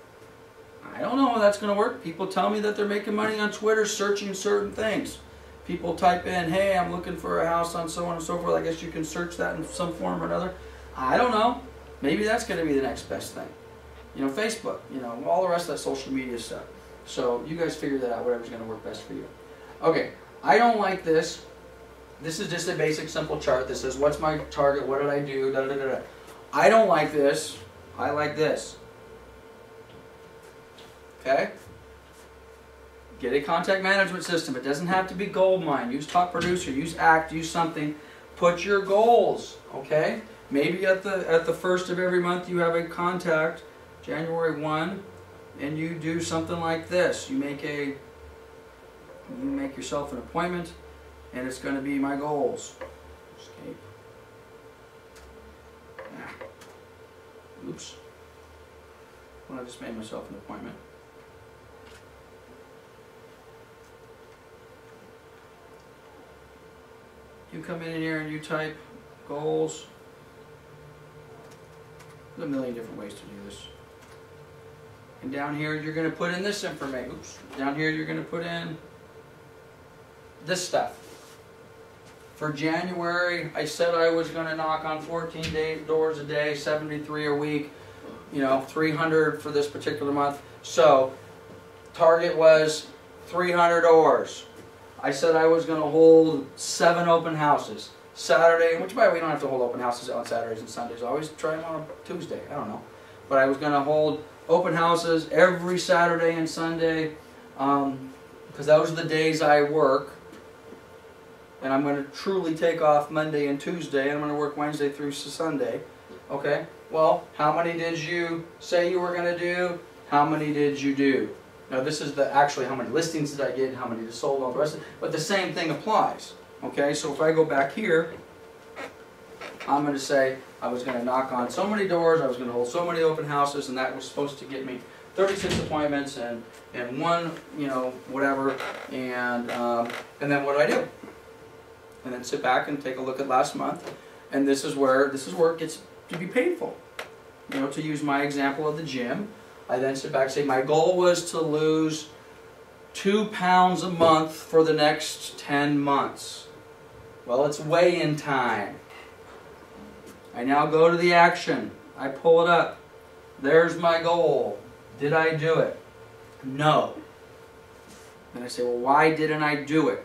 I don't know how that's going to work. People tell me that they're making money on Twitter searching certain things. People type in, hey, I'm looking for a house on so on and so forth. I guess you can search that in some form or another. I don't know. Maybe that's going to be the next best thing. Facebook, all the rest of that social media stuff. So you guys figure that out, whatever's going to work best for you. Okay, I don't like this. This is just a basic, simple chart that says, what's my target, what did I do, da da da da. I don't like this. I like this. Okay? Get a contact management system. It doesn't have to be Goldmine. Use Top Producer. Use Act. Use something. Put your goals. Okay? Maybe at the first of every month you have a contact, January 1, and you do something like this. You make yourself an appointment, and it's going to be my goals. Escape. Oops. Well, I just made myself an appointment. You come in here and you type goals. There's a million different ways to do this. And down here you're going to put in this information. Oops. Down here you're going to put in this stuff. For January, I said I was going to knock on 14 doors a day, 73 a week, 300 for this particular month. So, target was 300 doors. I said I was going to hold 7 open houses. Saturday, which by the way, we don't have to hold open houses on Saturdays and Sundays. I always try them on a Tuesday. I don't know. But I was going to hold open houses every Saturday and Sunday because those are the days I work. And I'm going to truly take off Monday and Tuesday. And I'm going to work Wednesday through Sunday. Okay? Well, how many did you say you were going to do? How many did you do? Now this is actually how many listings did I get, how many just sold, all the rest of it. But the same thing applies. Okay, so if I go back here, I'm going to say I was going to knock on so many doors, I was going to hold so many open houses, and that was supposed to get me 36 appointments and one, whatever, and then what do I do? And then sit back and take a look at last month, and this is where it gets to be painful. To use my example of the gym. I then sit back and say, my goal was to lose 2 pounds a month for the next 10 months. Well, it's weigh-in time. I now go to the action. I pull it up. There's my goal. Did I do it? No. Then I say, well, why didn't I do it?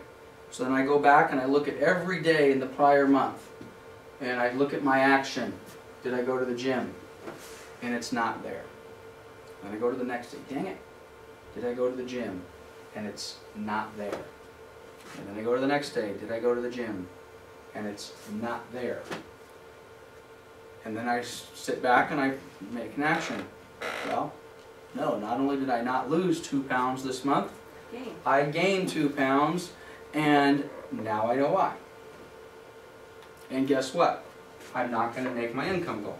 So then I go back and I look at every day in the prior month. and I look at my action. Did I go to the gym? And it's not there. Then I go to the next day. Dang it. Did I go to the gym? And it's not there. And then I go to the next day. Did I go to the gym? And it's not there. And then I sit back and I make an action. Well, no, not only did I not lose 2 pounds this month, Game. I gained 2 pounds, and now I know why. And guess what? I'm not going to make my income goal.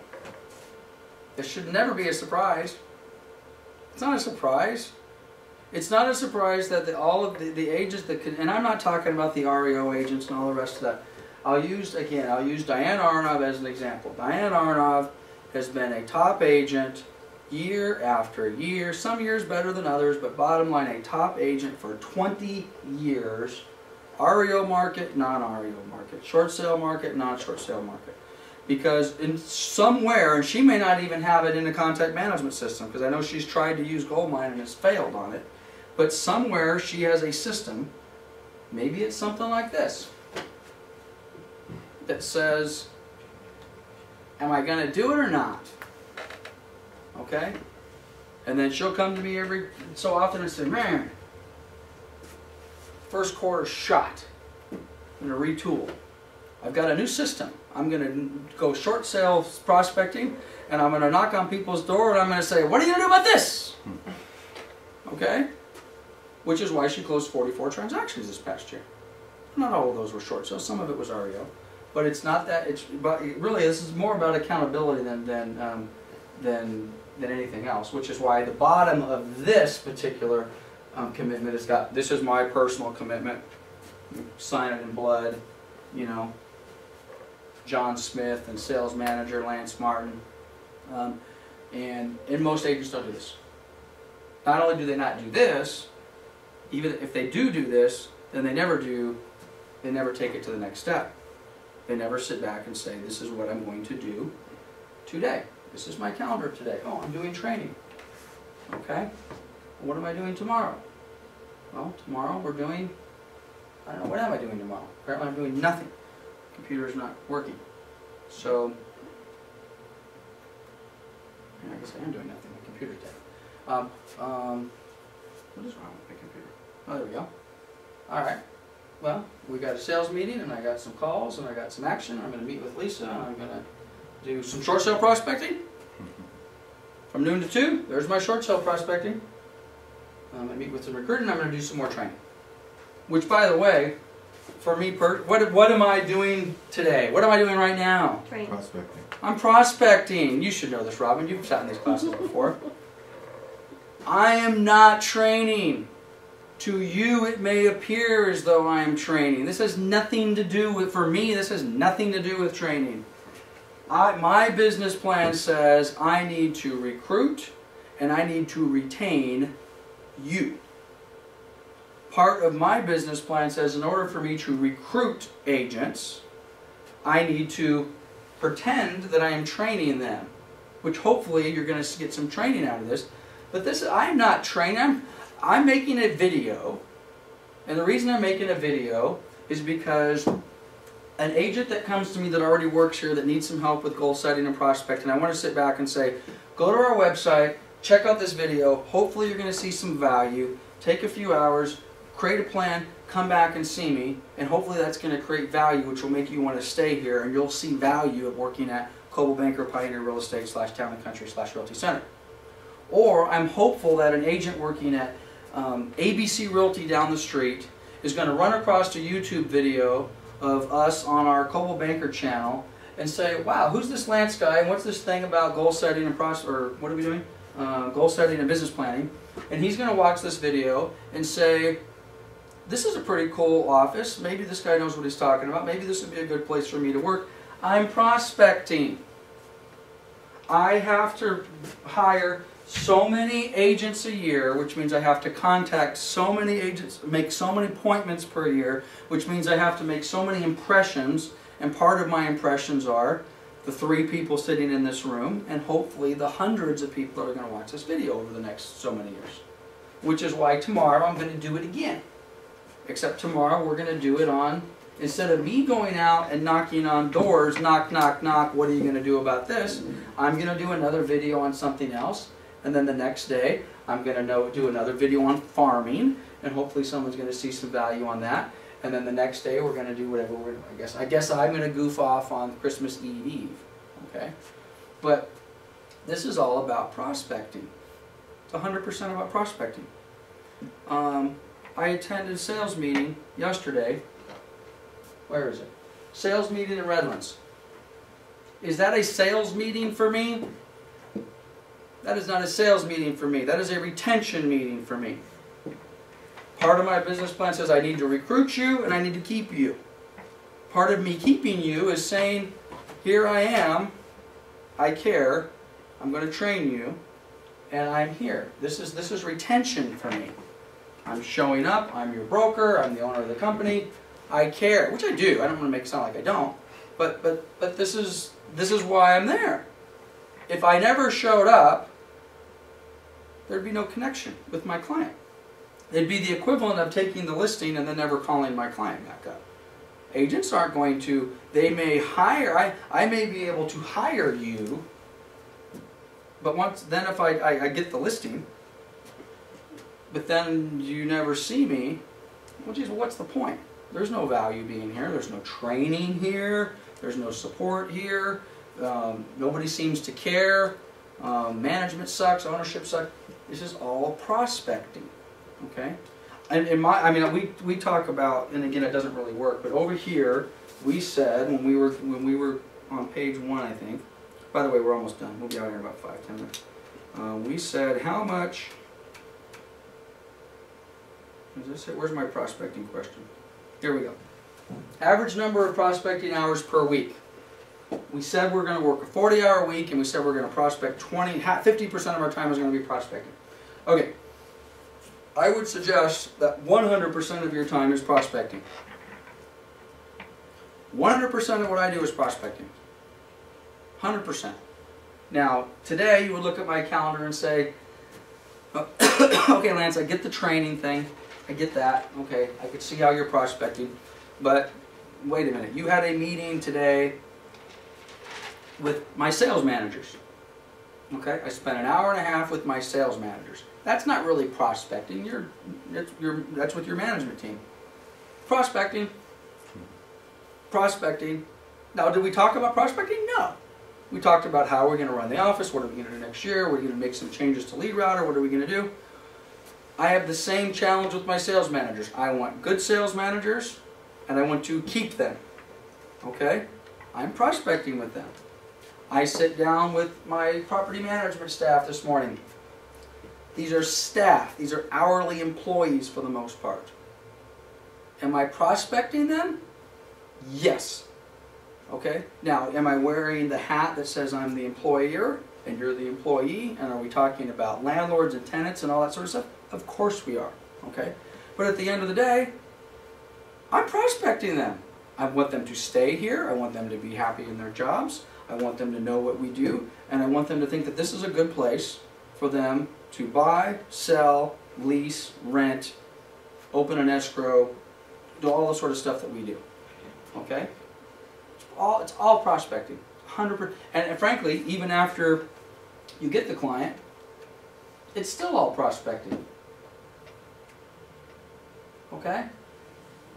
It should never be a surprise. It's not a surprise. It's not a surprise that all of the agents that could, and I'm not talking about the REO agents and all the rest of that. I'll use Diane Arnov as an example. Diane Arnov has been a top agent year after year, some years better than others, but bottom line, a top agent for 20 years. REO market, non-REO market, short sale market, non-short sale market. Because in somewhere, and she may not even have it in the contact management system, because I know she's tried to use Goldmine and has failed on it, but somewhere she has a system, maybe it's something like this, that says, am I going to do it or not? Okay? And then she'll come to me every so often and say, man, first quarter shot. I'm going to retool. I've got a new system. I'm going to go short sale prospecting, and I'm going to knock on people's door, and I'm going to say, what are you going to do about this? Okay? Which is why she closed 44 transactions this past year. Not all of those were short sales. Some of it was REO. But it's not that. But really, this is more about accountability than anything else. Which is why the bottom of this particular commitment has got. This is my personal commitment. Sign it in blood. You know. John Smith and sales manager Lance Martin. And most agents don't do this. Not only do they not do this, even if they do this, then they never take it to the next step. They never sit back and say, this is what I'm going to do today. This is my calendar today. Oh, I'm doing training. Okay. What am I doing tomorrow? Well, tomorrow we're doing, I don't know, what am I doing tomorrow? Apparently I'm doing nothing. Computer's not working. So, I guess I am doing nothing. My computer's dead. What is wrong with my computer? Oh, there we go. All right. Well, we got a sales meeting, and I got some calls, and I got some action. I'm going to meet with Lisa, and I'm going to do some short sale prospecting. From noon to 2, there's my short sale prospecting. I'm going to meet with some recruiting, and I'm going to do some more training. Which, by the way, for me, what am I doing today? What am I doing right now? Training. Prospecting. I'm prospecting. You should know this, Robin. You've sat in these classes before. I am not training. To you, it may appear as though I am training. This has nothing to do with, for me, this has nothing to do with training. My business plan says I need to recruit and I need to retain you. Part of my business plan says in order for me to recruit agents, I need to pretend that I am training them, which hopefully you're going to get some training out of this. But this, I'm not training. I'm making a video, and the reason I'm making a video is because an agent that comes to me that already works here that needs some help with goal setting and prospecting, I want to sit back and say, go to our website, check out this video, hopefully you're going to see some value, take a few hours, create a plan, come back and see me, and hopefully that's going to create value which will make you want to stay here, and you'll see value of working at Coldwell Banker Pioneer Real Estate / Town and Country / Realty Center. Or I'm hopeful that an agent working at ABC Realty down the street is going to run across a YouTube video of us on our Coldwell Banker channel and say, wow, who's this Lance guy and what's this thing about goal setting and what are we doing? Goal setting and business planning. And he's going to watch this video and say, this is a pretty cool office. Maybe this guy knows what he's talking about. Maybe this would be a good place for me to work. I'm prospecting. I have to hire so many agents a year, which means I have to contact so many agents, make so many appointments per year, which means I have to make so many impressions, and part of my impressions are the 3 people sitting in this room, and hopefully the hundreds of people that are going to watch this video over the next so many years. Which is why tomorrow I'm going to do it again. Except tomorrow we're going to do it on Instead of me going out and knocking on doors, knock, knock, knock, what are you going to do about this? I'm going to do another video on something else. And then the next day, I'm going to do another video on farming. And hopefully someone's going to see some value on that. And then the next day, we're going to do whatever we're doing. I guess I'm going to goof off on Christmas Eve. Okay? But this is all about prospecting. It's 100% about prospecting. I attended a sales meeting yesterday. Where is it? Sales meeting in Redlands. Is that a sales meeting for me? That is not a sales meeting for me. That is a retention meeting for me. Part of my business plan says I need to recruit you and I need to keep you. Part of me keeping you is saying, here I am, I care, I'm going to train you, and I'm here. This is retention for me. I'm showing up, I'm your broker, I'm the owner of the company, I care, which I do. I don't want to make it sound like I don't, but this is why I'm there. If I never showed up, there'd be no connection with my client. It'd be the equivalent of taking the listing and then never calling my client back up. Agents aren't going to, they may hire, I may be able to hire you, but then if I get the listing, but then you never see me, well, geez, what's the point? There's no value being here. There's no training here. There's no support here. Nobody seems to care. Management sucks. Ownership sucks. This is all prospecting. Okay? And we talk about, and again, it doesn't really work, but over here, we said when we were on page 1, I think. By the way, we're almost done. We'll be out here in about 5-10 minutes. We said how much. Where's my prospecting question? Here we go. Average number of prospecting hours per week. We said we're going to work a 40-hour week, and we said we're going to prospect 50% of our time is going to be prospecting. Okay. I would suggest that 100% of your time is prospecting. 100% of what I do is prospecting. 100%. Now, today you would look at my calendar and say, okay, Lance, I get the training thing. I get that. Okay, I could see how you're prospecting. But wait a minute. You had a meeting today with my sales managers. Okay, I spent an hour and a half with my sales managers. That's not really prospecting. That's with your management team. Prospecting. Prospecting. Now, did we talk about prospecting? No. We talked about how we're going to run the office, what are we going to do next year, we're going to make some changes to Lead Router, what are we going to do? I have the same challenge with my sales managers. I want good sales managers, and I want to keep them. Okay? I'm prospecting with them. I sit down with my property management staff this morning. These are staff. These are hourly employees for the most part. Am I prospecting them? Yes. Okay? Now, am I wearing the hat that says I'm the employer and you're the employee? And are we talking about landlords and tenants and all that sort of stuff? Of course we are. Okay? But at the end of the day, I'm prospecting them. I want them to stay here. I want them to be happy in their jobs. I want them to know what we do. And I want them to think that this is a good place for them to buy, sell, lease, rent, open an escrow, do all the sort of stuff that we do. Okay? It's all prospecting, 100%. And frankly, even after you get the client, it's still all prospecting. Okay?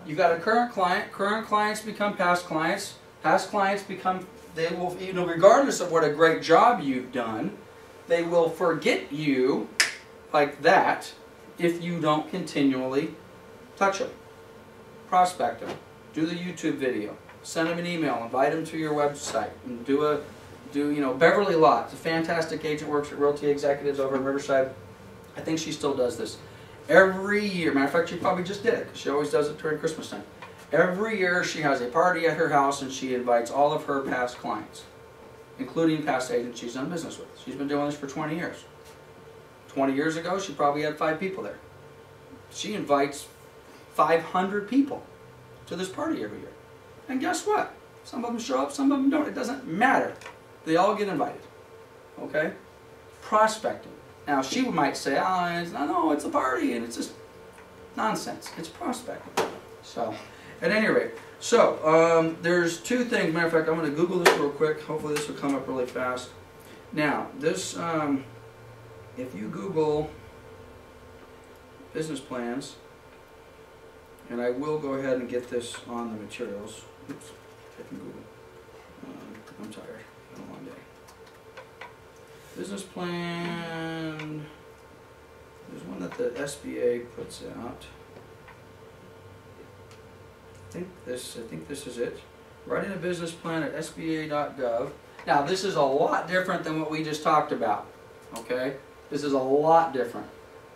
You got a current client. Current clients become past clients. Past clients become, they will, you know, regardless of what a great job you've done, they will forget you like that if you don't continually touch them, prospect them, do the YouTube video. Send them an email, invite them to your website, and Beverly Lott, a fantastic agent, works at Realty Executives over in Riverside. I think she still does this. Every year, matter of fact, she probably just did it, because she always does it during Christmas time. Every year she has a party at her house and she invites all of her past clients, including past agents she's done business with. She's been doing this for 20 years. 20 years ago, she probably had 5 people there. She invites 500 people to this party every year. And guess what? Some of them show up, some of them don't. It doesn't matter. They all get invited. Okay? Prospecting. Now, she might say, no, it's a party, and it's just nonsense. It's prospecting. So, At any rate, so there's two things. Matter of fact, I'm going to Google this real quick. Hopefully this will come up really fast. Now, this, if you Google business plans, and I will go ahead and get this on the materials. Oops, I can Google. I'm tired. It's been a long day. Business plan. There's one that the SBA puts out. I think this is it. Writing a business plan at SBA.gov. Now this is a lot different than what we just talked about. Okay, this is a lot different.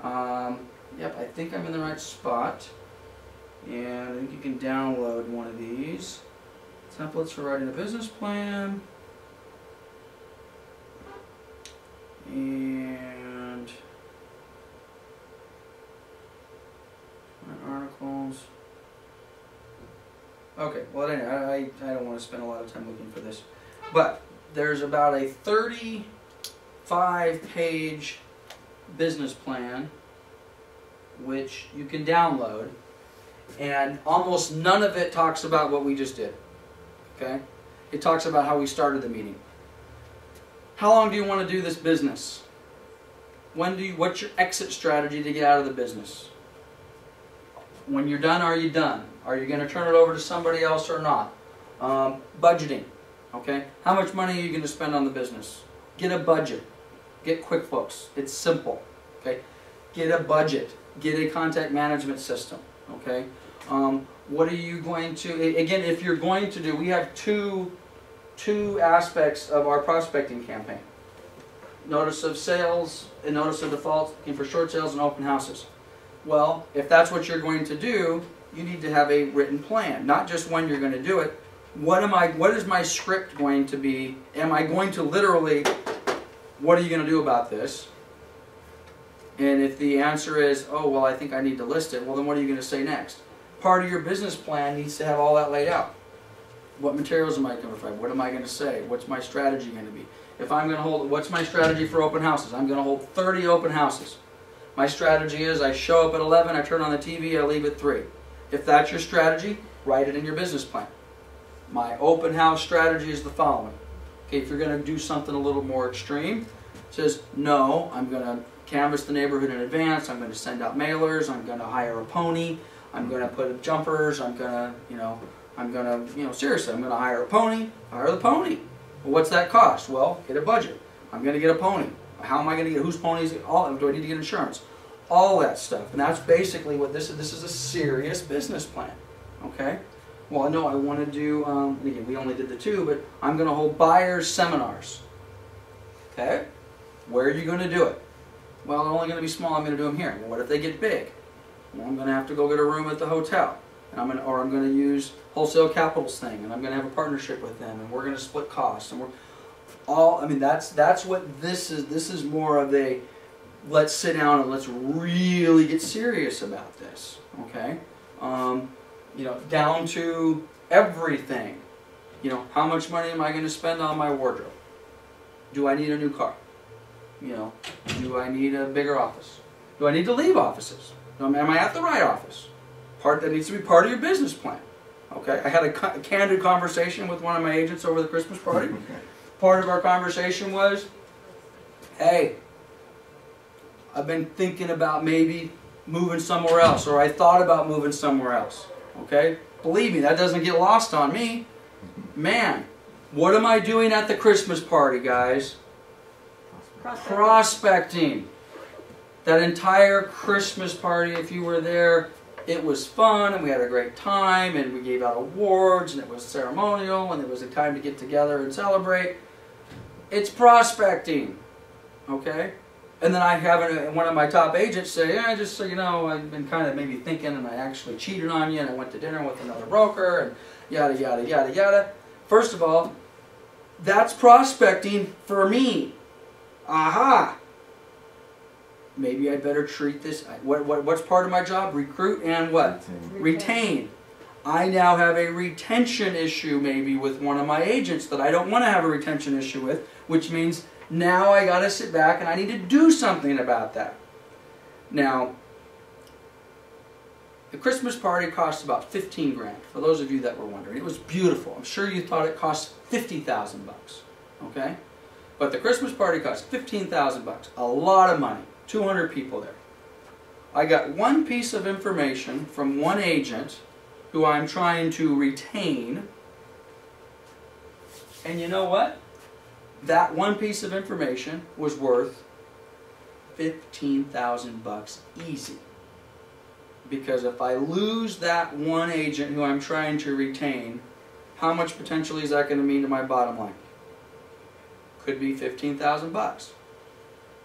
Yep, I think I'm in the right spot. And I think you can download one of these. Templates for writing a business plan. And articles. Okay, well anyway, I don't want to spend a lot of time looking for this. But there's about a 35-page business plan which you can download, and almost none of it talks about what we just did. Okay? It talks about how we started the meeting. How long do you want to do this business? What's your exit strategy to get out of the business? When you're done, are you done? Are you going to turn it over to somebody else or not? Budgeting. Okay? How much money are you going to spend on the business? Get a budget. Get QuickBooks. It's simple. Okay? Get a budget. Get a contact management system. Okay? What are you going to, again, if you're going to do, we have two aspects of our prospecting campaign. Notice of sales and notice of default, looking for short sales and open houses. Well, if that's what you're going to do, you need to have a written plan, not just when you're going to do it. What is my script going to be? Am I going to literally, what are you going to do about this? And if the answer is, oh, well, I think I need to list it, well, then what are you going to say next? Part of your business plan needs to have all that laid out. What materials am I going to provide? What am I going to say? What's my strategy going to be? If I'm going to hold, what's my strategy for open houses? I'm going to hold 30 open houses. My strategy is I show up at 11, I turn on the TV, I leave at 3. If that's your strategy, write it in your business plan. My open house strategy is the following. Okay, if you're going to do something a little more extreme, it says, no, I'm going to canvass the neighborhood in advance, I'm going to send out mailers, I'm going to hire a pony, I'm going to put up jumpers, I'm going to, seriously, I'm going to hire a pony, hire the pony. Well, what's that cost? Well, get a budget. I'm going to get a pony. How am I going to get, whose ponies, do I need to get insurance? All that stuff. And that's basically what this is. This is a serious business plan. Okay? Well, no, I want to do, again, we only did the 2, but I'm going to hold buyers seminars. Okay? Where are you going to do it? Well, they're only going to be small. I'm going to do them here. Well, what if they get big? Well, I'm going to have to go get a room at the hotel. And I'm going to use Wholesale Capital's thing, and I'm going to have a partnership with them, and we're going to split costs. And that's what this is. This is more of a, let's sit down and let's really get serious about this. Okay? Down to everything. How much money am I going to spend on my wardrobe? Do I need a new car? Do I need a bigger office? Do I need to leave offices? Am I at the right office? That needs to be part of your business plan. Okay? I had a candid conversation with one of my agents over the Christmas party. Part of our conversation was, hey, I've been thinking about maybe moving somewhere else, or I thought about moving somewhere else. Okay? Believe me, that doesn't get lost on me. Man, what am I doing at the Christmas party, guys? Prospecting. That entire Christmas party, if you were there, it was fun, and we had a great time, and we gave out awards, and it was ceremonial, and it was a time to get together and celebrate. It's prospecting. Okay? And then I have one of my top agents say, yeah, just so you know, I've been kind of maybe thinking, and I actually cheated on you, and I went to dinner with another broker, and yada, yada, yada, yada. First of all, that's prospecting for me. Aha! Maybe I better treat this. What's part of my job? Recruit and what? Retain. I now have a retention issue maybe with one of my agents that I don't want to have a retention issue with, which means now I got to sit back and I need to do something about that. Now, The Christmas party cost about 15 grand, for those of you that were wondering. It was beautiful. I'm sure you thought it cost 50,000 bucks, okay? But the Christmas party cost 15,000 bucks, a lot of money, 200 people there. I got one piece of information from one agent who I'm trying to retain, and you know what? That one piece of information was worth 15,000 bucks easy. Because if I lose that one agent who I'm trying to retain, how much potentially is that going to mean to my bottom line? Could be 15,000 bucks.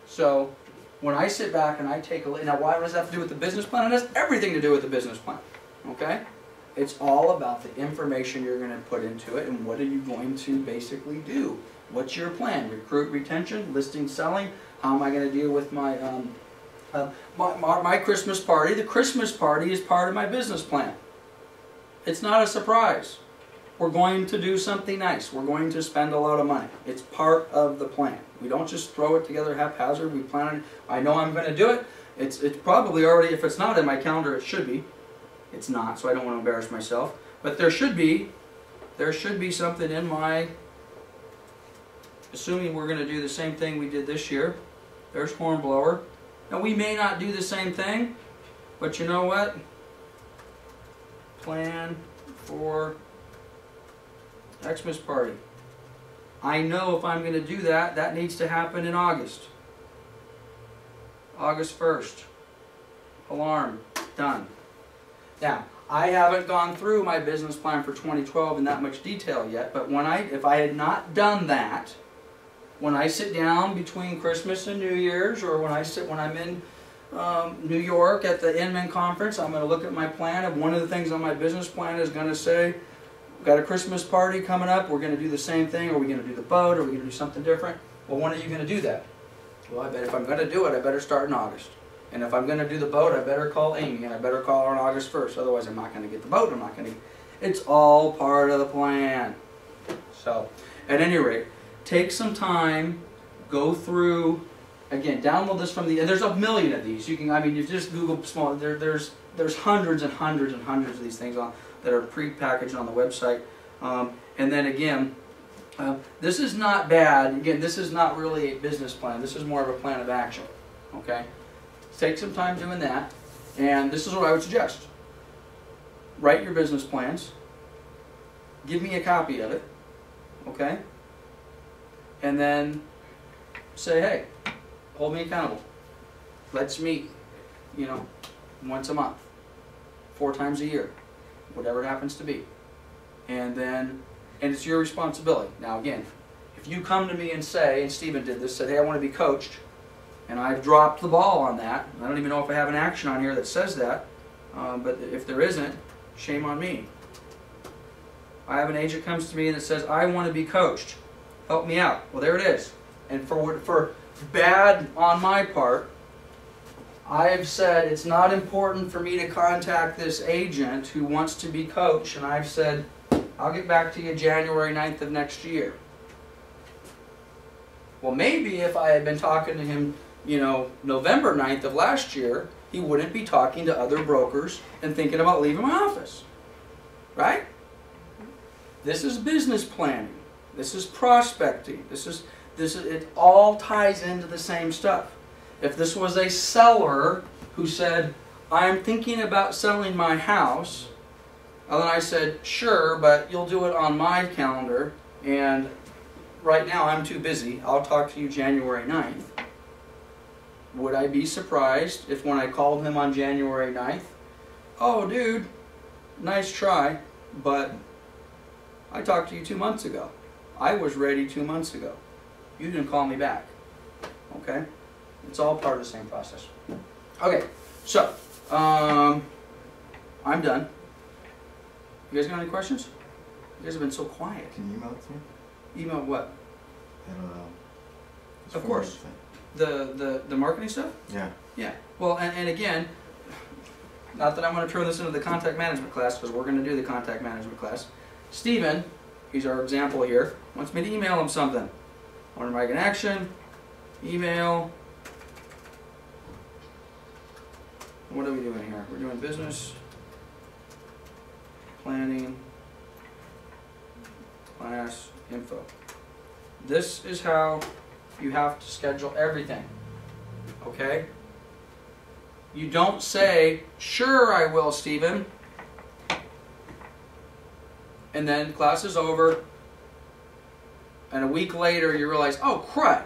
So when I sit back and I take a look, now why does that have to do with the business plan? It has everything to do with the business plan. Okay? It's all about the information you're going to put into it and what are you going to basically do. What's your plan? Recruit, retention, listing, selling. How am I going to deal with my my Christmas party? The Christmas party is part of my business plan. It's not a surprise. We're going to do something nice. We're going to spend a lot of money. It's part of the plan. We don't just throw it together haphazard. We plan it. I know I'm going to do it. It's probably already, if it's not in my calendar, it should be. It's not, so I don't want to embarrass myself. But there should be something in my, assuming we're going to do the same thing we did this year. There's Hornblower. Now we may not do the same thing, but you know what? Plan for Xmas party. I know if I'm going to do that, that needs to happen in August. August 1st. Alarm. Done. Now, I haven't gone through my business plan for 2012 in that much detail yet, but if I had not done that, when I sit down between Christmas and New Year's, or when I'm in New York at the Inman Conference, I'm going to look at my plan, and one of the things on my business plan is going to say, we've got a Christmas party coming up, we're going to do the same thing, are we going to do the boat, are we going to do something different? Well, when are you going to do that? Well, I bet if I'm going to do it, I better start in August. And if I'm going to do the boat, I better call Amy, and I better call her on August 1st, otherwise I'm not going to get the boat, it's all part of the plan. So, at any rate, take some time, go through, again, download this from and there's a million of these. You can, you just Google small, there's hundreds and hundreds and hundreds of these things that are pre-packaged on the website. And then again, this is not bad. Again, this is not really a business plan. This is more of a plan of action. Okay? Take some time doing that. And this is what I would suggest. Write your business plans. Give me a copy of it. Okay? And then say, hey, hold me accountable. Let's meet, once a month, 4 times a year, whatever it happens to be. And it's your responsibility. Now again, if you come to me and say, and Stephen did this, said, hey, I want to be coached, and I've dropped the ball on that, I don't even know if I have an action on here that says that, but if there isn't, shame on me. I have an agent comes to me that says, I want to be coached. Help me out. Well, there it is. And for bad on my part, I've said it's not important for me to contact this agent who wants to be coached, and I've said, I'll get back to you January 9th of next year. Well, maybe if I had been talking to him, November 9th of last year, he wouldn't be talking to other brokers and thinking about leaving my office. Right? This is business planning. This is prospecting. It all ties into the same stuff. If this was a seller who said, I'm thinking about selling my house, and then I said, sure, but you'll do it on my calendar, and right now I'm too busy. I'll talk to you January 9th. Would I be surprised if when I called him on January 9th, oh, dude, nice try, but I talked to you 2 months ago. I was ready 2 months ago. You didn't call me back. Okay? It's all part of the same process. Okay, so, I'm done. You guys got any questions? You guys have been so quiet. Can you email it to me? Email what? Just Of for course. The marketing stuff? Yeah. Yeah. Well, and again, not that I'm going to turn this into the contact management class, because we're going to do the contact management class. Stephen, he's our example here, wants me to email him something. I want to make an action, email. What are we doing here? We're doing business planning class info. This is how you have to schedule everything. Okay? You don't say, sure I will, Stephen. And then class is over. And a week later you realize, oh crud.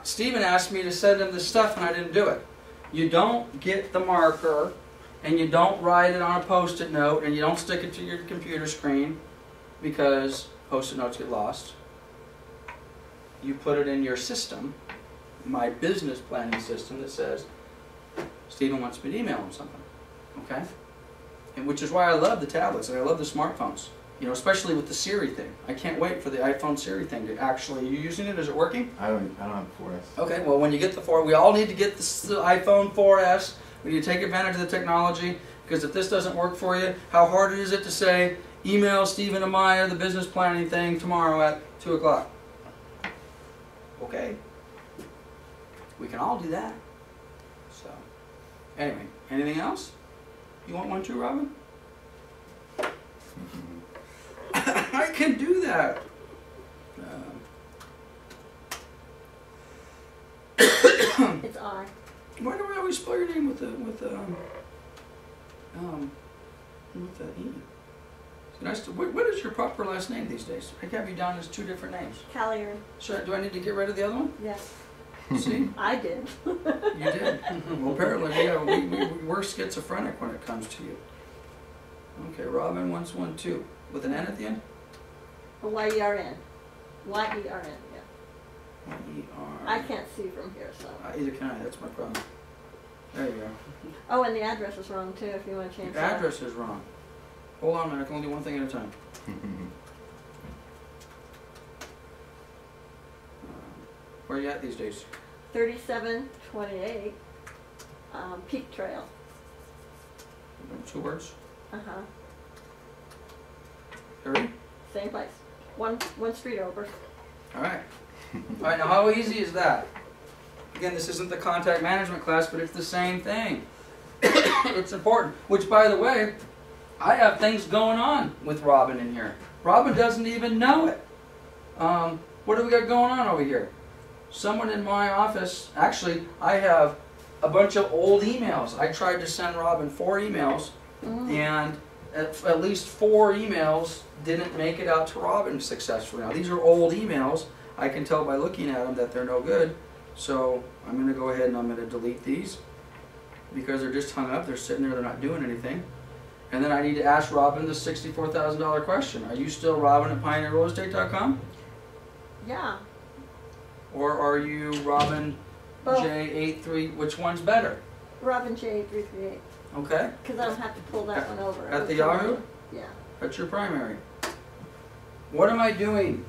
Stephen asked me to send him this stuff and I didn't do it. You don't get the marker and you don't write it on a post-it note and you don't stick it to your computer screen because post-it notes get lost. You put it in your system, my business planning system, that says, Stephen wants me to email him something. Okay? And which is why I love the tablets and I love the smartphones. You know, especially with the Siri thing. I can't wait for the iPhone Siri thing to actually, are you using it? Is it working? I don't have 4S. Okay, well when you get the 4, we all need to get the iPhone 4S. We need to take advantage of the technology, because if this doesn't work for you, how hard is it to say, email Stephen Amaya the business planning thing tomorrow at 2 o'clock? Okay. We can all do that. So, anyway, anything else? You want one too, Robin? I can do that. It's I. Why do I always spell your name with the E? It's nice to, what is your proper last name these days? I have you down as 2 different names. Callier. So do I need to get rid of the other one? Yes. See? I did. You did. Well, apparently, yeah, we're schizophrenic when it comes to you. Okay, Robin 112 with an N at the end. Y-E-R-N. Y-E-R-N. Yeah. Y-E-R. I can't see from here, so. Either can I. That's my problem. There you go. Oh, and the address is wrong too. If you want to change The that. address is wrong. Hold on a minute. I can only do one thing at a time. Where are you at these days? 3728 Peak Trail. 2 words. Uh-huh. Hurry. Same place. One street over. All right. All right. Now, how easy is that? Again, this isn't the contact management class, but it's the same thing. It's important. Which, by the way, I have things going on with Robin in here. Robin doesn't even know it. What do we got going on over here? Someone in my office, actually, I have a bunch of old emails. I tried to send Robin 4 emails, and at least 4 emails didn't make it out to Robin successfully. Now, these are old emails. I can tell by looking at them that they're no good. So I'm going to go ahead and I'm going to delete these because they're just hung up. They're sitting there. They're not doing anything. And then I need to ask Robin the $64,000 question. Are you still Robin at PioneerRealEstate.com? Yeah. Or are you Robin J83? Which one's better? Robin J338. Okay. Because I don't have to pull that one over. At the Yahoo? Yeah. That's your primary. What am I doing?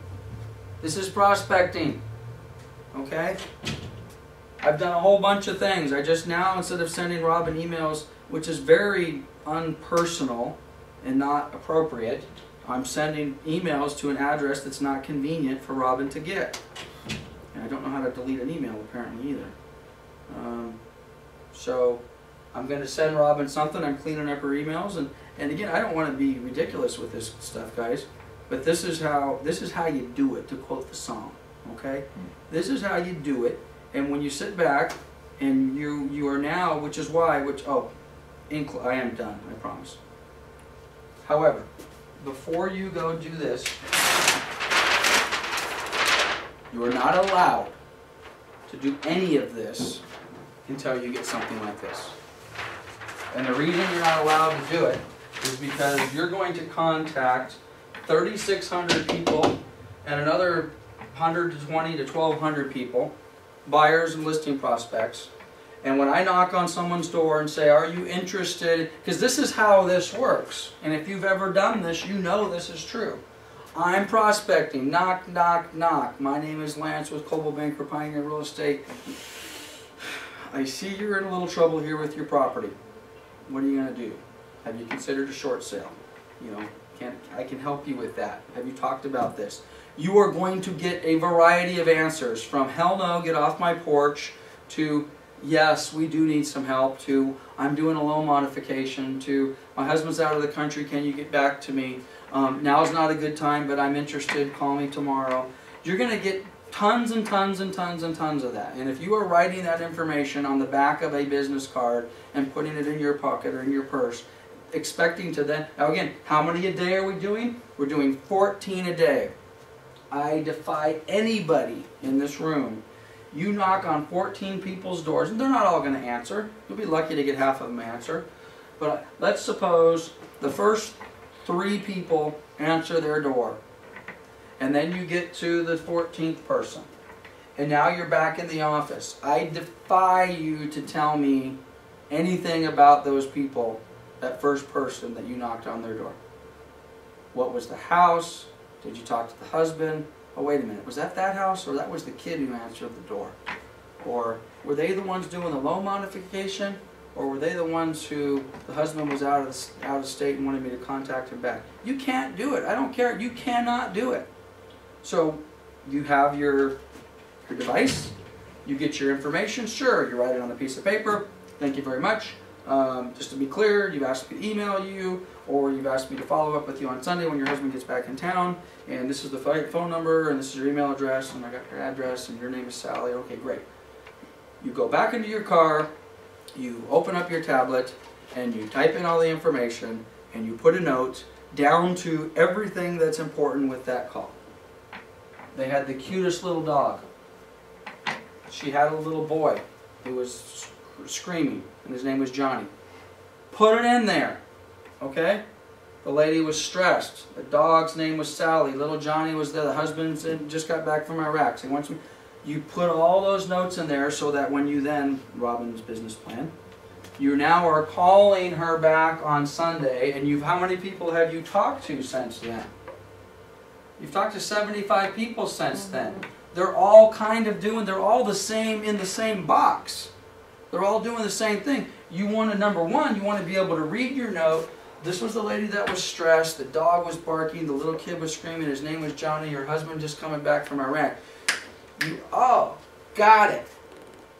This is prospecting. Okay? I've done a whole bunch of things. I just now, instead of sending Robin emails, which is very unpersonal and not appropriate, I'm sending emails to an address that's not convenient for Robin to get. And I don't know how to delete an email apparently either. So I'm going to send Robin something. I'm cleaning up her emails, and again, I don't want to be ridiculous with this stuff, guys. But this is how you do it, to quote the song. Okay, this is how you do it. And when you sit back, and you are now, which is why, I am done. I promise. However, before you go do this, you are not allowed to do any of this until you get something like this. And the reason you're not allowed to do it is because you're going to contact 3,600 people and another 120 to 1,200 people, buyers and listing prospects. And when I knock on someone's door and say, are you interested? Because this is how this works. And if you've ever done this, you know this is true. I'm prospecting. Knock, knock, knock. My name is Lance with Coldwell Banker Pioneer Real Estate. I see you're in a little trouble here with your property. What are you going to do? Have you considered a short sale? You know, I can help you with that. Have you talked about this? You are going to get a variety of answers, from hell no, get off my porch, to yes, we do need some help, to I'm doing a loan modification, to my husband's out of the country, can you get back to me? Now's not a good time, but I'm interested, call me tomorrow. You're going to get tons and tons and tons and tons of that. And if you are writing that information on the back of a business card and putting it in your pocket or in your purse, expecting to then, now again, how many a day are we doing? We're doing 14 a day. I defy anybody in this room. You knock on 14 people's doors, and they're not all going to answer. You'll be lucky to get half of them answer. But let's suppose the first 3 people answer their door. And then you get to the 14th person. And now you're back in the office. I defy you to tell me anything about those people, that first person that you knocked on their door. What was the house? Did you talk to the husband? Oh, wait a minute. Was that house, or that was the kid who answered the door? Or were they the ones doing the loan modification? Or were they the ones who the husband was out of state and wanted me to contact him back? You can't do it. I don't care. You cannot do it. So you have your device. You get your information. Sure, you write it on a piece of paper. Thank you very much. Just to be clear, you've asked me to email you, or you've asked me to follow up with you on Sunday when your husband gets back in town, and this is the phone number, and this is your email address, and I got your address, and your name is Sally. Okay, great. You go back into your car, you open up your tablet, and you type in all the information, and you put a note down to everything that's important with that call. They had the cutest little dog. She had a little boy who was screaming, and his name was Johnny. Put it in there, okay? The lady was stressed. The dog's name was Sally. Little Johnny was there. The husband just got back from Iraq. So he wants me. You put all those notes in there so that when you then, Robin's business plan, you now are calling her back on Sunday, and how many people have you talked to since then? You've talked to 75 people since then. They're all kind of they're all the same, in the same box. They're all doing the same thing. You want to, number one, you want to be able to read your note. This was the lady that was stressed. The dog was barking. The little kid was screaming. His name was Johnny. Your husband just coming back from Iraq. Oh, got it.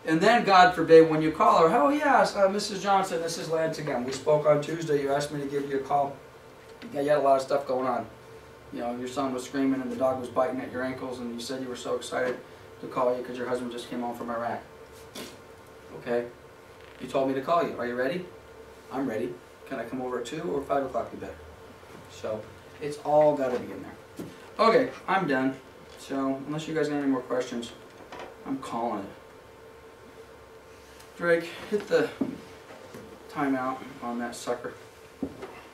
And then, God forbid, when you call her, oh yes, Mrs. Johnson, this is Lance again. We spoke on Tuesday. You asked me to give you a call. Yeah, you had a lot of stuff going on. You know, your son was screaming and the dog was biting at your ankles, and you said you were so excited to call you because your husband just came home from Iraq. Okay? You told me to call you. Are you ready? I'm ready. Can I come over at 2 or 5 o'clock be better? So, it's all got to be in there. Okay, I'm done. So, unless you guys have any more questions, I'm calling it. Drake, hit the timeout on that sucker.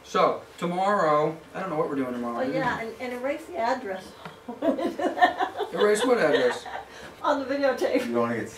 So, tomorrow, I don't know what we're doing tomorrow. Oh yeah, and erase the address. Erase what address? On the videotape. You don't want to get